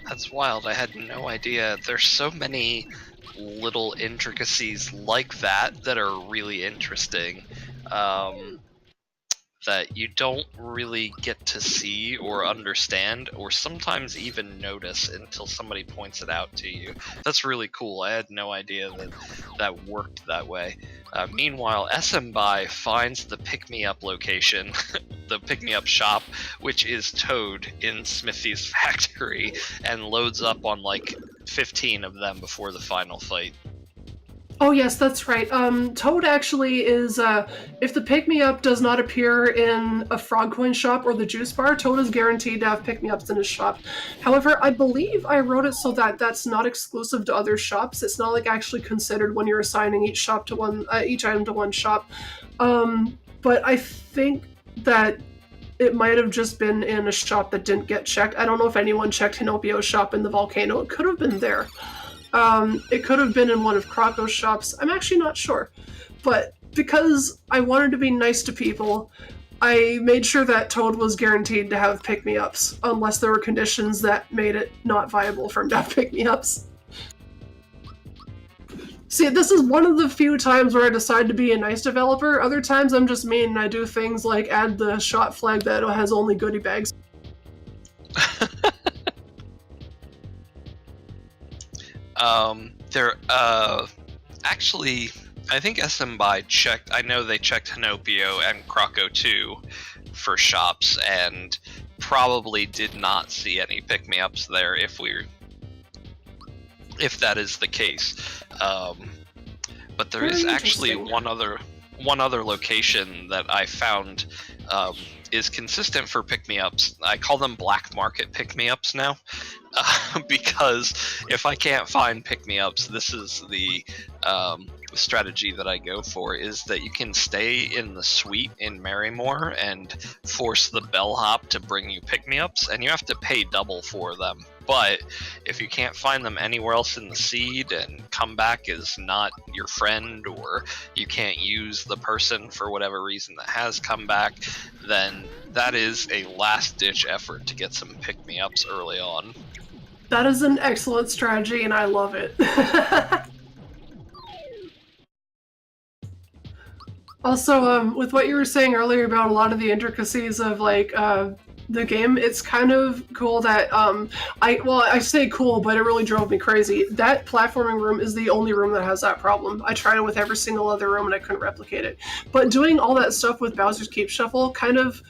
That's wild. I had no idea. There's so many little intricacies like that are really interesting. That you don't really get to see or understand, or sometimes even notice until somebody points it out to you. That's really cool. I had no idea that worked that way. Meanwhile, SM Bai finds the pick-me-up location, the pick-me-up shop, which is Toad in Smithy's factory, and loads up on like 15 of them before the final fight. Oh yes, that's right. Toad actually is, if the pick-me-up does not appear in a frog coin shop or the juice bar, Toad is guaranteed to have pick-me-ups in his shop. However, I believe I wrote it so that that's not exclusive to other shops. It's not like actually considered when you're assigning each item to one shop. But I think that it might have just been in a shop that didn't get checked. I don't know if anyone checked Hinopio's shop in the volcano. It could have been there. It could have been in one of Krako's shops. I'm actually not sure. But because I wanted to be nice to people, I made sure that Toad was guaranteed to have pick-me-ups, unless there were conditions that made it not viable for him to have pick-me-ups. See, this is one of the few times where I decide to be a nice developer. Other times I'm just mean and I do things like add the shop flag that has only goodie bags. There, actually, I think SMBuy checked. I know they checked Hanopio and Croco 2 for shops, and probably did not see any pick-me-ups there. If that is the case, but there is actually one other location that I found is consistent for pick-me-ups. I call them black market pick-me-ups now, because if I can't find pick-me-ups, this is the strategy that I go for, is that you can stay in the suite in Marymore and force the bellhop to bring you pick-me-ups, and you have to pay double for them. But if you can't find them anywhere else in the seed, and comeback is not your friend, or you can't use the person for whatever reason that has comeback, then that is a last-ditch effort to get some pick-me-ups early on. That is an excellent strategy, and I love it. Also, with what you were saying earlier about a lot of the intricacies of like the game, it's kind of cool that I say cool, but it really drove me crazy. That platforming room is the only room that has that problem. I tried it with every single other room and I couldn't replicate it. But doing all that stuff with Bowser's Keep Shuffle kind of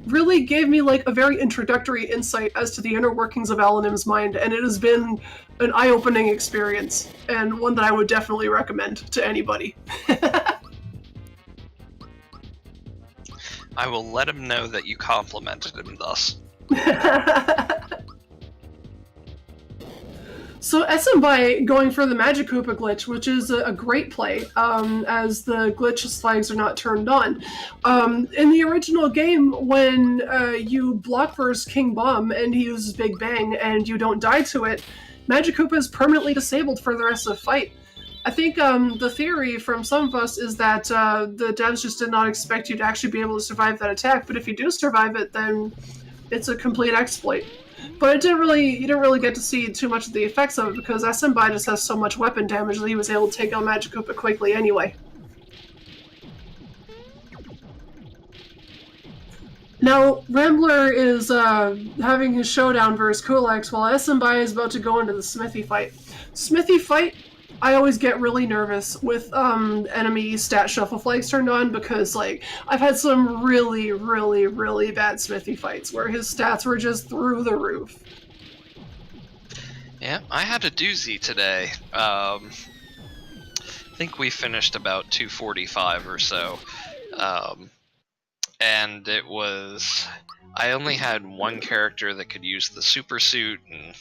really gave me like a very introductory insight as to the inner workings of Alanim's mind, and it has been an eye-opening experience, and one that I would definitely recommend to anybody. I will let him know that you complimented him thus. So SMBuy going for the Magic Koopa glitch, which is a great play, as the glitch flags are not turned on. In the original game, when you block versus King Bomb and he uses Big Bang and you don't die to it, Magic Koopa is permanently disabled for the rest of the fight. I think the theory from some of us is that the devs just did not expect you to actually be able to survive that attack, but if you do survive it, then it's a complete exploit. But you didn't really get to see too much of the effects of it, because SMBuy just has so much weapon damage that he was able to take out Magic Koopa quickly anyway. Now, Rambler is having his showdown versus Kulaks, while SMBuy is about to go into the Smithy fight. Smithy fight, I always get really nervous with enemy stat shuffle flags turned on, because like I've had some really, really, really bad Smithy fights where his stats were just through the roof. Yeah, I had a doozy today. I think we finished about 245 or so, and it was. I only had one character that could use the super suit, and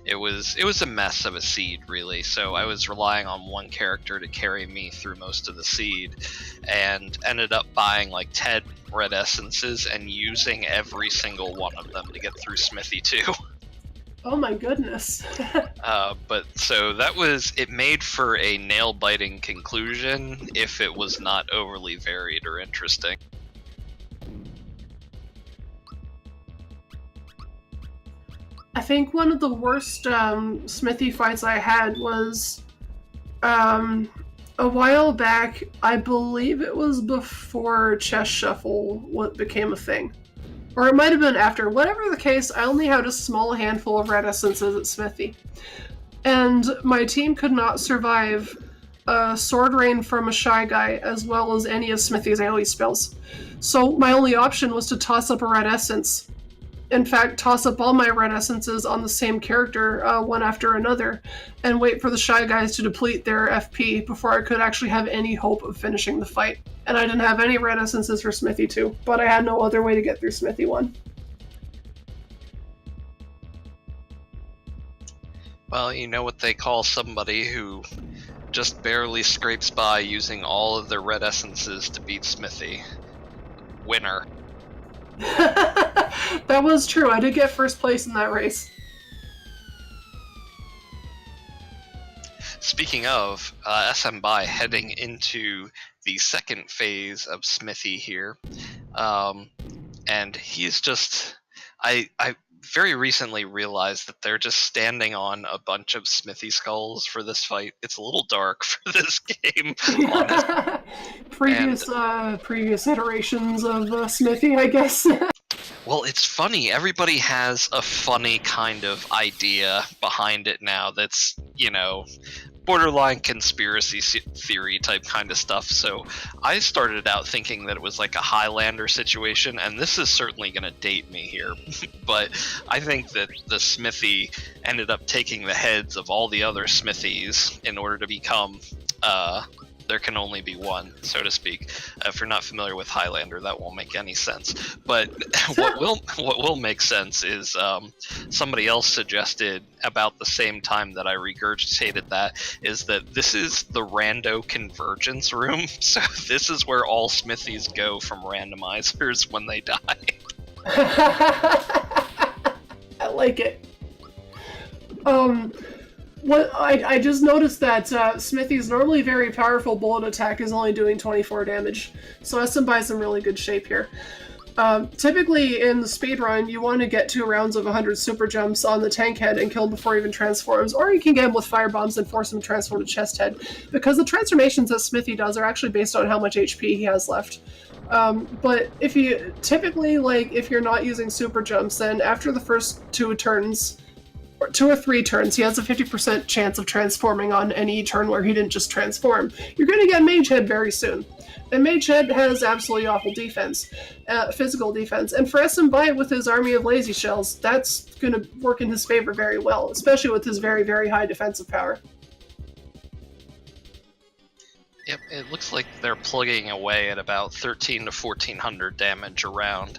it was a mess of a seed, really. So I was relying on one character to carry me through most of the seed, and ended up buying like 10 red essences and using every single one of them to get through Smithy 2. Oh my goodness. But so that was, it made for a nail-biting conclusion if it was not overly varied or interesting. I think one of the worst Smithy fights I had was a while back. I believe it was before Chess Shuffle became a thing. Or it might have been after. Whatever the case, I only had a small handful of red essences at Smithy. And my team could not survive a Sword Rain from a Shy Guy, as well as any of Smithy's AoE spells. So my only option was to toss up a red essence. In fact, toss up all my red essences on the same character, one after another, and wait for the Shy Guys to deplete their FP before I could actually have any hope of finishing the fight. And I didn't have any red essences for Smithy 2, but I had no other way to get through Smithy 1. Well, you know what they call somebody who just barely scrapes by using all of their red essences to beat Smithy. Winner. That was true. I did get first place in that race. Speaking of, SMBuy heading into the second phase of Smithy here, and he's just, I very recently realized that they're just standing on a bunch of Smithy skulls for this fight. It's a little dark for this game. Previous iterations of Smithy, I guess. Well, it's funny. Everybody has a funny kind of idea behind it now that's borderline conspiracy theory type kind of stuff. So I started out thinking that it was like a Highlander situation, and this is certainly going to date me here, but I think that the smithy ended up taking the heads of all the other smithies in order to become there can only be one, so to speak. If you're not familiar with Highlander, that won't make any sense. But what will make sense is somebody else suggested about the same time that I regurgitated that, is that this is the rando convergence room. So this is where all smithies go from randomizers when they die. I like it. What I just noticed that Smithy's normally very powerful bullet attack is only doing 24 damage, so SMBI's in really good shape here. Typically in the speedrun, you want to get 2 rounds of 100 super jumps on the tank head and kill him before he even transforms, or you can get him with fire bombs and force him to transform to chest head, because the transformations that Smithy does are actually based on how much HP he has left. But if you typically, if you're not using super jumps, then after the first 2 turns, 2 or 3 turns, he has a 50% chance of transforming on any turn where he didn't just transform. You're going to get Mage Head very soon. And Mage Head has absolutely awful defense, physical defense. And for SMBI with his army of lazy shells, that's going to work in his favor very well, especially with his very, very high defensive power. Yep, it looks like they're plugging away at about 13 to 1400 damage around,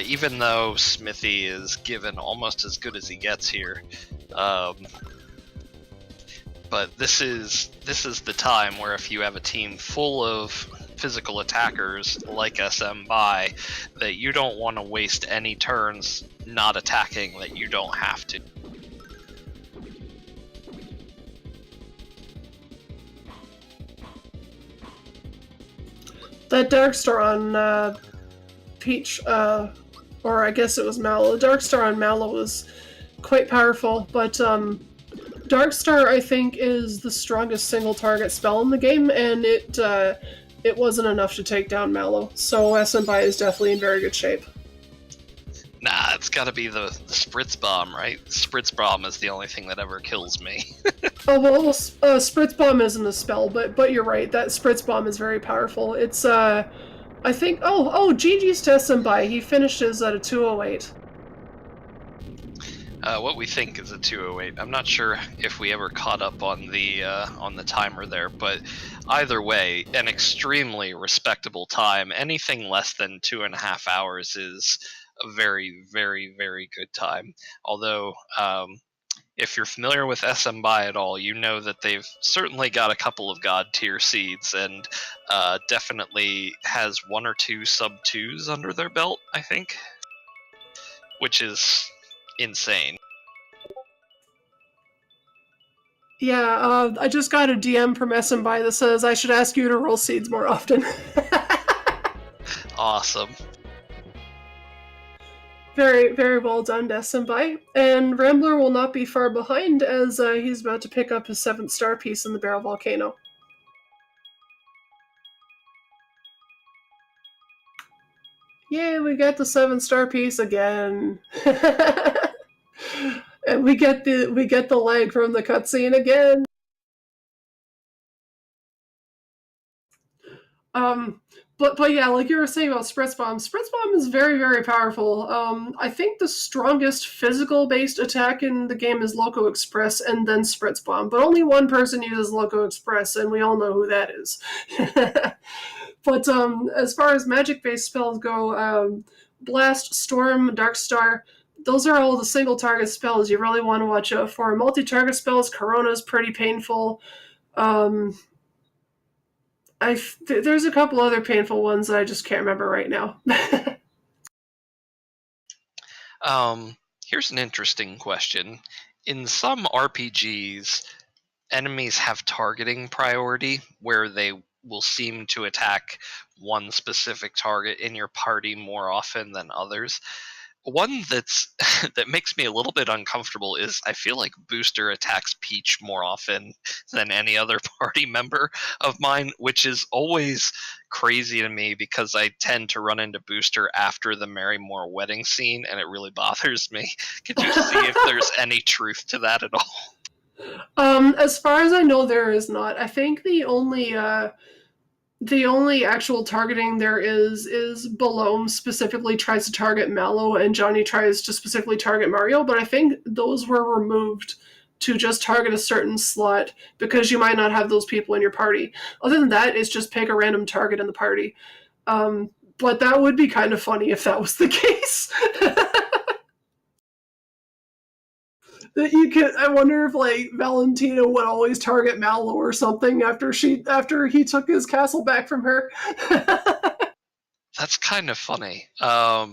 even though Smithy is given almost as good as he gets here. But this is the time where if you have a team full of physical attackers like SMBI, that you don't want to waste any turns not attacking that you don't have to. That Darkstar on Peach, or I guess it was Mallow. The Darkstar on Mallow was quite powerful, but Darkstar, I think, is the strongest single target spell in the game, and it wasn't enough to take down Mallow, so SMBI is definitely in very good shape. Nah, it's gotta be the Spritz Bomb, right? Spritz Bomb is the only thing that ever kills me. Oh, well, Spritz Bomb isn't a spell, but you're right, that Spritz Bomb is very powerful. It's, I think, GG's to SMBI, he finishes at a 208. What we think is a 208. I'm not sure if we ever caught up on the timer there, but either way, an extremely respectable time. Anything less than 2.5 hours is a very, very, very good time. Although, if you're familiar with SMBI at all, you know that they've certainly got a couple of god tier seeds, and definitely has 1 or 2 sub 2s under their belt, I think, which is insane. Yeah, I just got a DM from SMBI that says I should ask you to roll seeds more often. Awesome. Very, very well done to SMBI. And Rambler will not be far behind, as he's about to pick up his 7th star piece in the Barrel Volcano. Yay, we got the 7-star piece again. And we get the leg from the cutscene again. But yeah, like you were saying about Spritz Bomb is very, very powerful. I think the strongest physical-based attack in the game is Loco Express and then Spritz Bomb, but only one person uses Loco Express, and we all know who that is. But as far as magic-based spells go, Blast, Storm, Darkstar, those are all the single-target spells you really want to watch out for. Multi-target spells, Corona is pretty painful. There's a couple other painful ones that I just can't remember right now. Here's an interesting question. In some RPGs, enemies have targeting priority, where they will seem to attack one specific target in your party more often than others. One that makes me a little bit uncomfortable is I feel like Booster attacks Peach more often than any other party member of mine, which is always crazy to me because I tend to run into Booster after the Marymore wedding scene, and it really bothers me. Could you see if there's any truth to that at all? As far as I know, there is not. I think the only actual targeting there is Balloon specifically tries to target Mallow and Johnny tries to specifically target Mario, but I think those were removed to just target a certain slot because you might not have those people in your party. Other than that, it's just pick a random target in the party. But that would be kind of funny if that was the case. That you could, I wonder if like Valentina would always target Mallow or something after he took his castle back from her. That's kind of funny. Yeah,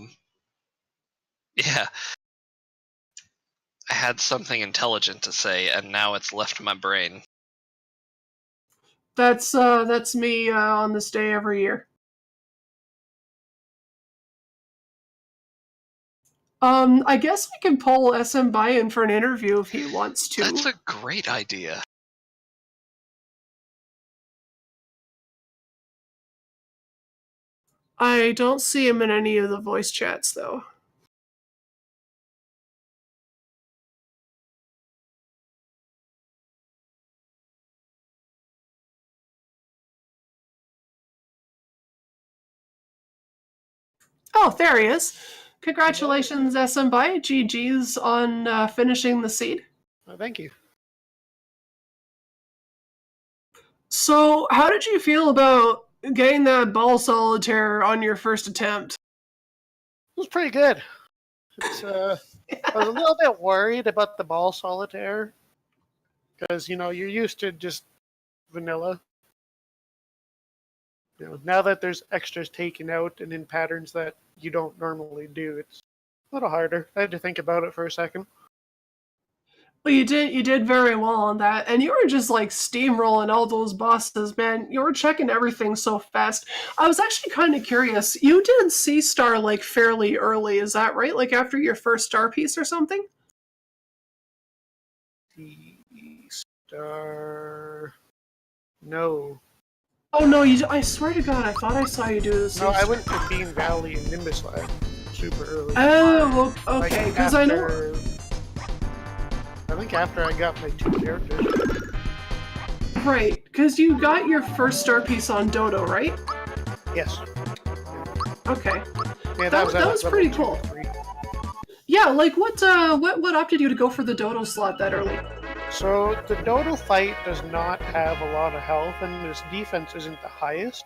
I had something intelligent to say, and now it's left my brain. That's me on this day every year. I guess we can pull SM by in for an interview if he wants to. That's a great idea. I don't see him in any of the voice chats though. Oh, there he is. Congratulations, SM by GG's on finishing the seed. Oh, thank you. So, how did you feel about getting that ball solitaire on your first attempt? It was pretty good. It's I was a little bit worried about the ball solitaire because you're used to just vanilla. Now that there's extras taken out and in patterns that you don't normally do, it's a little harder. I had to think about it for a second. Well, you did very well on that, and you were just like steamrolling all those bosses, man. You were checking everything so fast. I was actually kind of curious. You did C star like fairly early, is that right? Like after your first star piece or something? The star. No. Oh no, I swear to God, I thought I saw you do this. No, I went to Bean Valley and Nimbus Lab super early. Oh, okay, because I know. I think after I got my 2 characters. Right, because you got your first star piece on Dodo, right? Yes. Okay. Yeah, that was pretty cool. Yeah, like what opted you to go for the Dodo slot that early? So the Dodo fight does not have a lot of health and his defense isn't the highest.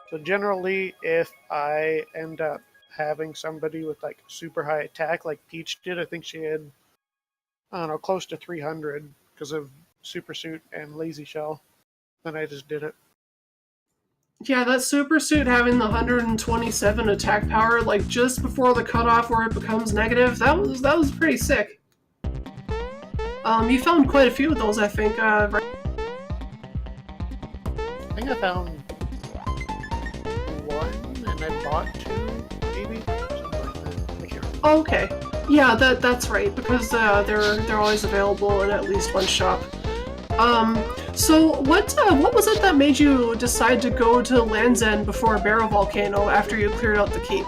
So generally if I end up having somebody with like super high attack like Peach did, I think she had, I don't know, close to 300 because of Super Suit and Lazy Shell, then I just did it. Yeah, that super suit having the 127 attack power, like just before the cutoff where it becomes negative, that was pretty sick. You found quite a few of those, I think. Right? I think I found 1 and I bought 2, maybe? Something like that. I can't remember. Oh, okay. Yeah, that's right, because they're always available in at least one shop. So what was it that made you decide to go to Land's End before Barrel Volcano after you cleared out the keep?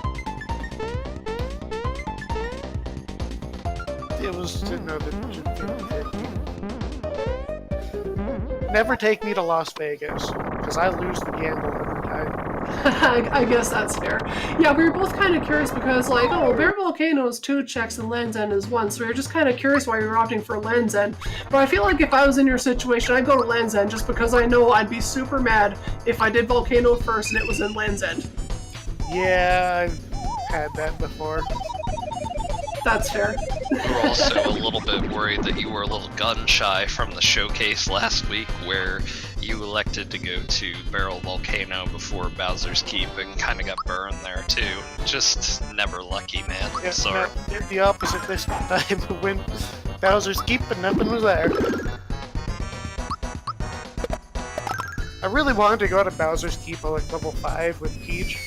It was another 50-50. Never take me to Las Vegas, because I lose the gamble every time. I guess that's fair. Yeah, we were both kind of curious because, like, oh, Bear Volcano is 2 checks and Land's End is 1, so we were just kind of curious why you were opting for Land's End. But I feel like if I was in your situation, I'd go to Land's End just because I know I'd be super mad if I did Volcano first and it was in Land's End. Yeah, I've had that before. That's fair. We were also a little bit worried that you were a little gun shy from the showcase last week where you elected to go to Barrel Volcano before Bowser's Keep and kind of got burned there too. Just never lucky, man. Yeah, Sorry. no, did the opposite this time. When Bowser's Keep and nothing was there. I really wanted to go to Bowser's Keep at like level 5 with Peach.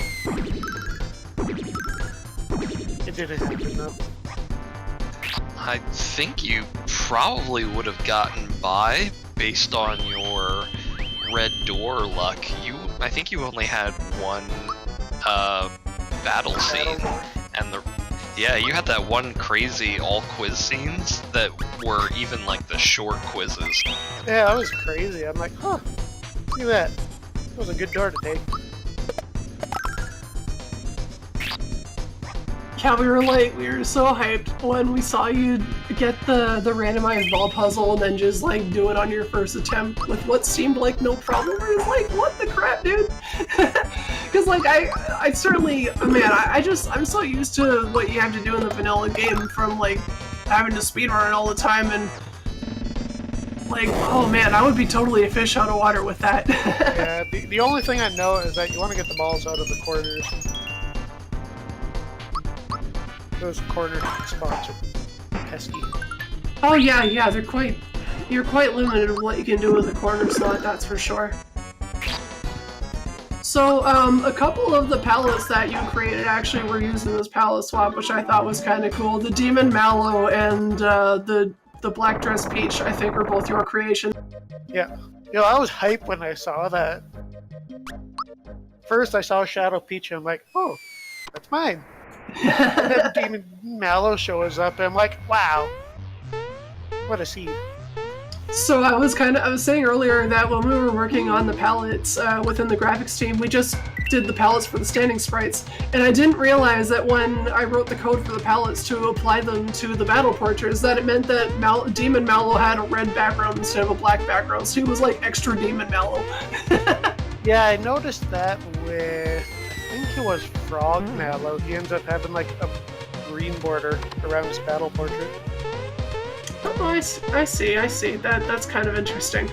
It didn't happen though. I think you probably would have gotten by based on your red door luck. I think you only had 1 battle scene, and Yeah, you had that one crazy all quiz scenes that were even like the short quizzes. Yeah, that was crazy. I'm like, huh, look at that. That was a good door to take. Yeah, we were so hyped when we saw you get the randomized ball puzzle and then just like do it on your first attempt with what seemed like no problem. I was like, what the crap, dude? Because like I certainly, man, I'm so used to what you have to do in the vanilla game from like having to speedrun it all the time, and like, oh man, I would be totally a fish out of water with that. Yeah, the only thing I know is that you want to get the balls out of the corners. Those corner spots are pesky. Oh yeah, you're quite limited with what you can do with a corner slot, that's for sure. So, a couple of the palettes that you created actually were using this palette swap, which I thought was kind of cool. The Demon Mallow and the Black Dress Peach, I think, were both your creation. Yeah. I was hyped when I saw that. First I saw Shadow Peach and I'm like, oh, that's mine. And then Demon Mallow shows up and I'm like, wow, what a seed. So I was saying earlier that when we were working on the palettes within the graphics team, we just did the palettes for the standing sprites, and I didn't realize that when I wrote the code for the palettes to apply them to the battle portraits, that it meant that Demon Mallow had a red background instead of a black background, so he was like extra Demon Mallow. Yeah, I noticed that with, I think it was Frog Mallow. He ends up having like a green border around his battle portrait. Oh, I see. That's kind of interesting.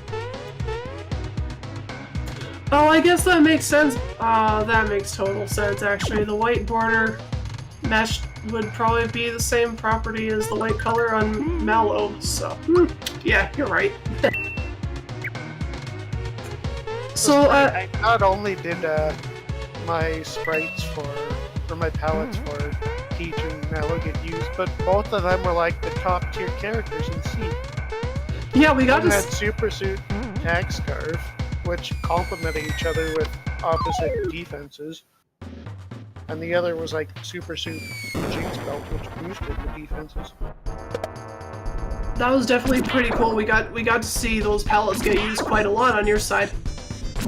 Oh, I guess that makes sense. That makes total sense, actually. The white border mesh would probably be the same property as the white color on Mallow, so... yeah, you're right. So, I not only did my sprites for my palettes for Peach and Mallow get used, but both of them were like the top tier characters in C. Yeah, we got One to... had Super Suit and Tag Scarf, which complemented each other with opposite defenses. And the other was like Super Suit and Jinx Belt, which boosted the defenses. That was definitely pretty cool. We got to see those palettes get used quite a lot on your side.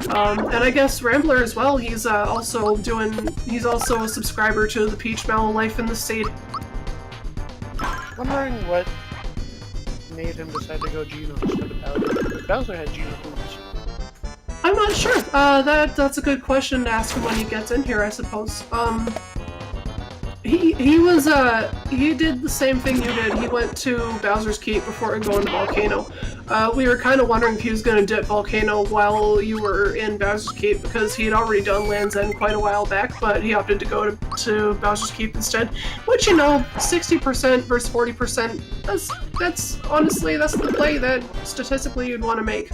And I guess Rambler as well, he's also a subscriber to the Peach Mallow Life in the Seed. Wondering what made him decide to go Geno instead of Bowser. Because Bowser had Geno boots. I'm not sure. That's a good question to ask him when he gets in here, I suppose. He did the same thing you did. He went to Bowser's Keep before going to Volcano. We were kind of wondering if he was going to dip Volcano while you were in Bowser's Keep, because he had already done Land's End quite a while back, but he opted to go to Bowser's Keep instead. Which, 60% versus 40%, that's honestly, that's the play that statistically you'd want to make.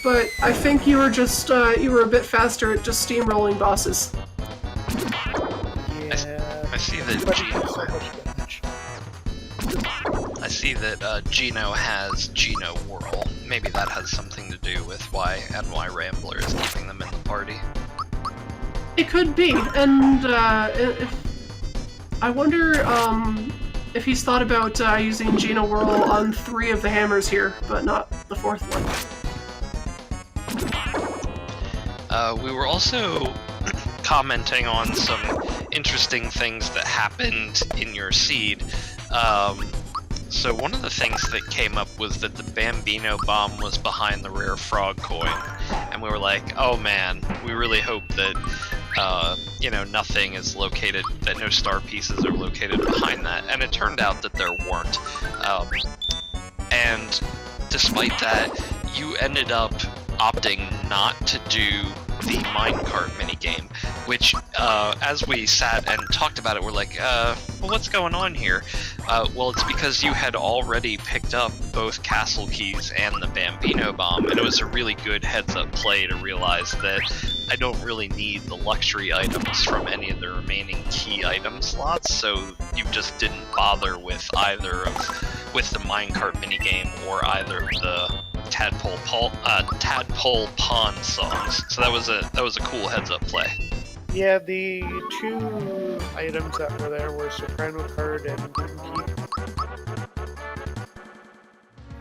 But I think you were just, you were a bit faster at just steamrolling bosses. Yeah. I see that Geno has Geno Whirl. Maybe that has something to do with why Rambler is keeping them in the party. It could be, and I wonder if he's thought about using Geno Whirl on 3 of the hammers here, but not the 4th one. We were also commenting on some interesting things that happened in your seed. So one of the things that came up was that the Bambino bomb was behind the rare frog coin, and we were like, oh man, we really hope that nothing is located, that no star pieces are located behind that, and it turned out that there weren't. And despite that, you ended up opting not to do the minecart minigame, which, as we sat and talked about it, we're like, well, what's going on here? Well, it's because you had already picked up both Castle Keys and the Bambino Bomb, and it was a really good heads-up play to realize that I don't really need the luxury items from any of the remaining key item slots, so you just didn't bother with the minecart minigame or either of the Tadpole Pond songs. So that was a cool heads-up play. Yeah, the two items that were there were Soprano Card and Golden Key.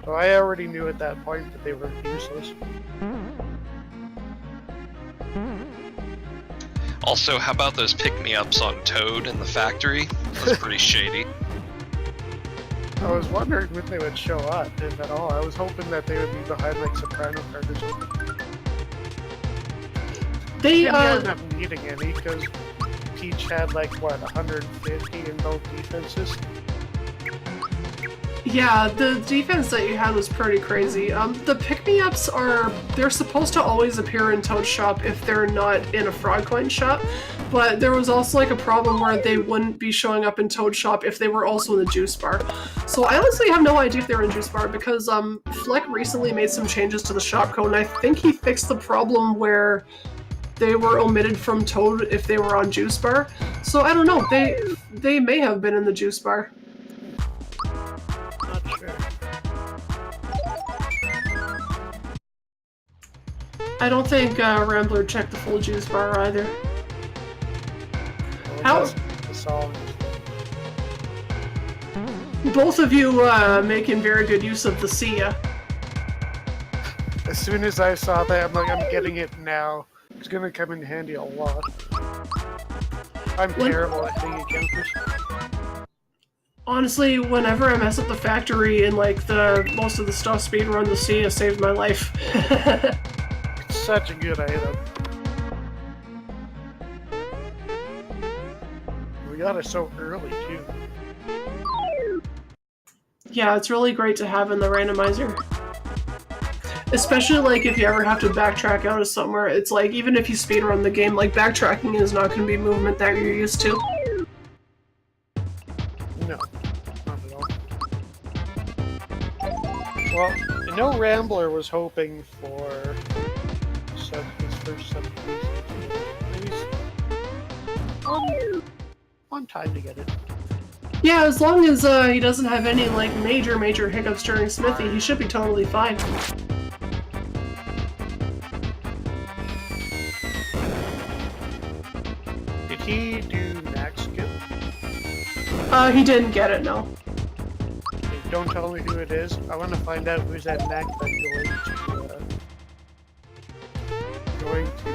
So I already knew at that point that they were useless. Also, how about those pick-me-ups on Toad in the factory? That's pretty shady. I was wondering when they would show up, if at all. I was hoping that they would be behind like Soprano Card or something. They Didn't end up needing any because Peach had like what 150 in both defenses. Yeah, the defense that you had was pretty crazy. The pick-me-ups they're supposed to always appear in Toad's shop if they're not in a Frog Coin shop, but there was also like a problem where they wouldn't be showing up in Toad's shop if they were also in the Juice Bar. So I honestly have no idea if they were in Juice Bar because Fleck recently made some changes to the shop code, and I think he fixed the problem where they were omitted from Toad if they were on Juice Bar. So I don't know, they may have been in the Juice Bar. Not sure. I don't think Rambler checked the full Juice Bar either. Well, How- the song. Both of you making very good use of the Sia. As soon as I saw that, I'm like, I'm getting it now. It's gonna come in handy a lot. I'm terrible at hitting encounters. Honestly, whenever I mess up the factory and like most of the stuff speedrun, the Sia saved my life. It's such a good item. We got it so early too. Yeah, it's really great to have in the randomizer. Especially like if you ever have to backtrack out of somewhere, it's like even if you speedrun the game, like backtracking is not going to be movement that you're used to. No, not at all. Well, I know Rambler was hoping for his first subdivision. Maybe on time to get it. Yeah, as long as he doesn't have any like major hiccups during Smithy, he should be totally fine. Did he do max skip? He didn't get it, no. Okay, don't tell me who it is. I want to find out who's that max that going to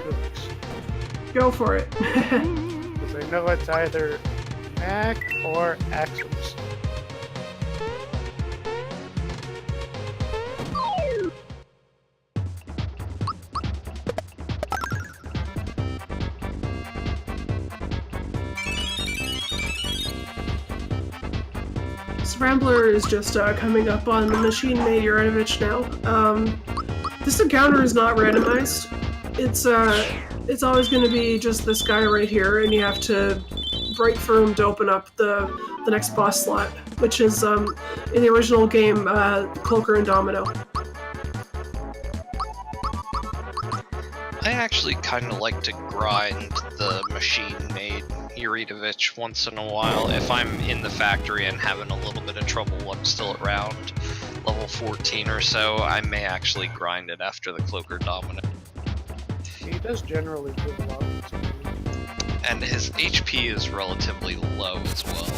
Cooks. Go for it. Because I know it's either Mac or Axums. Rambler is just coming up on the machine-made Uranovich now. This encounter is not randomized. It's always going to be just this guy right here, and you have to break through him to open up the next boss slot, which is in the original game, Cloaker and Domino. I actually kind of like to grind the machine-made Uranovich once in a while. If I'm in the factory and having a little bit of trouble, I'm still around level 14 or so, I may actually grind it after the Cloaker Domino. He does generally do a lot of experience. And his HP is relatively low as well.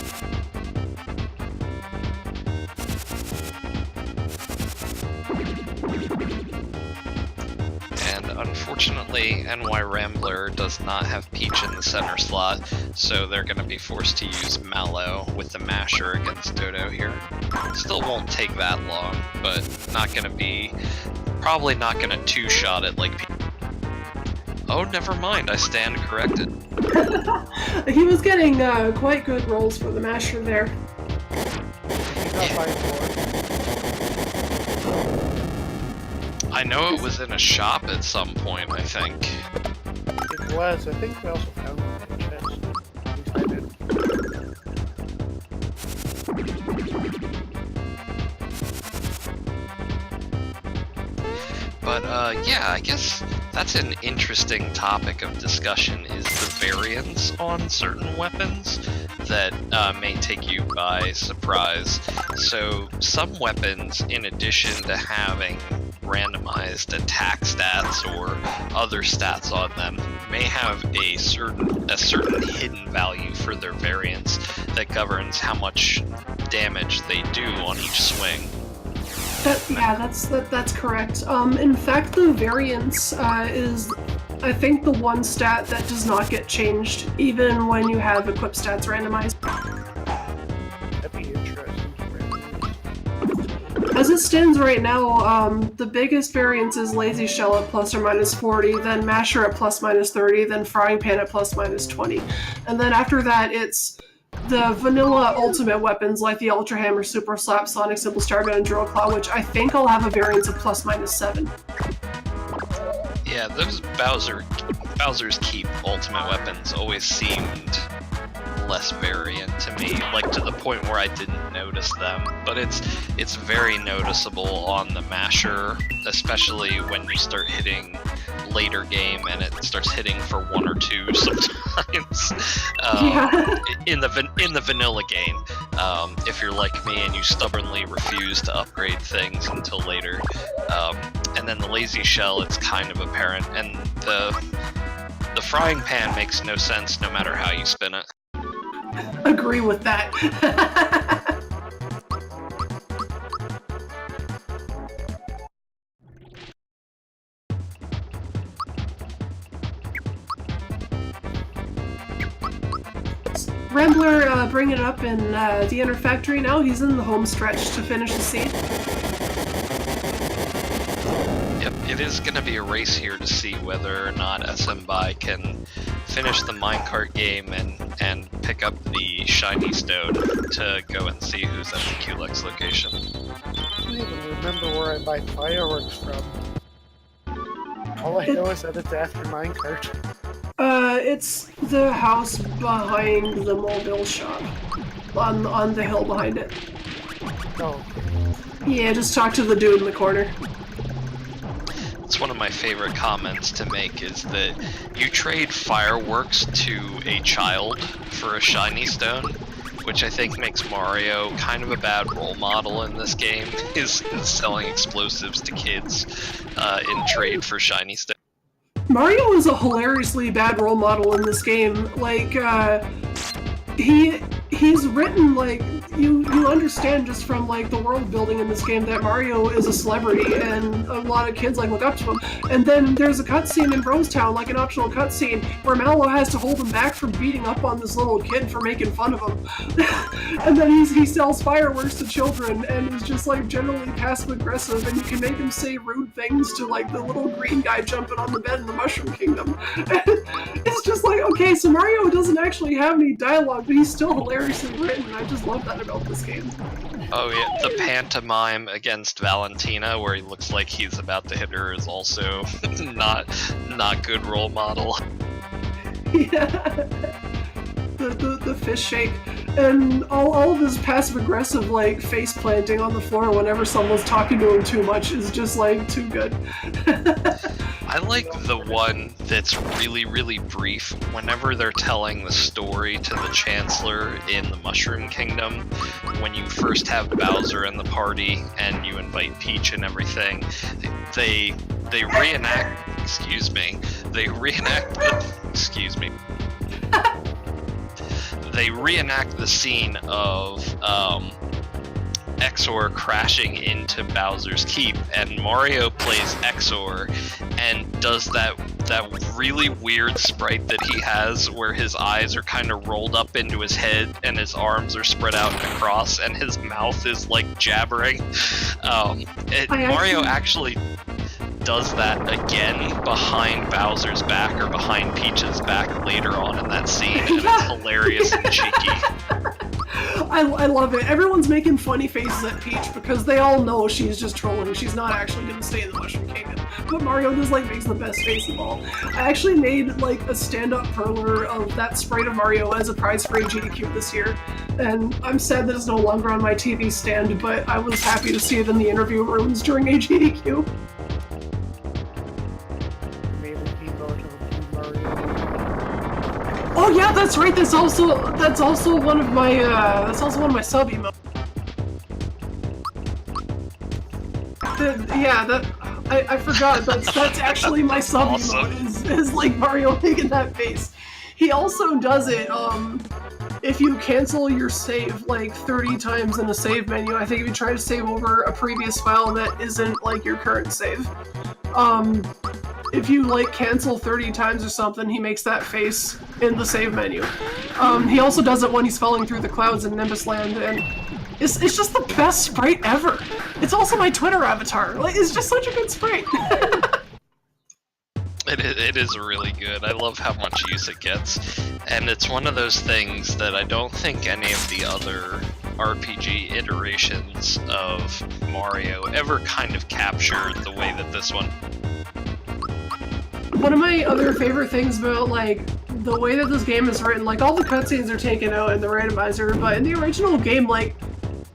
And unfortunately, NY Rambler does not have Peach in the center slot, so they're going to be forced to use Mallow with the masher against Dodo here. Still won't take that long, but probably not going to two-shot it like Peach. Oh, never mind, I stand corrected. He was getting quite good rolls for the masher there. He's not by 4. I know it was in a shop at some point, I think. It was. I think we also found it in the chest. At least I did. But yeah, I guess that's an interesting topic of discussion, is the variance on certain weapons that may take you by surprise. So some weapons, in addition to having randomized attack stats or other stats on them may have a certain hidden value for their variants that governs how much damage they do on each swing. That's correct. In fact, the variance is, I think, the one stat that does not get changed even when you have equip stats randomized. That'd be interesting to randomize. As it stands right now, the biggest variance is Lazy Shell at plus or minus 40, then Masher at plus minus 30, then Frying Pan at plus minus 20. And then after that, it's the vanilla ultimate weapons like the Ultra Hammer, Super Slap, Sonic Simple Stargun, and Drill Claw, which I think will have a variance of plus minus 7. Yeah, those Bowser's Keep ultimate weapons always seemed less variant to me, like to the point where I didn't notice them. But it's very noticeable on the Masher, especially when you start hitting later game and it starts hitting for 1 or 2 sometimes. In the vanilla game, if you're like me and you stubbornly refuse to upgrade things until later, and then the Lazy Shell, it's kind of apparent, and the Frying Pan makes no sense no matter how you spin it. Agree with that. Rambler bringing it up in the Inner Factory now. He's in the home stretch to finish the scene. Yep, it is going to be a race here to see whether or not SMBI can finish the minecart game and pick up the shiny stone to go and see who's at the Culex location. I don't even remember where I buy fireworks from. All I know is that it's after minecart. It's the house behind the mobile shop. On the hill behind it. Oh. Yeah, just talk to the dude in the corner. It's one of my favorite comments to make is that you trade fireworks to a child for a shiny stone, which I think makes Mario kind of a bad role model in this game, is selling explosives to kids in trade for shiny stone. Mario is a hilariously bad role model in this game. Like, he's written, like, you understand just from, like, the world building in this game that Mario is a celebrity and a lot of kids, like, look up to him. And then there's a cutscene in Rose Town, like an optional cutscene, where Mallow has to hold him back from beating up on this little kid for making fun of him. And then he sells fireworks to children and is just, like, generally passive-aggressive, and you can make him say rude things to, like, the little green guy jumping on the bed in the Mushroom Kingdom. It's just like, okay, so Mario doesn't actually have any dialogue, but he's still hilariously written. I just love that about this game. Oh yeah, the pantomime against Valentina, where he looks like he's about to hit her, is also not good role model. Yeah. The fish shake. And all of his passive-aggressive, like, face planting on the floor whenever someone's talking to him too much is just, like, too good. I like the one that's really, really brief. Whenever they're telling the story to the Chancellor in the Mushroom Kingdom, when you first have Bowser in the party and you invite Peach and everything, they reenact. Excuse me. They reenact. Excuse me. They reenact the scene of Exor crashing into Bowser's Keep, and Mario plays Exor and does that really weird sprite that he has where his eyes are kind of rolled up into his head and his arms are spread out and across and his mouth is like jabbering. Mario actually does that again behind Bowser's back or behind Peach's back later on in that scene, and it's hilarious and cheeky. I love it. Everyone's making funny faces at Peach because they all know she's just trolling. She's not actually going to stay in the Mushroom Kingdom. But Mario just, like, makes the best face of all. I actually made, like, a stand-up perler of that sprite of Mario as a prize for AGDQ this year. And I'm sad that it's no longer on my TV stand, but I was happy to see it in the interview rooms during AGDQ. Oh yeah, that's right. That's also one of my sub emotes. I forgot. That's actually my sub Awesome. emote. Is like Mario making that face. He also does it. If you cancel your save like 30 times in a save menu, I think if you try to save over a previous file that isn't like your current save, if you like cancel 30 times or something, he makes that face in the save menu. He also does it when he's falling through the clouds in Nimbus Land, and it's just the best sprite ever. It's also my Twitter avatar. Like, it's just such a good sprite. It is really good. I love how much use it gets. And it's one of those things that I don't think any of the other RPG iterations of Mario ever kind of captured the way that this one. One of my other favorite things about, like, the way that this game is written, like, all the cutscenes are taken out in the randomizer, but in the original game, like,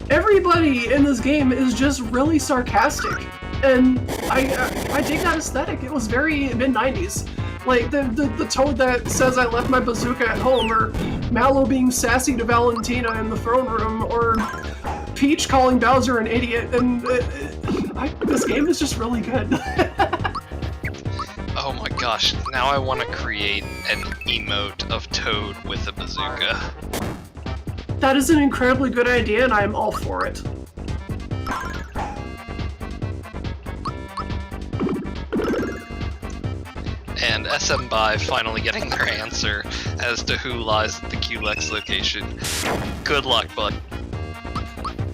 everybody in this game is just really sarcastic. And I dig that aesthetic. It was very mid-90s. Like, the Toad that says I left my bazooka at home, or Mallow being sassy to Valentina in the throne room, or Peach calling Bowser an idiot, and this game is just really good. Oh my gosh, now I want to create an emote of Toad with a bazooka. That is an incredibly good idea, and I am all for it. And SM by finally getting their answer as to who lies at the QLEX location. Good luck, bud.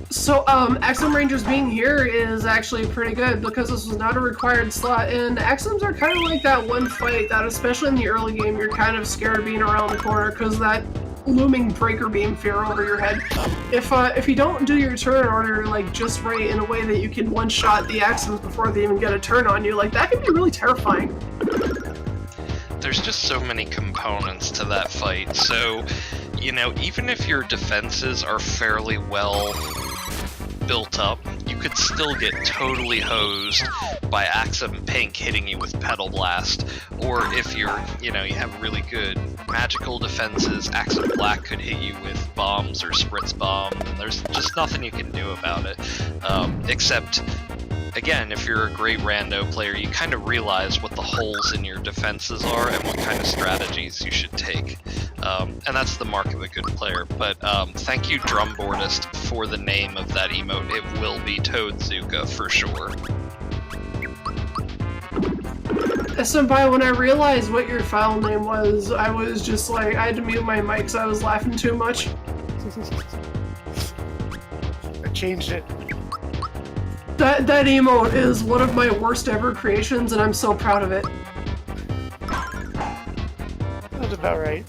So, Axum Rangers being here is actually pretty good because this was not a required slot, and Axums are kind of like that one fight that, especially in the early game, you're kind of scared of being around the corner because that looming breaker beam fear over your head. If you don't do your turn order like just right in a way that you can one-shot the Axums before they even get a turn on you, like that can be really terrifying. There's just so many components to that fight, so, you know, even if your defenses are fairly well built up, you could still get totally hosed by Axum Pink hitting you with Petal Blast, or if you're, you know, you have really good magical defenses, Axum Black could hit you with bombs or Spritz Bomb, and there's just nothing you can do about it, except, again, if you're a great rando player, you kind of realize what the holes in your defenses are and what kind of strategies you should take. And that's the mark of a good player. But thank you, Drumboardist, for the name of that emote. It will be Toadzuka for sure. Senpai, when I realized what your file name was, I was just like, I had to mute my mic because I was laughing too much. I changed it. That emote is one of my worst ever creations, and I'm so proud of it. That's about right.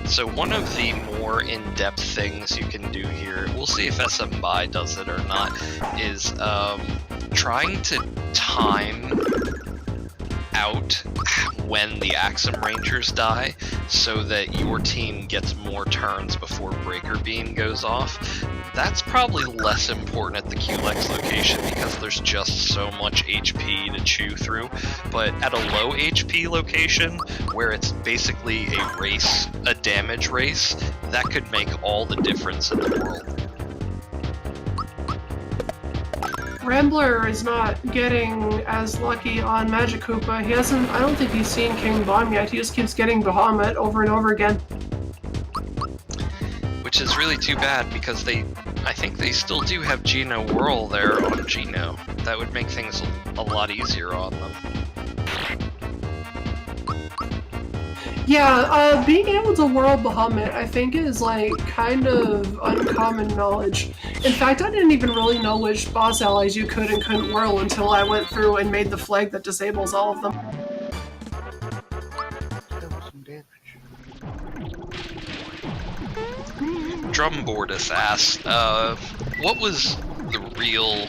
So one of the more in-depth things you can do here, we'll see if SM By does it or not, is trying to time out when the Axum Rangers die so that your team gets more turns before Breaker Beam goes off. That's probably less important at the QLEX location because there's just so much HP to chew through, but at a low HP location where it's basically a race, a damage race, that could make all the difference in the world. Rambler is not getting as lucky on Magic Koopa. He hasn't, I don't think he's seen King Bomb yet. He just keeps getting Bahamut over and over again. Which is really too bad because I think they still do have Geno Whirl there on Geno. That would make things a lot easier on them. Yeah, being able to whirl Bahamut, I think, is like kind of uncommon knowledge. In fact, I didn't even really know which boss allies you could and couldn't whirl until I went through and made the flag that disables all of them. That was some damage. Drumboardus asks, what was the real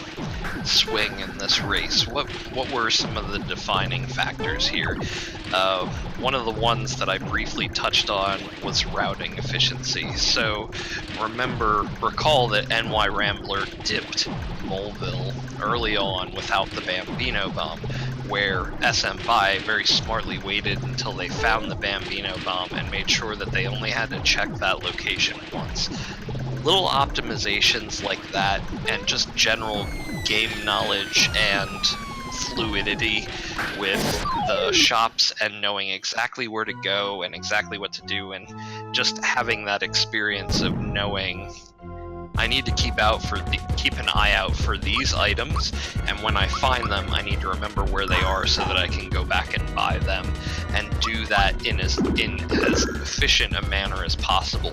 swing in this race? What were some of the defining factors here? One of the ones that I briefly touched on was routing efficiency. So recall that NY Rambler dipped Moleville early on without the Bambino Bomb, where SM Buy very smartly waited until they found the Bambino bomb and made sure that they only had to check that location once. Little optimizations like that, and just general game knowledge and fluidity with the shops and knowing exactly where to go and exactly what to do, and just having that experience of knowing I need to keep an eye out for these items, and when I find them, I need to remember where they are so that I can go back and buy them, and do that in as efficient a manner as possible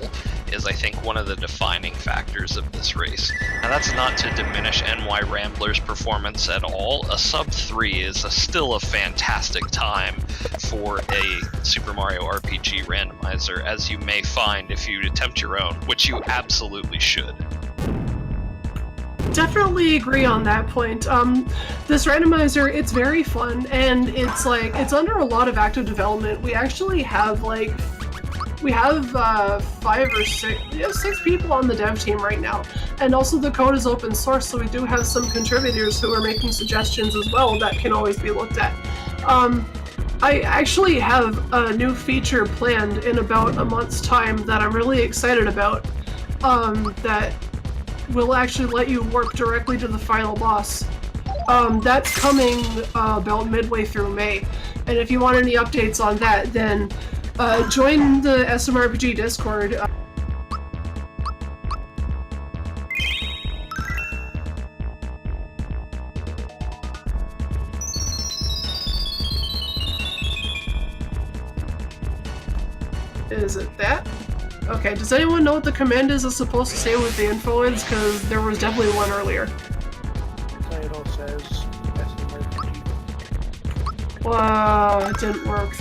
is, I think, one of the defining factors of this race. Now, that's not to diminish NY Rambler's performance at all. A sub 3 is still a fantastic time for a Super Mario RPG randomizer, as you may find if you attempt your own, which you absolutely should. Definitely agree on that point. This randomizer, it's very fun, and it's under a lot of active development. We actually have we have 5 or 6, we have 6 people on the dev team right now, and also the code is open source, so we do have some contributors who are making suggestions as well that can always be looked at. I actually have a new feature planned in about a month's time that I'm really excited about, that will actually let you warp directly to the final boss. That's coming about midway through May, and if you want any updates on that, then join the SMRPG Discord. Is it that? Okay, does anyone know what the command is that's supposed to say with the info is? Because there was definitely one earlier. Title says SMRPG. Wow, it didn't work.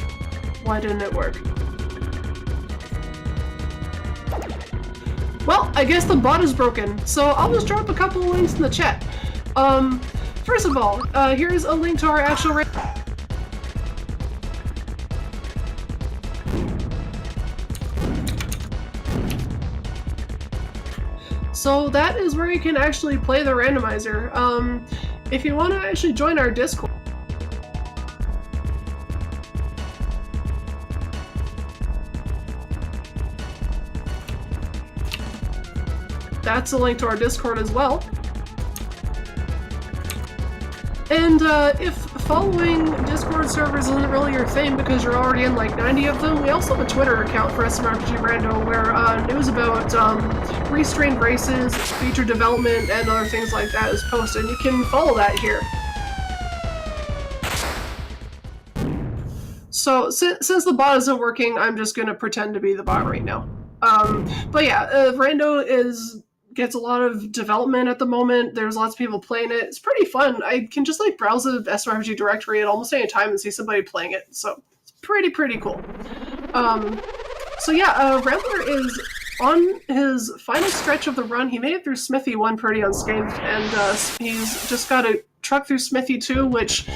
Why didn't it work? Well, I guess the bot is broken, so I'll just drop a couple of links in the chat. First of all, here's a link to our actual So that is where you can actually play the randomizer. If you want to actually join our Discord, that's a link to our Discord as well. And if following Discord servers isn't really your thing because you're already in like 90 of them, we also have a Twitter account for SMRPG Rando where news about restrained races, feature development, and other things like that is posted. You can follow that here. So since the bot isn't working, I'm just going to pretend to be the bot right now. But yeah, Rando gets a lot of development at the moment. There's lots of people playing it. It's pretty fun. I can just like browse the SMRPG directory at almost any time and see somebody playing it. So it's pretty cool. So yeah, Rambler is on his final stretch of the run. He made it through Smithy 1 pretty unscathed, and he's just got to truck through Smithy 2, which,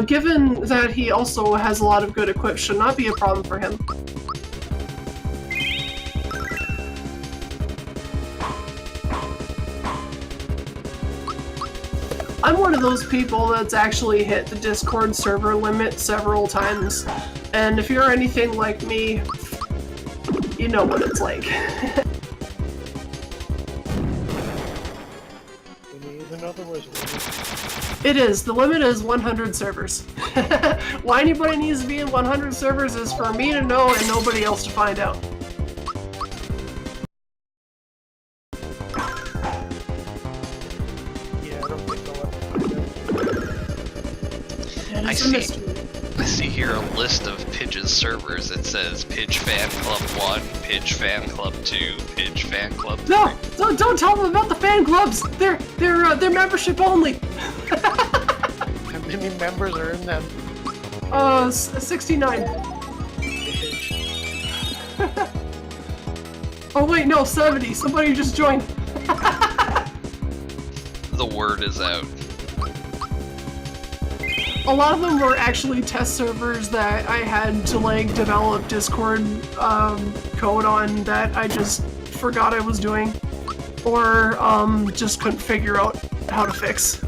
given that he also has a lot of good equip, should not be a problem for him. I'm one of those people that's actually hit the Discord server limit several times, and if you're anything like me, you know what it's like. We need another wizard. It is. The limit is 100 servers. Why anybody needs to be in 100 servers is for me to know and nobody else to find out. I see here a list of Pidge's servers. It says Pidge Fan Club 1, Pidge Fan Club 2, Pidge Fan Club 3. No! Don't tell them about the fan clubs! They're membership only! How many members are in them? 69. Oh wait, no, 70. Somebody just joined. The word is out. A lot of them were actually test servers that I had to like develop Discord code on that I just forgot I was doing, or just couldn't figure out how to fix.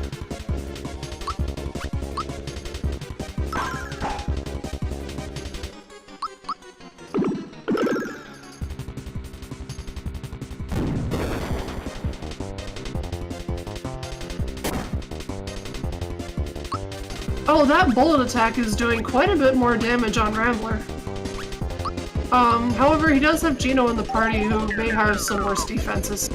Oh, that bullet attack is doing quite a bit more damage on Rambler. However, he does have Gino in the party who may have some worse defenses.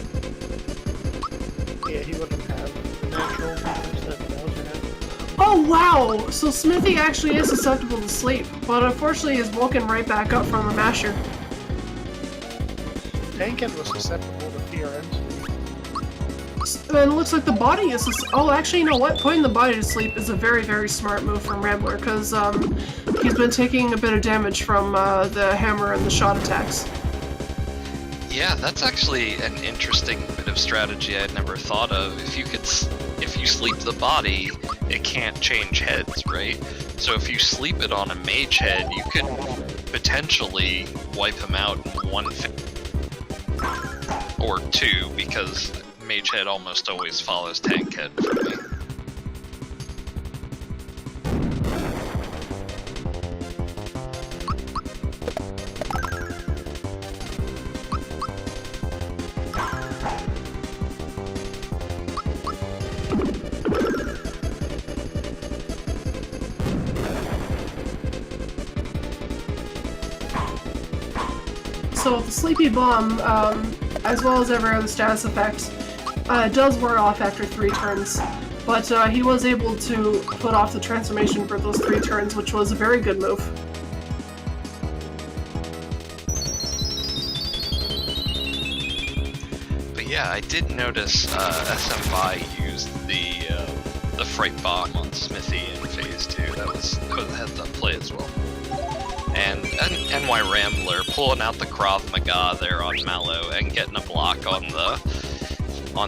Yeah, he wouldn't have the natural defense that Bowser has. Oh wow! So Smithy actually is susceptible to sleep, but unfortunately is woken right back up from the masher. Tankin was susceptible to PRN sleep. And it looks like the body is... Oh, actually, you know what? Putting the body to sleep is a very, very smart move from Rambler, because he's been taking a bit of damage from the hammer and the shot attacks. Yeah, that's actually an interesting bit of strategy I'd never thought of. If you sleep the body, it can't change heads, right? So if you sleep it on a mage head, you could potentially wipe him out in one or two, because mage head almost always follows tank head for me. So the Sleepy Bomb, as well as every other status effect, does wear off after 3 turns, but he was able to put off the transformation for those 3 turns, which was a very good move. But yeah, I did notice SMI used the Fright Bomb on Smithy in Phase 2. That was a heads-up play as well. And NY Rambler pulling out the Krav Maga there on Mallow and getting a block on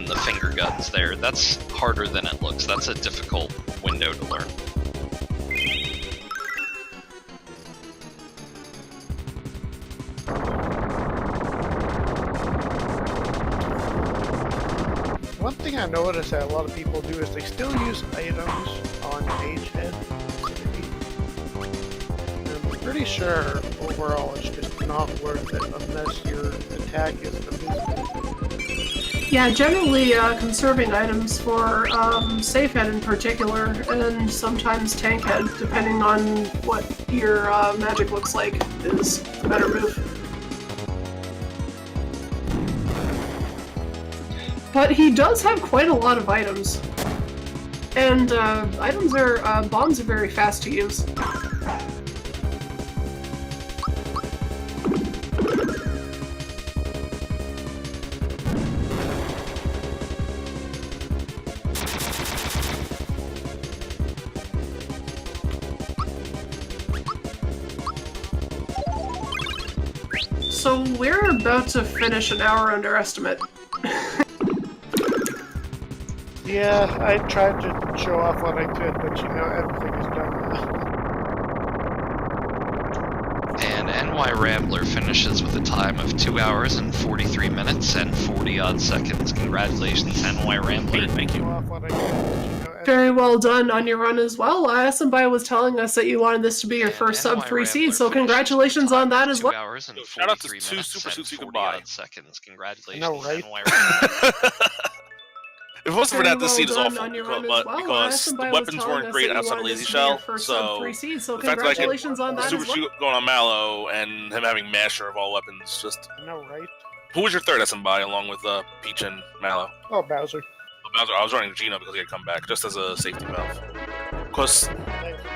the finger guns there. That's harder than it looks. That's a difficult window to learn. One thing I noticed that a lot of people do is they still use items on mage head. I'm pretty sure overall it's just not worth it unless your attack is invisible. Yeah, generally conserving items for safe head in particular, and sometimes tank head, depending on what your magic looks like, is the better move. But he does have quite a lot of items. And bombs are very fast to use. So we're about to finish an hour under estimate. Yeah, I tried to show off what I could, but you know, everything is done now. And NY Rambler finishes with a time of 2 hours and 43 minutes and 40 odd seconds. Congratulations, NY Rambler. Thank you. Show off what I could, but you know, Very well done on your run as well. Somebody was telling us that you wanted this to be your first sub-3 seed, so congratulations on that as well. 2 hours and Shout out to 43 two minutes Super and Suits you 40 could buy. odd seconds. Congratulations, I know, right? NY Rambler. If it wasn't for that, Very this seed is well awful done on your run because, as well. because the Somebody was weapons telling weren't us great that you outside of wanted Lazy this to be your Shell, first so sub-3 seed, so the fact that I get congratulations on that Super as well. Shoot going on Mallow and him having Masher of all weapons, just... I know, right? Who was your third SMBI along with Peach and Mallow? Oh, Bowser. Bowser, I was running Gino because he had come back, just as a safety valve. Because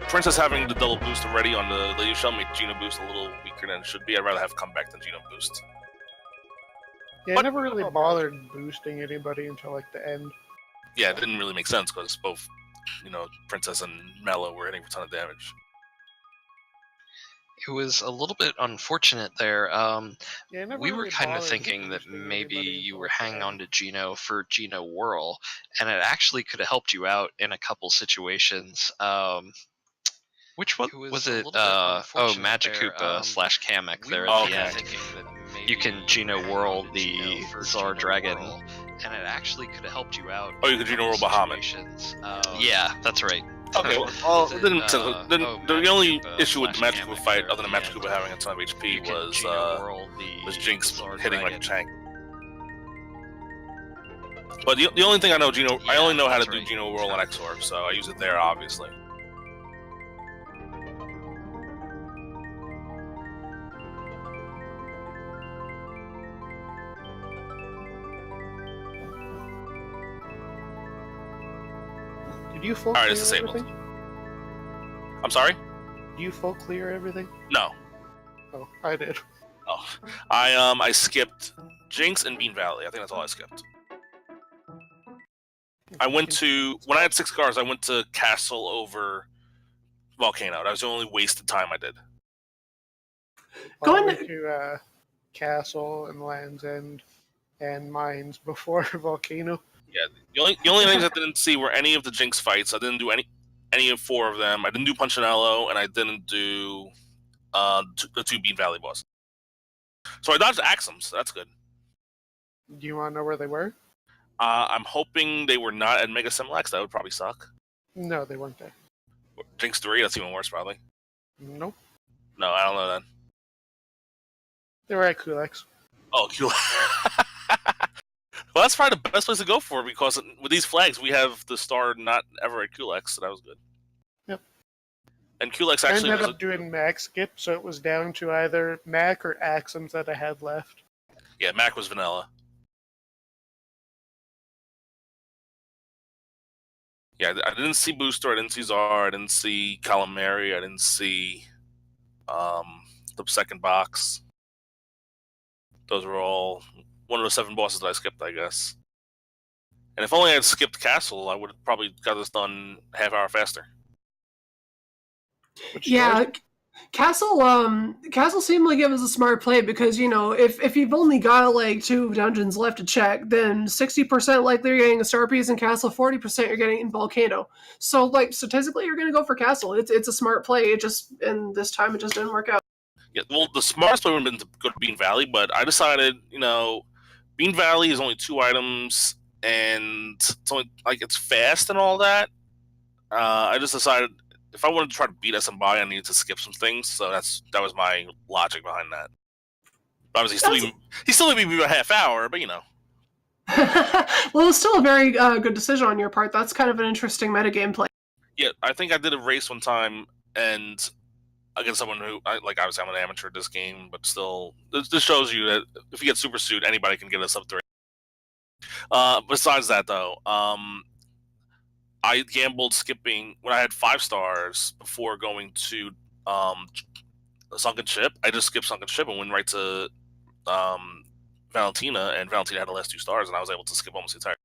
Princess having the double boost already on the Lady Shell made Gino boost a little weaker than it should be. I'd rather have comeback than Gino boost. Yeah, I never really bothered boosting anybody until like the end. Yeah, it didn't really make sense because both, you know, Princess and Mallow were hitting a ton of damage. It was a little bit unfortunate there. Yeah, I never We were really kind of bothered thinking that boosting maybe anybody you until were like the hanging end. on to Gino for Gino Whirl, and it actually could have helped you out in a couple situations. Which one was it? Magikoopa / Kamek there at the end. You can Gino Whirl the Tsar Dragon, and it actually could have helped you out. Oh, you could Gino Whirl Bahamut. Yeah, that's right. Okay, well, the only issue with the Magikoopa fight, other than Magikoopa having a ton of HP, was Jinx hitting like a tank. But the only thing I know, I only know how to do Gino Whirl and Exorb, so I use it there, obviously. Did you full All right, clear it's disabled. everything? I'm sorry? Did you full clear everything? No. Oh, I did. Oh. I skipped Jinx and Bean Valley. I think that's all I skipped. I went to... When I had 6 cars, I went to Castle over Volcano. That was the only wasted time I did. Go I on. went to Castle and Land's End and Mines before Volcano. Yeah, the only things I didn't see were any of the Jinx fights. I didn't do any of 4 of them. I didn't do Punchinello, and I didn't do the 2 Bean Valley bosses. So I dodged Axums. So that's good. Do you want to know where they were? I'm hoping they were not at Mega Similax. That would probably suck. No, they weren't there. Jinx 3, that's even worse, probably. Nope. No, I don't know then. They were at Kulex. Oh, cool. Well, that's probably the best place to go for, because with these flags, we have the star not ever at Kulex, so that was good. Yep. And Kulex I actually ended was up doing Mac skip, so it was down to either Mac or Axums that I had left. Yeah, Mac was vanilla. Yeah, I didn't see Booster, I didn't see Czar, I didn't see Calamari, I didn't see the second box. Those were all one of the 7 bosses that I skipped, I guess. And if only I had skipped Castle, I would have probably got this done half hour faster. Yeah, Castle seemed like it was a smart play because, if you've only got like 2 dungeons left to check, then 60% likely you're getting a star piece in Castle, 40% you're getting in Volcano. So like statistically you're gonna go for Castle. It's a smart play. It just, and this time it just didn't work out. Yeah, well, the smartest play would have been to go to Bean Valley, but I decided, Bean Valley is only 2 items, and it's only it's fast and all that. I just decided if I wanted to try to beat SMBI, I needed to skip some things, so that was my logic behind that. But obviously, he still beat me by a half hour, but Well, it's still a very good decision on your part. That's kind of an interesting metagame play. Yeah, I think I did a race one time, and against someone who, obviously I'm an amateur at this game, but still, this shows you that if you get Super Suit, anybody can get a sub 3. Besides that, though, I gambled skipping when I had 5 stars before going to Sunken Ship. I just skipped Sunken Ship and went right to Valentina, and Valentina had the last 2 stars, and I was able to skip almost the entire.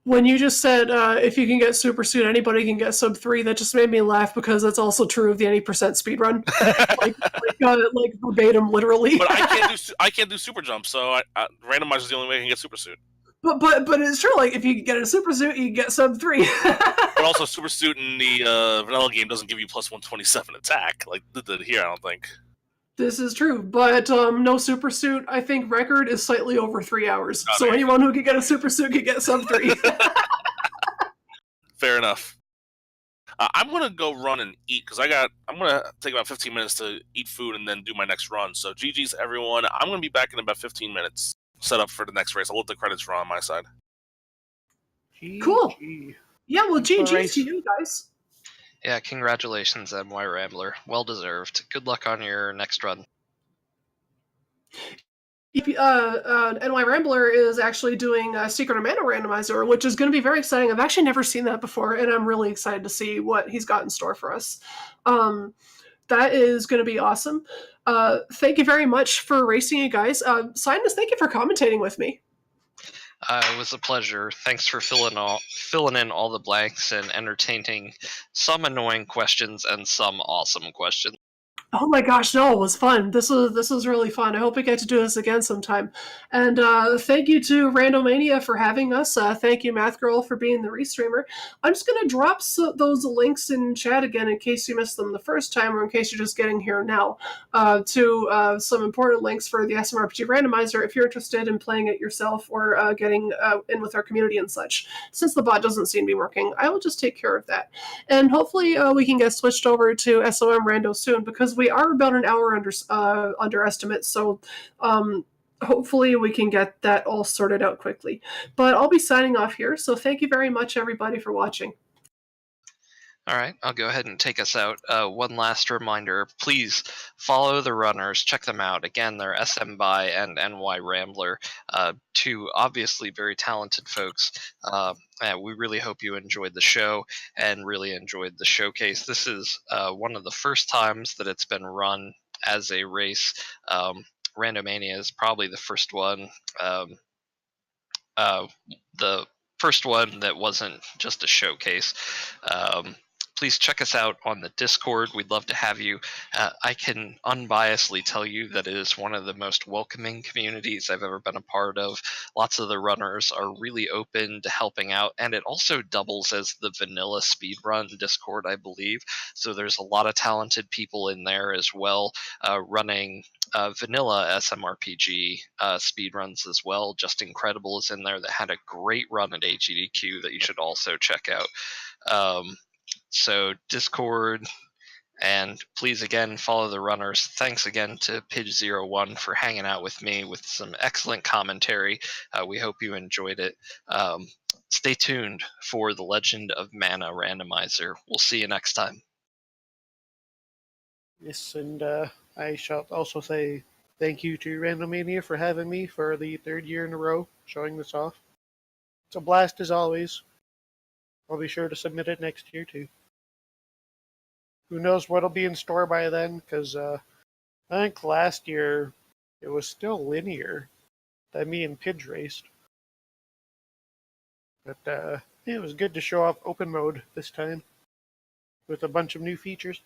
When you just said if you can get Super Suit, anybody can get sub 3, that just made me laugh because that's also true of the any percent speedrun. like verbatim, literally. But I can't do super jump, so randomizer is the only way I can get Super Suit. But it's true. Like if you get a Super Suit, you get sub 3. But also, Super Suit in the vanilla game doesn't give you plus 127 attack like it did here. I don't think. This is true, but no Super Suit. I think record is slightly over 3 hours. So anyone who could get a Super Suit could get sub 3. Fair enough. I'm gonna go run and eat because I'm gonna take about 15 minutes to eat food and then do my next run. So GG's everyone. I'm gonna be back in about 15 minutes. Set up for the next race. I'll let the credits run on my side. Cool. Yeah, well, GG's to you guys. Yeah, congratulations, MY Rambler. Well deserved. Good luck on your next run. NY Rambler is actually doing a Secret of Mana randomizer, which is going to be very exciting. I've actually never seen that before, and I'm really excited to see what he's got in store for us. That is going to be awesome. Thank you very much for racing, you guys. Sinus, thank you for commentating with me. It was a pleasure. Thanks for filling in all the blanks and entertaining some annoying questions and some awesome questions. Oh my gosh, no, it was fun. This was really fun. I hope we get to do this again sometime. And thank you to Randomania for having us. Thank you, Math Girl, for being the restreamer. I'm just going to drop those links in chat again in case you missed them the first time or in case you're just getting here now to some important links for the SMRPG randomizer if you're interested in playing it yourself or getting in with our community and such. Since the bot doesn't seem to be working, I will just take care of that. And hopefully we can get switched over to SOM Rando soon because we are about an hour underestimate, so hopefully we can get that all sorted out quickly. But I'll be signing off here, so thank you very much, everybody, for watching. All right, I'll go ahead and take us out. One last reminder, please follow the runners, check them out. Again, they're SM By and NY Rambler, two obviously very talented folks. And we really hope you enjoyed the show and really enjoyed the showcase. This is one of the first times that it's been run as a race. Randomania is probably the first one. The first one that wasn't just a showcase. Please check us out on the Discord. We'd love to have you. I can unbiasedly tell you that it is one of the most welcoming communities I've ever been a part of. Lots of the runners are really open to helping out, and it also doubles as the vanilla speedrun Discord, I believe. So there's a lot of talented people in there as well, running vanilla SMRPG speedruns as well. Just Incredible is in there that had a great run at AGDQ that you should also check out. So Discord, and please again follow the runners. Thanks again to Pidge01 for hanging out with me with some excellent commentary. We hope you enjoyed it. Stay tuned for the Legend of Mana randomizer. We'll see you next time. Yes, and I shall also say thank you to Randomania for having me for the third year in a row, showing this off. It's a blast as always. I'll be sure to submit it next year too. Who knows what'll be in store by then, because I think last year it was still linear that me and Pidge raced. But it was good to show off open mode this time with a bunch of new features.